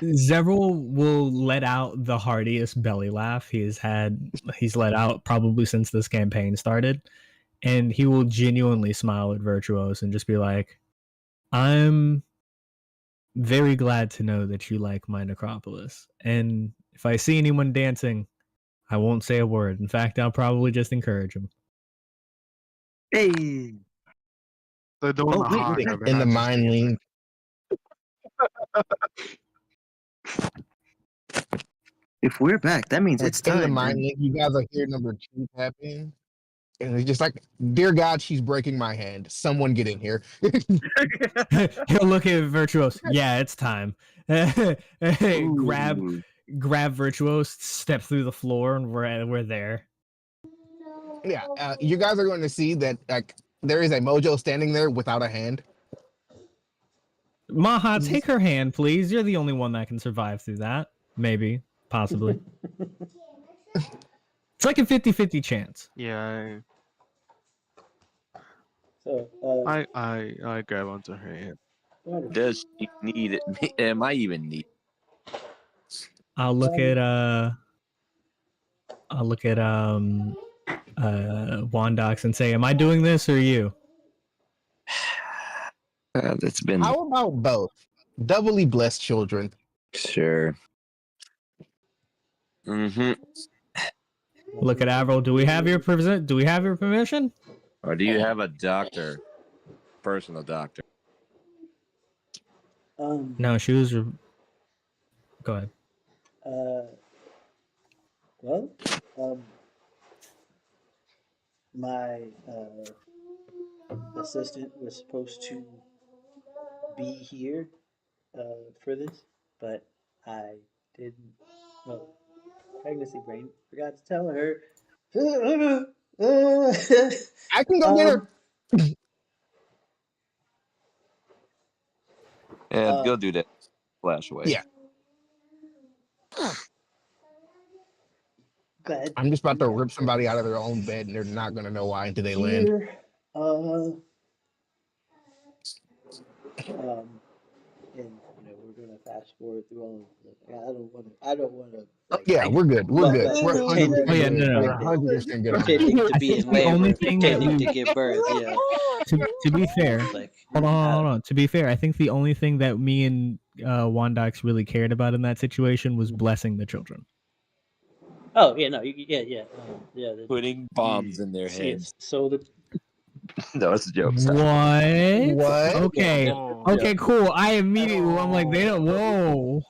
Zevril will let out the heartiest belly laugh he's let out probably since this campaign started, and he will genuinely smile at Vyrtuous and just be like, I'm very glad to know that you like my necropolis, and if I see anyone dancing, I won't say a word. In fact, I'll probably just encourage them. Hey! They're doing the hog. In the mind link. If we're back, that means it's In time. the mind man. link, you guys are here number 2 tapping. And it's just like, dear God, she's breaking my hand. Someone get in here. He'll look at Vyrtuous. Yeah, it's time. grab Ooh. Vyrtuous, step through the floor, and we're there. Yeah, you guys are going to see that like there is a Mojo standing there without a hand. Maha, take her hand, please. You're the only one that can survive through that. Maybe. Possibly. It's like a 50-50 chance. Yeah, So, I grab onto her hand. Does she need it? Am I even need? I'll look at Wondox and say, am I doing this or you? That's been How about both? Doubly blessed children. sure. Mm-hmm. Look at Avril. Do we have your permission? Or do you have a doctor, personal doctor? No, she was. Go ahead. Well, my assistant was supposed to be here for this, but I didn't. Well, pregnancy brain forgot to tell her. I can go get her. Yeah, go do that. Flash away. Yeah. Glad I'm just about to you rip somebody out of their own bed, and they're not gonna know why until they land. here. And we're gonna fast forward through all of the. I don't want to. Like, Yeah, we're good. We're good. like, We're pretend to 100% be yeah, no, no. We're 100% good. pretending to I be think in the only labor, thing that pretending we- to give birth. Yeah. To be fair, Like, hold on. To be fair, I think the only thing that me and Wondox really cared about in that situation was blessing the children. Oh yeah, no, yeah. Putting bombs in their heads. So the No, it's a joke. What? Sorry. What? Okay. Whoa. Okay, cool. I immediately, I'm like, they don't. Whoa.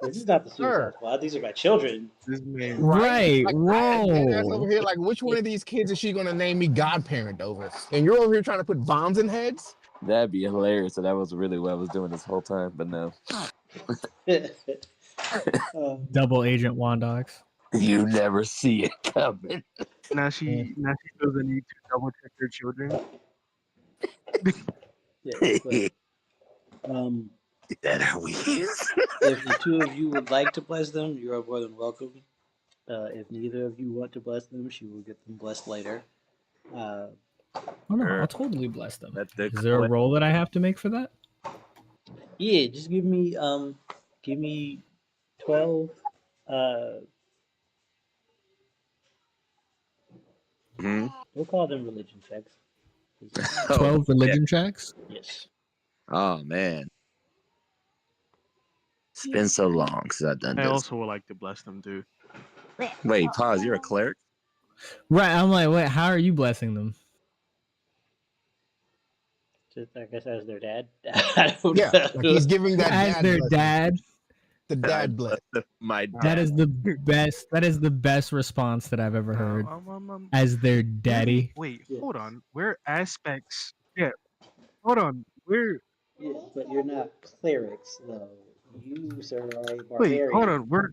this is not the Suicide Sir. Squad. These are my children. This man. Right. Like, I had deadass over Whoa. here, like, which one of these kids is she gonna name me godparent over? And you're over here trying to put bombs in heads? That'd be hilarious. So that was really what I was doing this whole time, but no. Double Agent Wondox. You never see it coming. Now she feels the need to double check her children. Yeah, but, That how we is. if the two of you would like to bless them, you are more than welcome. If neither of you want to bless them, she will get them blessed later. Oh no, I'll totally bless them. That's the Is there a roll that I have to make for that? Yeah, just give me 12 Hmm? we'll call them religion checks. 12 religion checks? Yes. Oh man. It's been so long since I've done I this. also would like to bless them too. Wait, pause. You're a cleric? Right, I'm like, wait, how are you blessing them? Just I guess as their dad. I don't Yeah, know. like he's giving that As dad their blessing. dad? The dad bless. My That dad. is the best. That is the best response that I've ever heard. As their daddy. Wait, Yeah. hold on. We're aspects. Yeah. Hold on. We're Yeah, but you're not clerics though. You, sir, are a wait. barbarian. Hold on. We're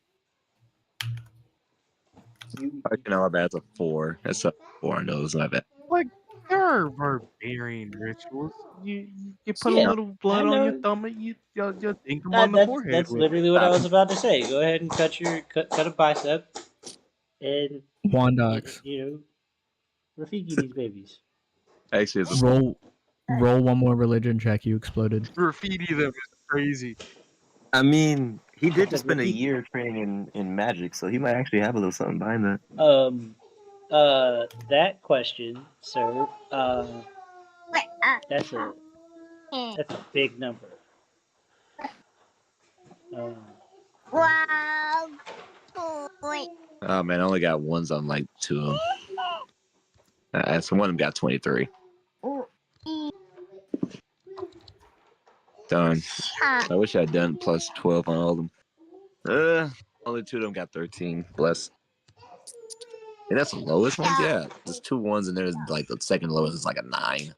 You, I know my bad's a 4. That's a 4 on those. My bad. like there are barbarian rituals. You put Yeah, a little blood I on your know. thumb and you ink them on the that's forehead. with. literally what I was about to say. Go ahead and cut a bicep and Wondox. Rafiki these babies. Actually, it's a Roll one more religion check, you exploded. Graffiti them is crazy. I mean, he did just spend a Graffiti. year training in magic, so he might actually have a little something behind that. That question, sir, that's a big number. Oh man, I only got ones on like 2 of them. So one of them got 23. Darn. I wish I'd done plus 12 on all of them. Only 2 of them got 13. Bless. And that's the lowest one? Yeah. There's 2 ones and there's like the second lowest is like a 9.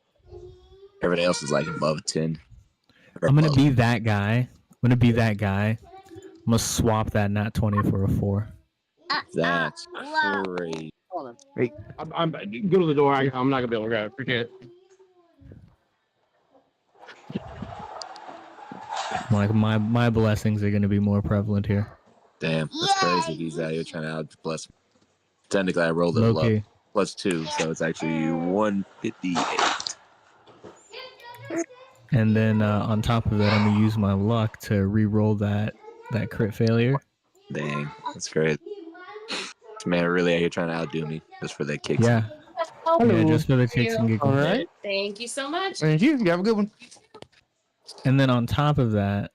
Everything else is like above a 10. I'm gonna be that guy. I'm gonna swap that nat 20 for a 4. That's crazy. Hey, I'm go to the door. I'm not gonna be able to grab it. Forget it. Like my blessings are gonna be more prevalent here. Damn, that's crazy. He's out here trying to out bless. Technically, I rolled it low. Low-key. Plus 2, so it's actually 158. And then on top of that, I'm gonna use my luck to re-roll that crit failure. Dang, that's great. This man really out here trying to outdo me just for that kick. Yeah. Yeah, just for the kicks and giggles. All right. Thank you so much. Thank you. You have a good one. And then on top of that,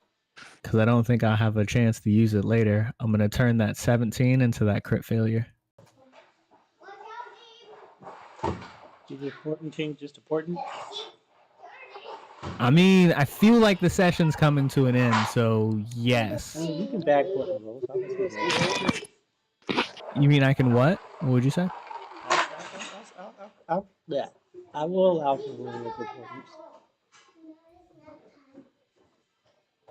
because I don't think I'll have a chance to use it later, I'm gonna turn that 17 into that crit failure. You just important change just important. I mean, I feel like the session's coming to an end, so yes. I mean, you can back button roll. So You mean I can what? What would you say? Yeah, I will allow for rolling of importance.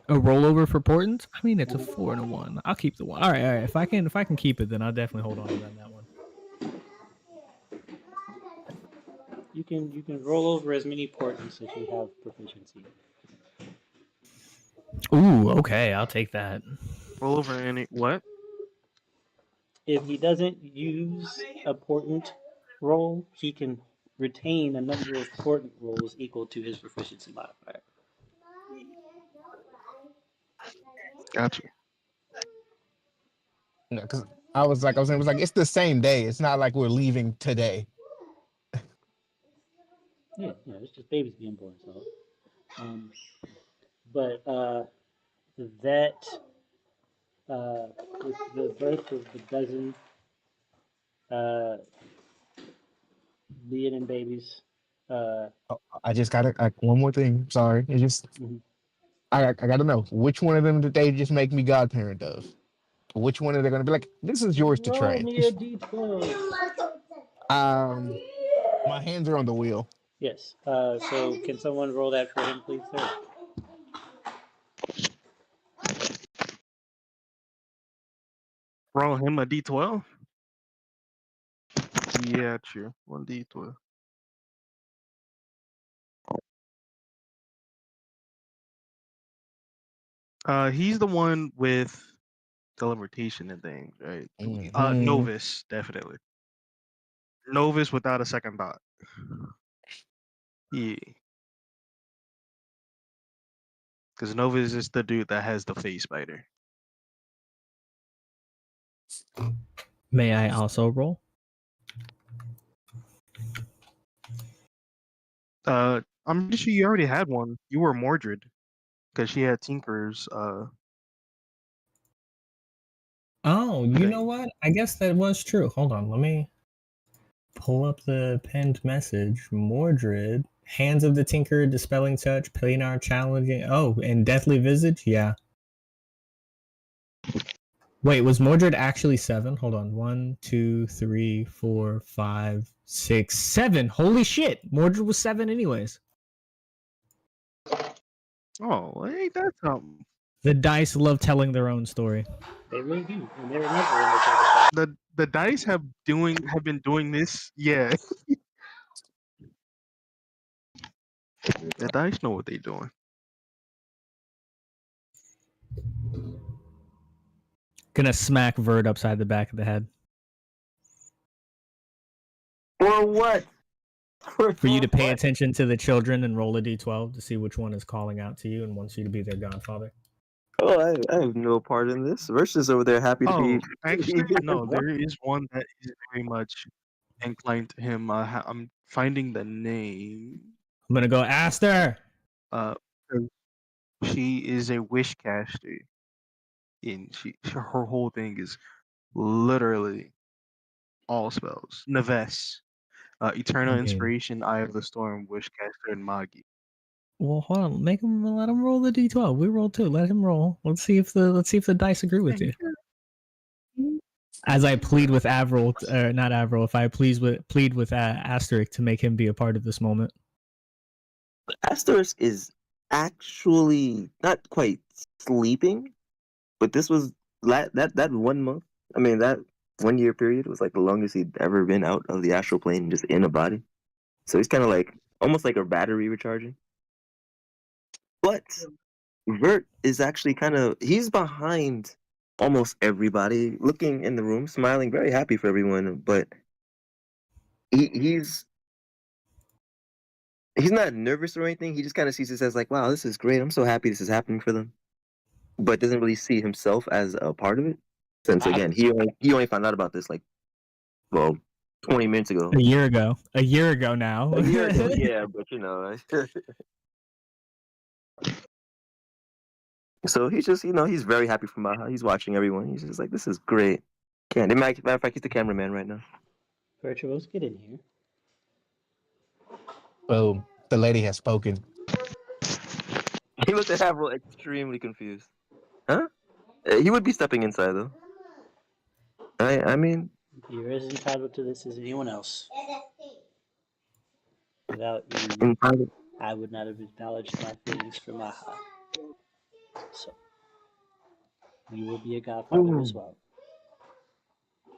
A rollover for portents? I mean, it's a 4 and a 1. I'll keep the 1. All right. If I can keep it, then I'll definitely hold on to that one. You can roll over as many portents as you have proficiency. Ooh, okay, I'll take that. Roll over any what? If he doesn't use a portent roll, he can retain a number of portent rolls equal to his proficiency modifier. Gotcha. Because I was saying, it was like it's the same day. It's not like we're leaving today. Yeah, it's just babies being born. So, but that with the birth of the dozen leading babies. I just got one more thing. Sorry, it just I got to know which one of them did they just make me godparent of? Which one are they going to be like? This is yours to Roll train. me a d12. My hands are on the wheel. Yes. So can someone roll that for him, please, sir? Roll him a d12. Yeah, true. 1d12. He's the one with teleportation and things, right? Novus, definitely. Novus without a second thought. Yeah. Because Novus is the dude that has the face spider. May I also roll? I'm pretty sure you already had one. You were Mordred. Because she had Tinker's Oh, you know what? I guess that was true. Hold on, let me pull up the pinned message. Mordred, Hands of the Tinker, Dispelling Touch, Planar Challenging. Oh, and Deathly Visage? Yeah. Wait, was Mordred actually 7? Hold on. 1, 2, 3, 4, 5, 6, 7. Holy shit. Mordred was 7 anyways. Oh, ain't that something? The dice love telling their own story. They really do, and they remember when they tell the story. The dice have been doing this. Yeah. The dice know what they're doing. Gonna smack Vert upside the back of the head. For what? For you to pay attention to the children and roll a d12 to see which one is calling out to you and wants you to be their godfather. Oh, I have no part in this. Versus over there happy to be. Actually, no, there is one that is very much inclined to him. I'm finding the name. I'm gonna go Aster. She is a wish caster, and her whole thing is literally all spells. Neves, Eternal Inspiration, Eye of the Storm, Wish caster, and Magi. Well, hold on. Let him roll the d12. We roll too. Let him roll. Let's see if the dice agree with you. As I plead with Avril, not Avril, if I plead with Asterisk to make him be a part of this moment. Asterisk is actually not quite sleeping, but this was that 1 month. I mean, that 1 year period was like the longest he'd ever been out of the astral plane, just in a body. So he's kind of like almost like a battery recharging. But Vert is actually he's behind almost everybody, looking in the room, smiling, very happy for everyone. But he's not nervous or anything. He just kind of sees this as like, wow, this is great. I'm so happy this is happening for them. But doesn't really see himself as a part of it. Since again, he only found out about this 20 minutes ago. A year ago now. A year ago, yeah, but So he's just, he's very happy for Maha. He's watching everyone. He's just like, this is great. Matter of fact, he's the cameraman right now. Virtuous, get in here. Boom. The lady has spoken. He looked at Avril extremely confused. Huh? He would be stepping inside though. I mean, You're as entitled to this as anyone else. Without you, inside. I would not have acknowledged my feelings for Maha. So, you will be a godfather as Oh, well.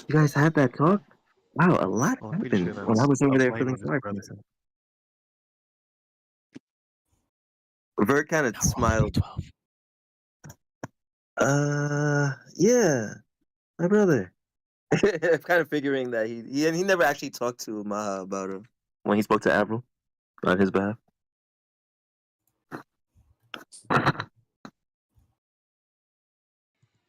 you guys had that talk? Wow, a lot Well, I'm pretty sure happened when I that's was over a there blame feeling on his sorry for brother. myself. Vert kind of Now roll smiled. D12. Yeah, my brother. Kind of figuring that he never actually talked to Maha about her when he spoke to Avril on his behalf.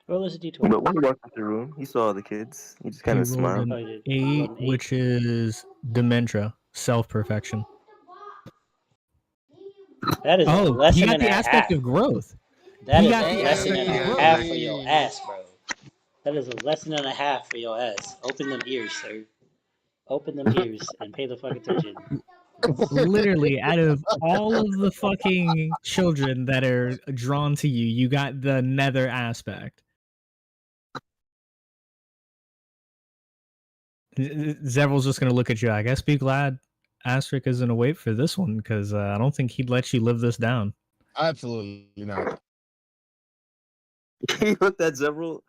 Roll as a d12. But when he walked into the room, he saw the kids. He just kind He of rolled smiled. an Oh, you did. 8, Rolled an 8. which is dementia, self-perfection. That is a Oh, he lesson got and the a aspect half. of growth. That He is got a the lesson aspect and of a growth. half for your ass, bro. That is a lesson and a half for your ass. Open them ears, sir. Open them ears and pay the fuck attention. Literally, out of all of the fucking children that are drawn to you, you got the nether aspect. Zevril's just gonna look at you. I guess be glad Asterisk isn't awake for this one, because I don't think he'd let you live this down. Absolutely not. He looked at Zevril,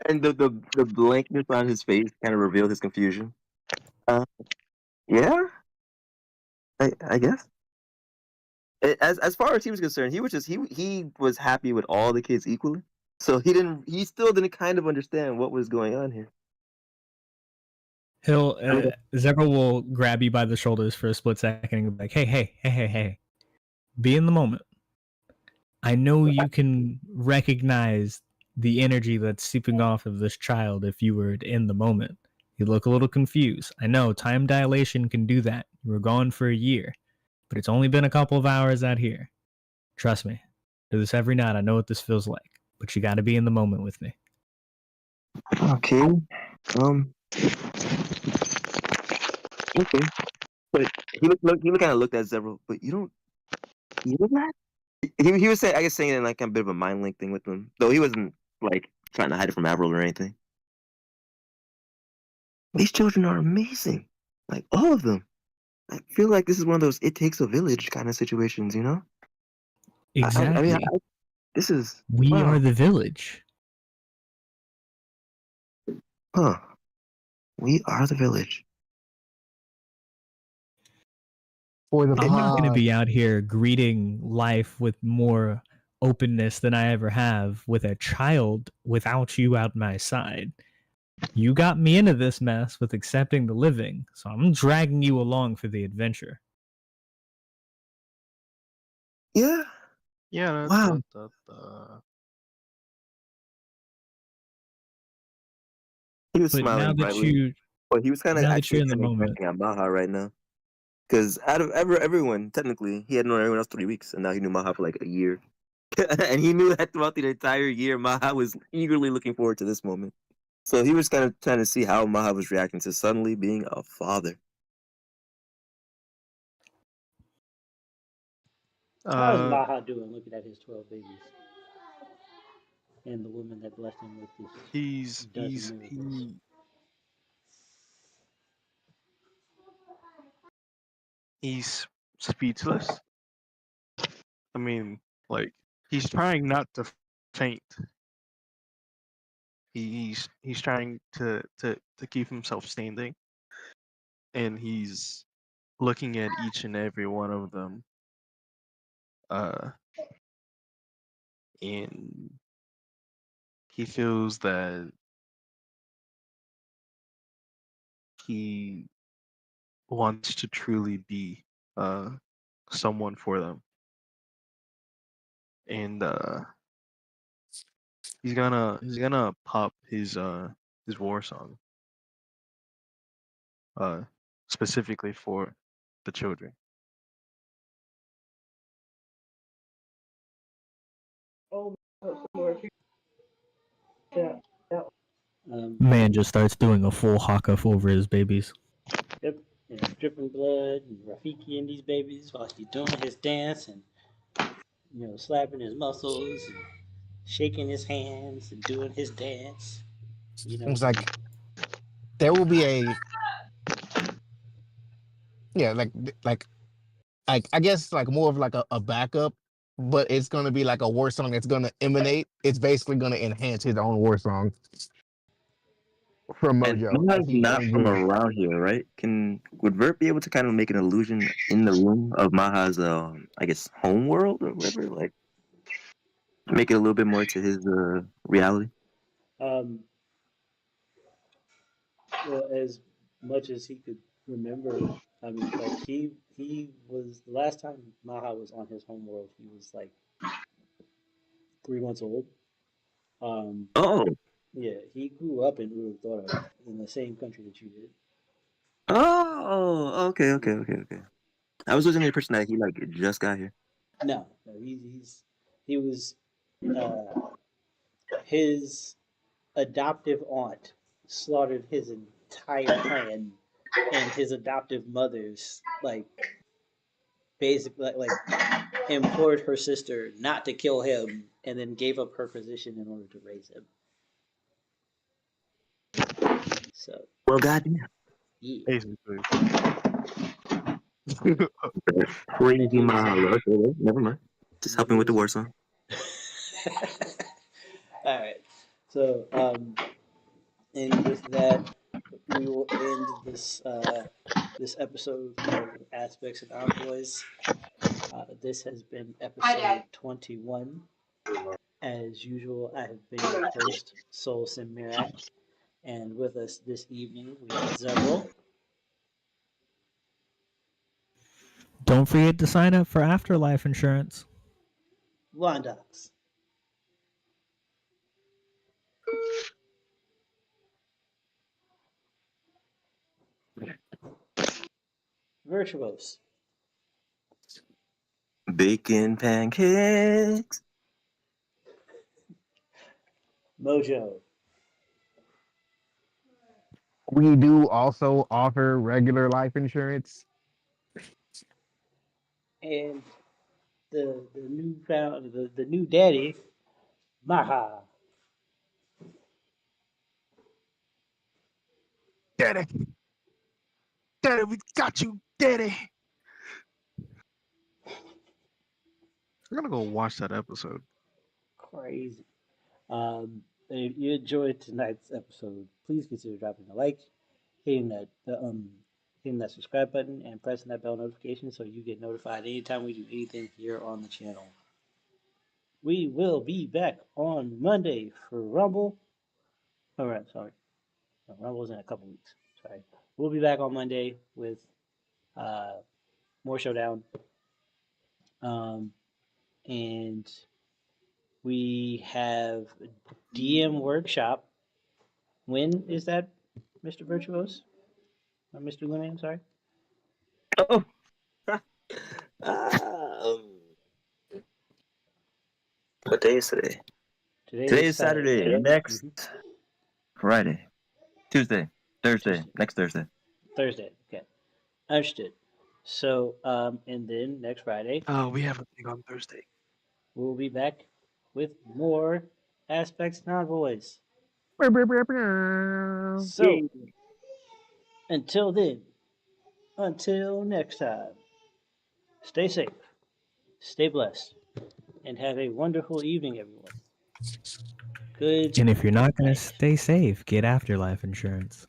and the blankness on his face kind of revealed his confusion. Yeah, I guess. As far as he was concerned, he was happy with all the kids equally. So he still didn't kind of understand what was going on here. He'll Zevril will grab you by the shoulders for a split second and be like, hey, be in the moment. I know you can recognize the energy that's seeping off of this child if you were in the moment. You look a little confused. I know time dilation can do that. You were gone for a year, but it's only been a couple of hours out here. Trust me. Do this every night. I know what this feels like, but you got to be in the moment with me. Okay. Okay. But he kind of looked at Zevril, but you don't feel that? He was saying, I guess, saying it in like a bit of a mind link thing with them, though he wasn't like trying to hide it from Avril or anything. These children are amazing, like all of them. I feel like this is one of those "it takes a village" kind of situations, you know? Exactly. This is We wow. are the village. Huh? We are the village. For the I'm not going to pod. be out here greeting life with more openness than I ever have with a child without you at my side. You got me into this mess with accepting the living, so I'm dragging you along for the adventure. Yeah. Yeah. Wow. He was But now smiling that brightly, but he was kind of now that actually you're in the kind of moment, ranting at Maha right now. Because out of everyone, technically, he had known everyone else 3 weeks, and now he knew Maha for like a year. And he knew that throughout the entire year, Maha was eagerly looking forward to this moment. So he was kind of trying to see how Maha was reacting to suddenly being a father. How is Maha doing looking at his 12 babies? And the woman that blessed him with this dozen miracles. He's speechless. I mean, like, he's trying not to faint. He's trying to keep himself standing, and he's looking at each and every one of them. And he feels that he wants to truly be someone for them, and he's gonna pop his war song specifically for the children. man just starts doing a full haka over his babies. Yep. and dripping blood and Rafiki and these babies while he's doing his dance and slapping his muscles and shaking his hands and doing his dance. It's like there will be a yeah, like I guess like more of like a backup, but it's gonna be like a war song that's gonna emanate. It's basically gonna enhance his own war song from And Mojo as Maha's he not from changes. around here, right? Would Vert be able to kind of make an illusion in the room of Maha's, I guess, home world or whatever? Like, make it a little bit more to his reality. Um, well, as much as he could remember, I mean, like he was the last time Maha was on his home world. He was like 3 months old. Um, Oh, yeah, he grew up in Uruguay, in the same country that you did. oh, okay. I was losing the impression that he like just got here. No, he was his adoptive aunt slaughtered his entire clan and his adoptive mother's basically implored her sister not to kill him and then gave up her position in order to raise him. So Well, goddamn, yeah. Basically. crazy And he was Maha. Okay, never mind. Just helping with the war song. all right. So and with that we will end this episode of Aspects and Envoys. This has been episode 21. As usual, I have been your host, Soulsym Mirak, and with us this evening we have Zevril, Don't forget to sign up for afterlife insurance. Wondox, Virtuous, Bacon pancakes. Mojo, We do also offer regular life insurance. and the new daddy, Maha. Daddy, Daddy, we got you, Daddy. I'm gonna go watch that episode. Crazy. If you enjoyed tonight's episode, please consider dropping a like, hitting that hitting that subscribe button, and pressing that bell notification so you get notified anytime we do anything here on the channel. We will be back on Monday for Rumble. All right, sorry, no, Rumble's in a couple weeks. Sorry, we'll be back on Monday with uh, more Showdown, and we have DM workshop. When is that, Mr. Virtuos? Or Mr. Lemon, I'm sorry. Oh. um, what day is today? Today is Saturday. Next Friday, Tuesday, Thursday, next Thursday. Thursday. Okay, understood. So, and then next Friday Oh, we have a thing on Thursday. we'll be back with more Aspects and Envoys. So, until then, until next time, stay safe, stay blessed, and have a wonderful evening, everyone. Good. And if you're not going night. to stay safe, get afterlife insurance.